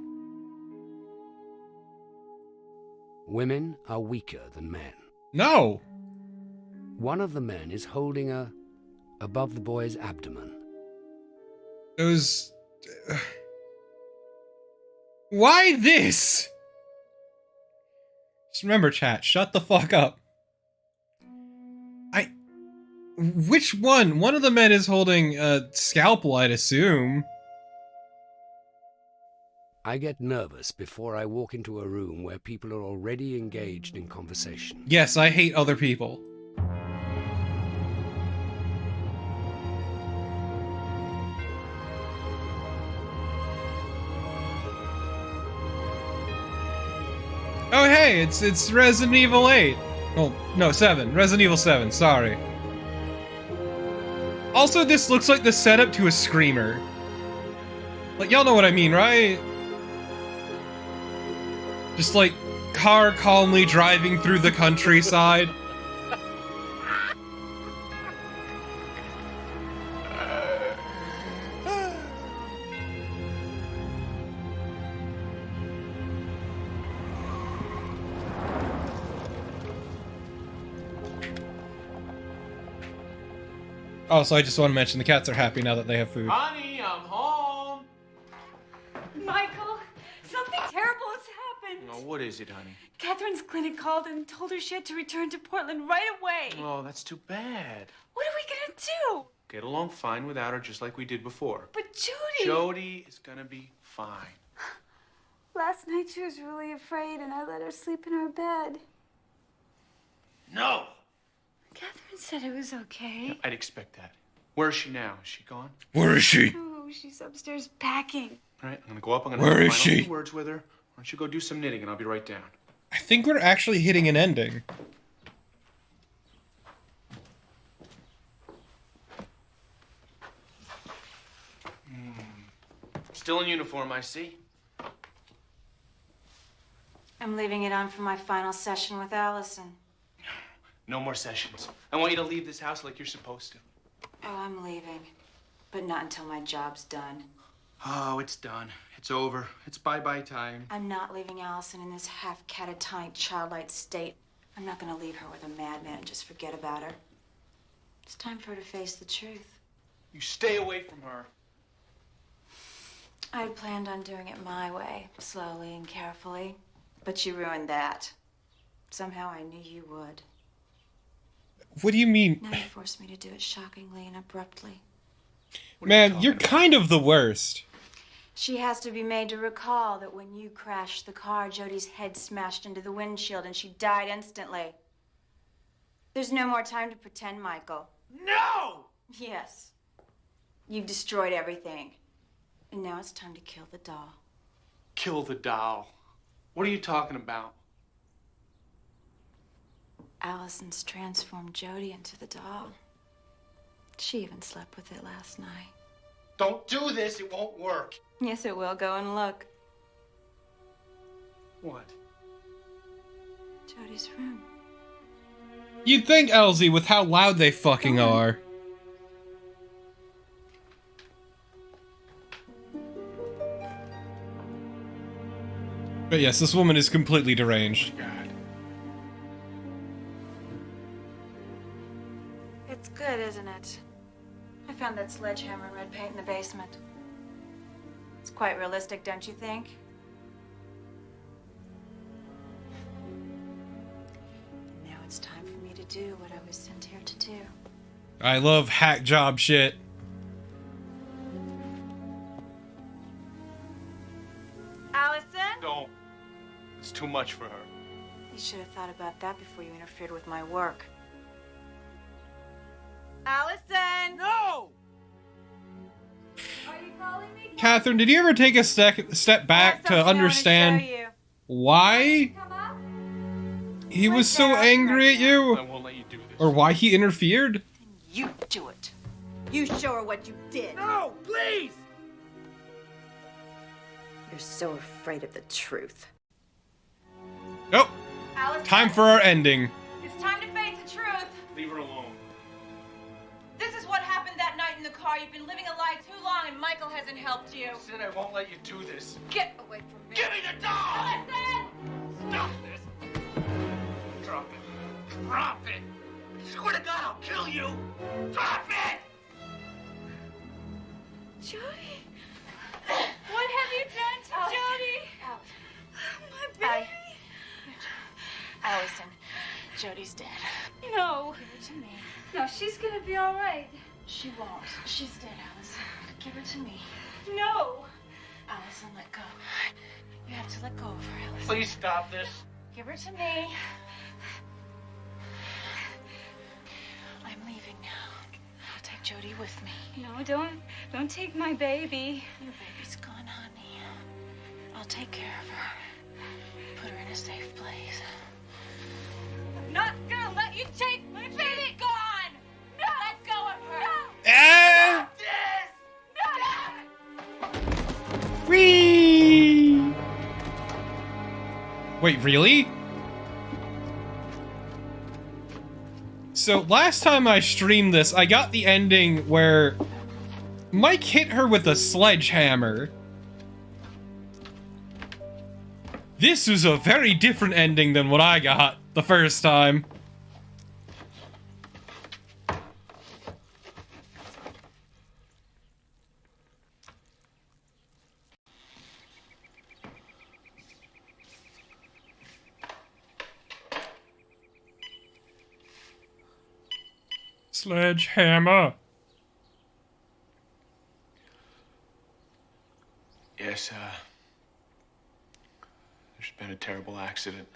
Women are weaker than men. No! One of the men is holding a... above the boy's abdomen. Those... Why this? Just remember, chat, shut the fuck up. Which one? One of the men is holding a scalpel, I'd assume. I get nervous before I walk into a room where people are already engaged in conversation. Yes, I hate other people. Oh hey, it's Resident Evil 8. Oh, no, 7. Resident Evil 7, sorry. Also, this looks like the setup to a screamer. Like, y'all know what I mean, right? Just like, car calmly driving through the countryside. Also, I just want to mention the cats are happy now that they have food. Honey, I'm home. Michael, something terrible has happened. Oh, what is it, honey? Catherine's clinic called and told her she had to return to Portland right away. Oh, that's too bad. What are we gonna do? Get along fine without her, just like we did before. But Jody... Jody is gonna be fine. Last night she was really afraid and I let her sleep in our bed. No! Catherine said it was okay. I'd expect that. Where is she now? Is she gone? Where is she? Oh, she's upstairs packing. All right, I'm gonna go up. I'm gonna Where have is a final she? few words with her. Why don't you go do some knitting and I'll be right down. I think we're actually hitting an ending. Still in uniform, I see. I'm leaving it on for my final session with Allison. No more sessions. I want you to leave this house like you're supposed to. Oh, I'm leaving. But not until my job's done. Oh, it's done. It's over. It's bye-bye time. I'm not leaving Allison in this half-catatonic, childlike state. I'm not gonna leave her with a madman and just forget about her. It's time for her to face the truth. You stay away from her. I had planned on doing it my way, slowly and carefully. But you ruined that. Somehow I knew you would. What do you mean? Now you forced me to do it shockingly and abruptly. Man, you're kind of the worst. She has to be made to recall that when you crashed the car, Jody's head smashed into the windshield and she died instantly. There's no more time to pretend, Michael. No! Yes. You've destroyed everything. And now it's time to kill the doll. Kill the doll. What are you talking about? Allison's transformed Jody into the doll. She even slept with it last night. Don't do this. It won't work. Yes, it will. Go and look. What? Jody's room. You'd think, Elsie, with how loud they fucking are. But yes, this woman is completely deranged. God. It's good, isn't it? I found that sledgehammer and red paint in the basement. It's quite realistic, don't you think? Now it's time for me to do what I was sent here to do. I love hack job shit. Allison? Don't. It's too much for her. You should have thought about that before you interfered with my work. Allison! No! Are you calling me? Catherine, did you ever take a step back to understand? why he was so angry at you, I won't let you do this. or why he interfered. You do it. You show her what you did. No, please! You're so afraid of the truth. Oh, Alice, time for our ending. it's time to face the truth. Leave her alone. This is what happened that night in the car. You've been living a lie too long, and Michael hasn't helped you. Sid, I won't let you do this. Get away from me. Give me the dog! Listen! Stop this! Drop it. Drop it! I swear to God, I'll kill you! Drop it! Jody, what have you done to Jody? My baby. Allison, Jody's dead. No. Give her to me. No, she's gonna be all right. She won't. She's dead, Allison. Give her to me. No. Allison, let go. You have to let go of her, Allison. Please stop this. Give her to me. I'm leaving now. I'll take Jody with me. No, don't take my baby. Your baby's gone, honey. I'll take care of her. Put her in a safe place. I'm not gonna let you take my baby. Gone. No. Let go of her. No. Ah! No. Whee! Wait, really? So last time I streamed this, I got the ending where Mike hit her with a sledgehammer. This was a very different ending than what I got the first time. Sledgehammer. Yes, there's been a terrible accident.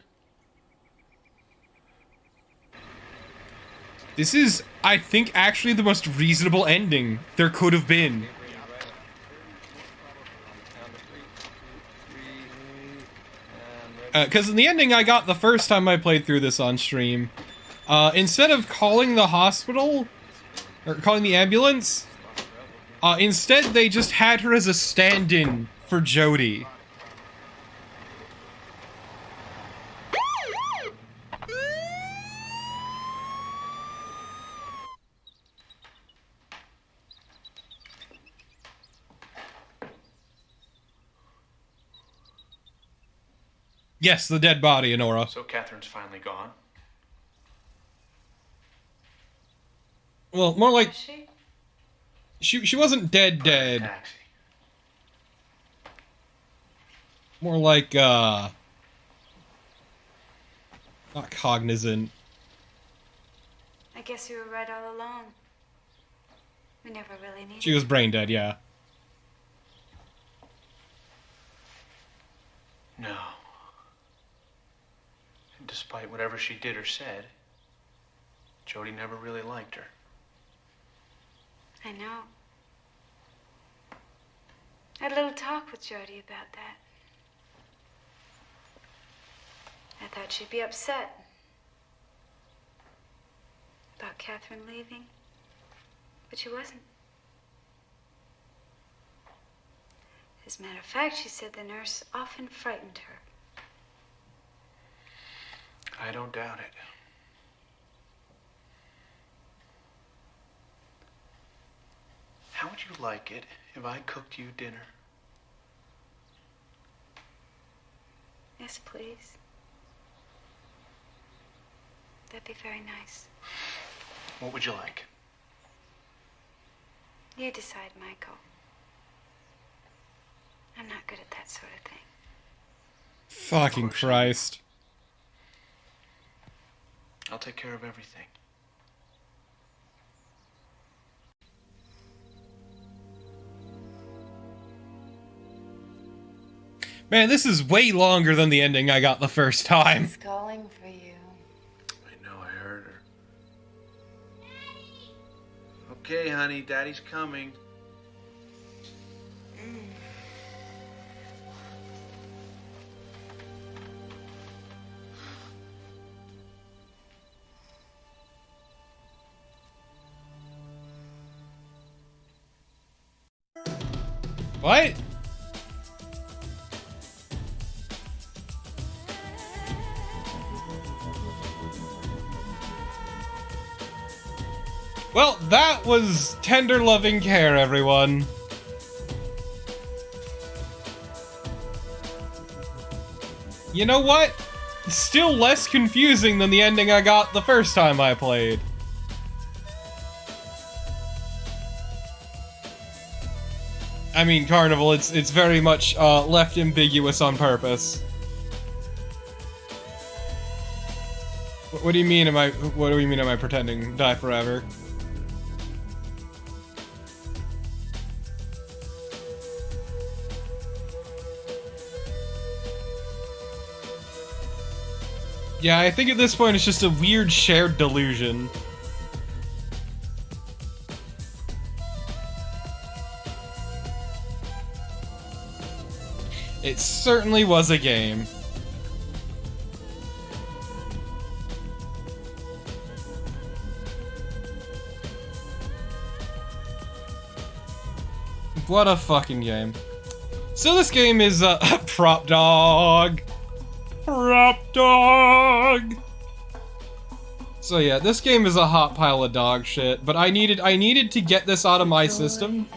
This is, I think, actually the most reasonable ending there could have been. Because in the ending I got the first time I played through this on stream, instead of calling the hospital, or calling the ambulance, instead they just had her as a stand-in for Jody. Yes, the dead body, Honora. So Catherine's finally gone. Well, more like she wasn't dead. Taxi. More like not cognizant. I guess you were right all along. We never really needed. She was brain dead, yeah. No. And despite whatever she did or said, Jody never really liked her. I know. I had a little talk with Jody about that. I thought she'd be upset about Catherine leaving, but she wasn't. As a matter of fact, she said the nurse often frightened her. I don't doubt it. How would you like it if I cooked you dinner? Yes, please. That'd be very nice. What would you like? You decide, Michael. I'm not good at that sort of thing. Fucking Christ. I'll take care of everything. Man, this is way longer than the ending I got the first time. She's calling for you. I know, I heard her. Okay, honey, Daddy's coming. What? Well, that was tender loving care, everyone. You know what? Still less confusing than the ending I got the first time I played. I mean, Carnival, it's very much left ambiguous on purpose. What do you mean? What do you mean? Am I pretending die forever? Yeah, I think at this point it's just a weird shared delusion. It certainly was a game. What a fucking game. So this game is Prop Dog. Prop Dog. So yeah, this game is a hot pile of dog shit, but I needed to get this out of my system.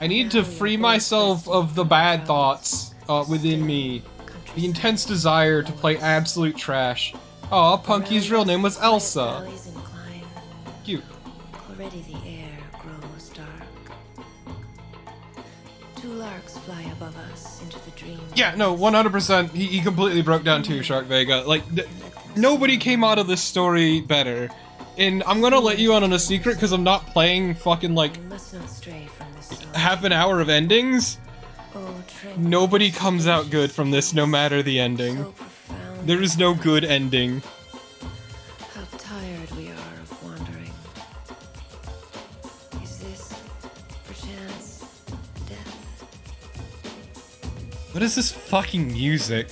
I need to free myself of the bad thoughts within me. The intense desire to play absolute trash. Aw, Punky's real name was Elsa. Cute. Already the air grows dark. Two larks fly above us into the dream. Yeah, no, 100%. He completely broke down too, Shark Vega. Like, nobody came out of this story better. And I'm gonna let you in on a secret because I'm not playing fucking like half an hour of endings. Nobody comes out good from this, no matter the ending. There is no good ending. How tired we are of wandering. Is this, perchance, death? What is this fucking music?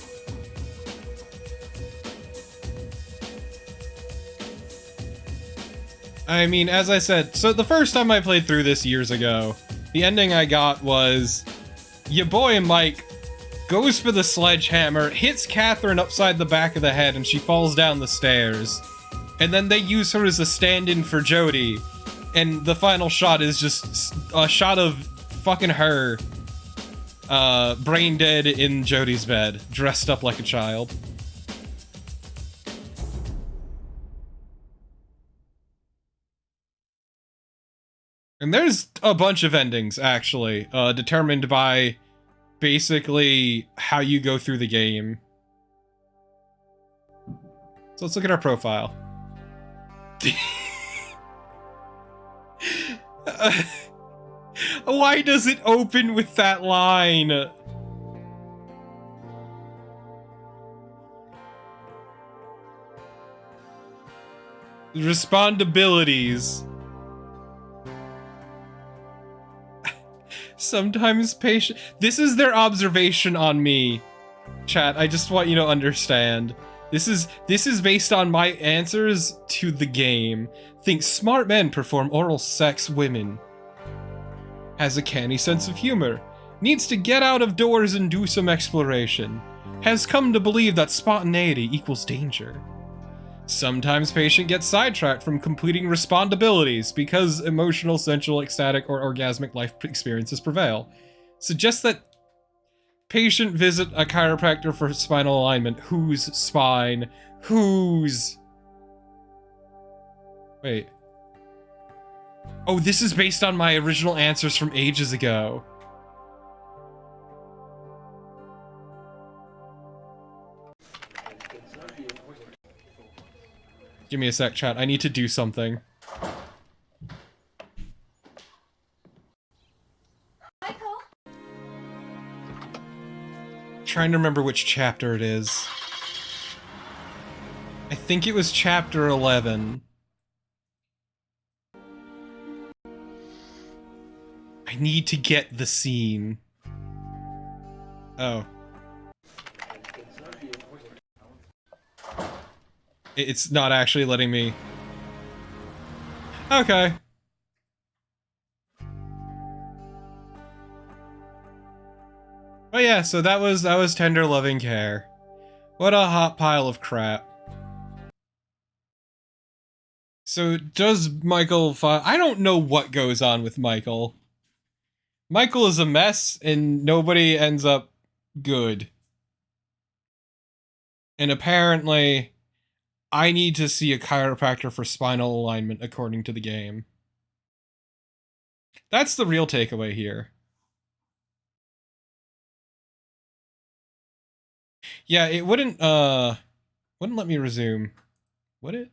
I mean, as I said, so the first time I played through this years ago, the ending I got was your boy Mike goes for the sledgehammer, hits Catherine upside the back of the head, and she falls down the stairs. And then they use her as a stand-in for Jodie, and the final shot is just a shot of fucking her, brain dead in Jodie's bed, dressed up like a child. And there's a bunch of endings, actually, determined by basically how you go through the game. So let's look at our profile. Why does it open with that line? Responsibilities. Sometimes patient. This is their observation on me, chat. I just want you to understand. This is based on my answers to the game. Think smart men perform oral sex women. Has a canny sense of humor. Needs to get out of doors and do some exploration. Has come to believe that spontaneity equals danger. Sometimes patient gets sidetracked from completing responsibilities because emotional, sensual, ecstatic, or orgasmic life experiences prevail. Suggests that patient visit a chiropractor for spinal alignment. Whose spine? Whose? Wait. Oh, this is based on my original answers from ages ago. Give me a sec, chat. I need to do something. Michael? Trying to remember which chapter it is. I think it was chapter 11. I need to get the scene. Oh. It's not actually letting me. Okay. But yeah, so that was tender loving care. What a hot pile of crap. So does Michael I don't know what goes on with Michael. Michael is a mess and nobody ends up good. And apparently I need to see a chiropractor for spinal alignment according to the game. That's the real takeaway here. Yeah, it wouldn't let me resume. Would it?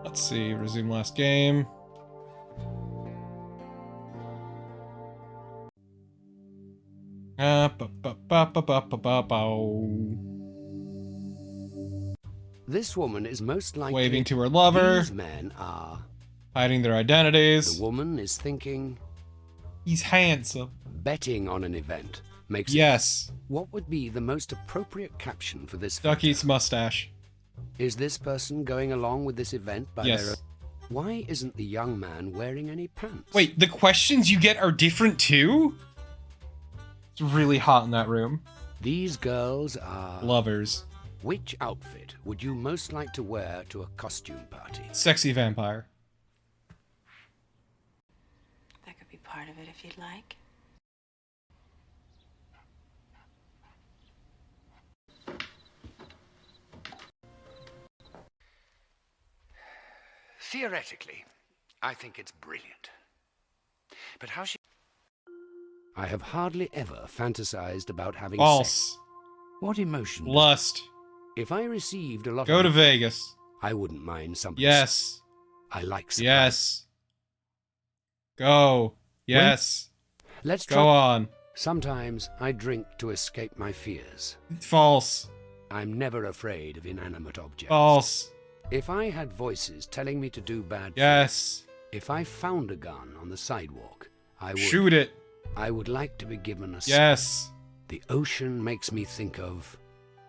Let's see, resume last game. This woman is most likely waving to her lover. These men are hiding their identities. The woman is thinking he's handsome. Betting on an event makes yes. What would be the most appropriate caption for this Ducky's mustache. Is this person going along with this event by yes. their own? Why isn't the young man wearing any pants? Wait, the questions you get are different too? It's really hot in that room. These girls are lovers. Which outfit would you most like to wear to a costume party? Sexy vampire. That could be part of it if you'd like. Theoretically, I think it's brilliant. But how she... I have hardly ever fantasized about having false. Sex. What emotion? Lust. If I received a lot Go of... to Vegas. I wouldn't mind something. Yes. I like surprise. Yes. Go. Yes. Let's go on. Sometimes I drink to escape my fears. False. I'm never afraid of inanimate objects. False. If I had voices telling me to do bad yes. things, if I found a gun on the sidewalk, I would shoot it. I would like to be given a yes. The ocean makes me think of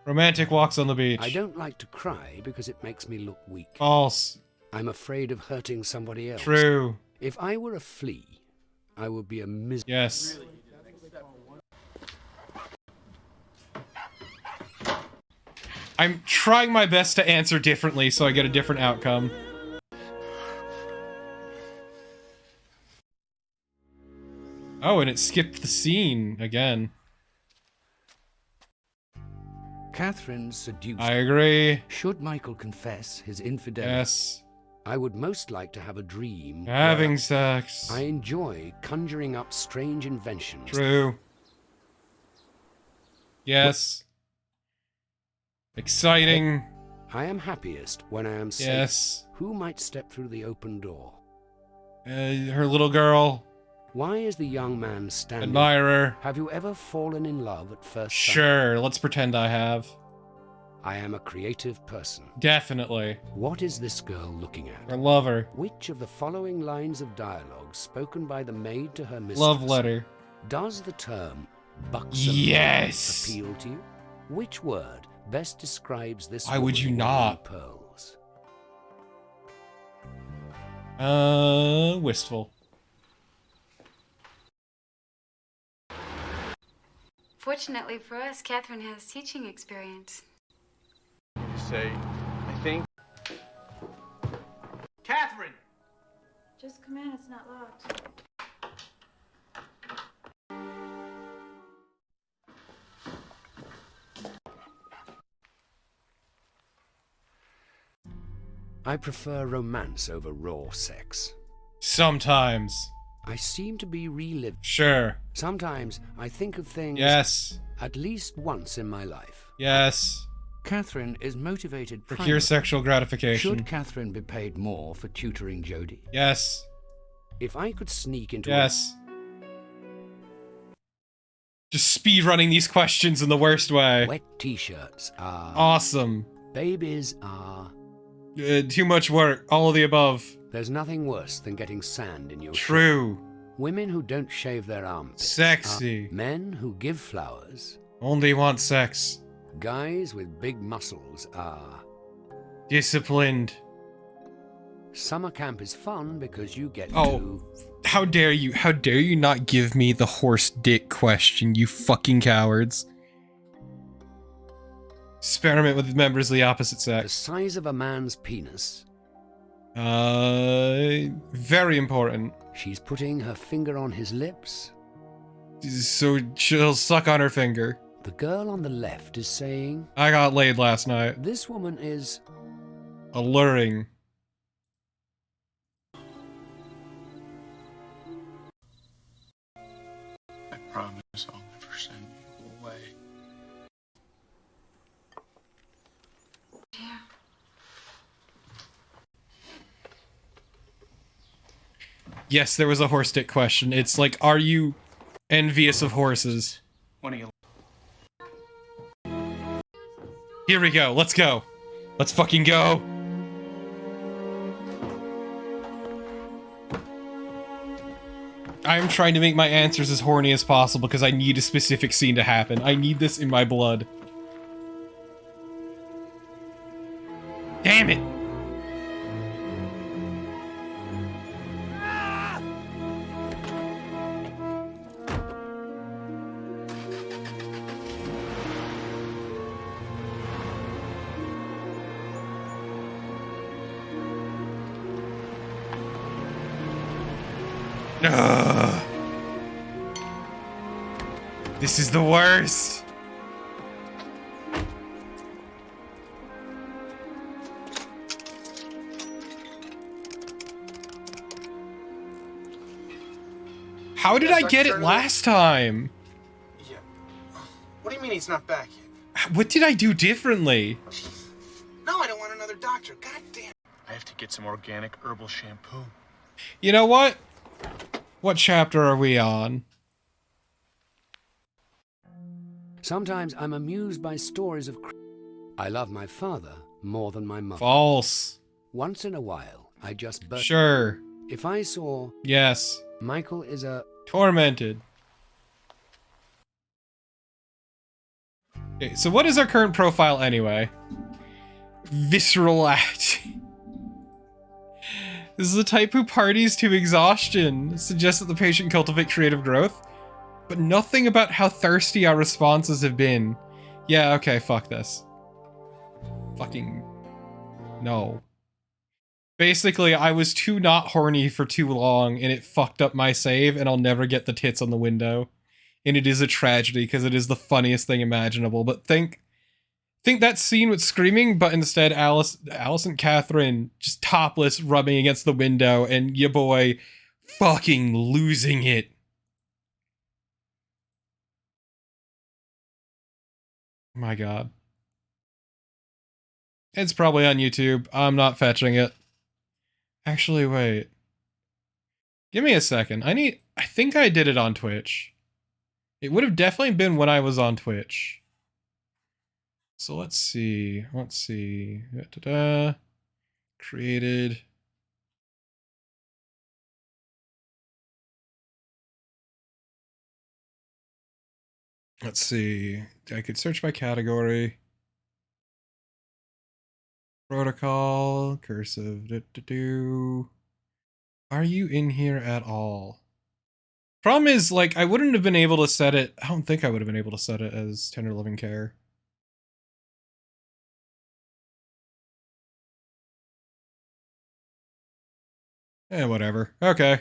romantic walks on the beach. I don't like to cry because it makes me look weak. False. I'm afraid of hurting somebody else. True. If I were a flea, I would be a miserable. Yes. I'm trying my best to answer differently so I get a different outcome. Oh, and it skipped the scene again. Catherine seduced. I agree. Should Michael confess his infidelity? Yes. I would most like to have a dream. Having sex. I enjoy conjuring up strange inventions. True. Yes. Exciting. I am happiest when I am safe. Yes. Who might step through the open door? Her little girl. Why is the young man standing? Admirer. Have you ever fallen in love at first sight? Sure, let's pretend I have. I am a creative person. Definitely. What is this girl looking at? Her lover. Which of the following lines of dialogue spoken by the maid to her mistress? Love letter. Does the term buxom yes. appeal to you? Which word best describes this? Why would you not? Pearls. Wistful. Fortunately for us, Catherine has teaching experience. Say, I think. Catherine! Just come in, it's not locked. I prefer romance over raw sex. Sometimes. I seem to be relived. Sure. Sometimes I think of things. Yes. At least once in my life. Yes. Catherine is motivated. Procure sexual gratification. Should Catherine be paid more for tutoring Jodie? Yes. If I could sneak into. Yes. Just speed running these questions in the worst way. Wet t-shirts are. Awesome. Babies are. Too much work. All of the above. There's nothing worse than getting sand in your True. shoe. Women who don't shave their armpits Sexy. are men who give flowers. Only want sex. Guys with big muscles are disciplined. Summer camp is fun because you get to... How dare you? How dare you not give me the horse dick question, you fucking cowards. Experiment with members of the opposite sex. The size of a man's penis. Very important. She's putting her finger on his lips. So she'll suck on her finger. The girl on the left is saying, I got laid last night. This woman is... alluring. I promise I'll never send you away. Yes, there was a horse dick question. It's like, are you envious of horses? One of you. Here we go. Let's go. Let's fucking go. I am trying to make my answers as horny as possible because I need a specific scene to happen. I need this in my blood. Damn it! Ugh. This is the worst. How did I get it last time? Yeah. What do you mean he's not back yet? What did I do differently? No, I don't want another doctor. God damn. I have to get some organic herbal shampoo. You know what? What chapter are we on? Sometimes I'm amused by stories of... I love my father more than my mother. False. Once in a while, I just burst... Sure. If I saw... Yes. Michael is a... Tormented. Okay, so what is our current profile anyway? Visceral act. This is the type who parties to exhaustion. Suggests that the patient cultivate creative growth. But nothing about how thirsty our responses have been. Yeah, okay, fuck this. Fucking... no. Basically, I was too not horny for too long, and it fucked up my save, and I'll never get the tits on the window. And it is a tragedy, because it is the funniest thing imaginable. But think that scene with screaming, but instead Alice and Catherine just topless rubbing against the window, and your boy fucking losing it. My god. It's probably on YouTube. I'm not fetching it. Actually, wait. Give me a second. I think I did it on Twitch. It would have definitely been when I was on Twitch. So let's see. Da-da-da. Created. Let's see. I could search by category. Protocol, cursive, Are you in here at all? Problem is, like, I wouldn't have been able to set it. I don't think I would have been able to set it as tender loving care. Whatever. Okay.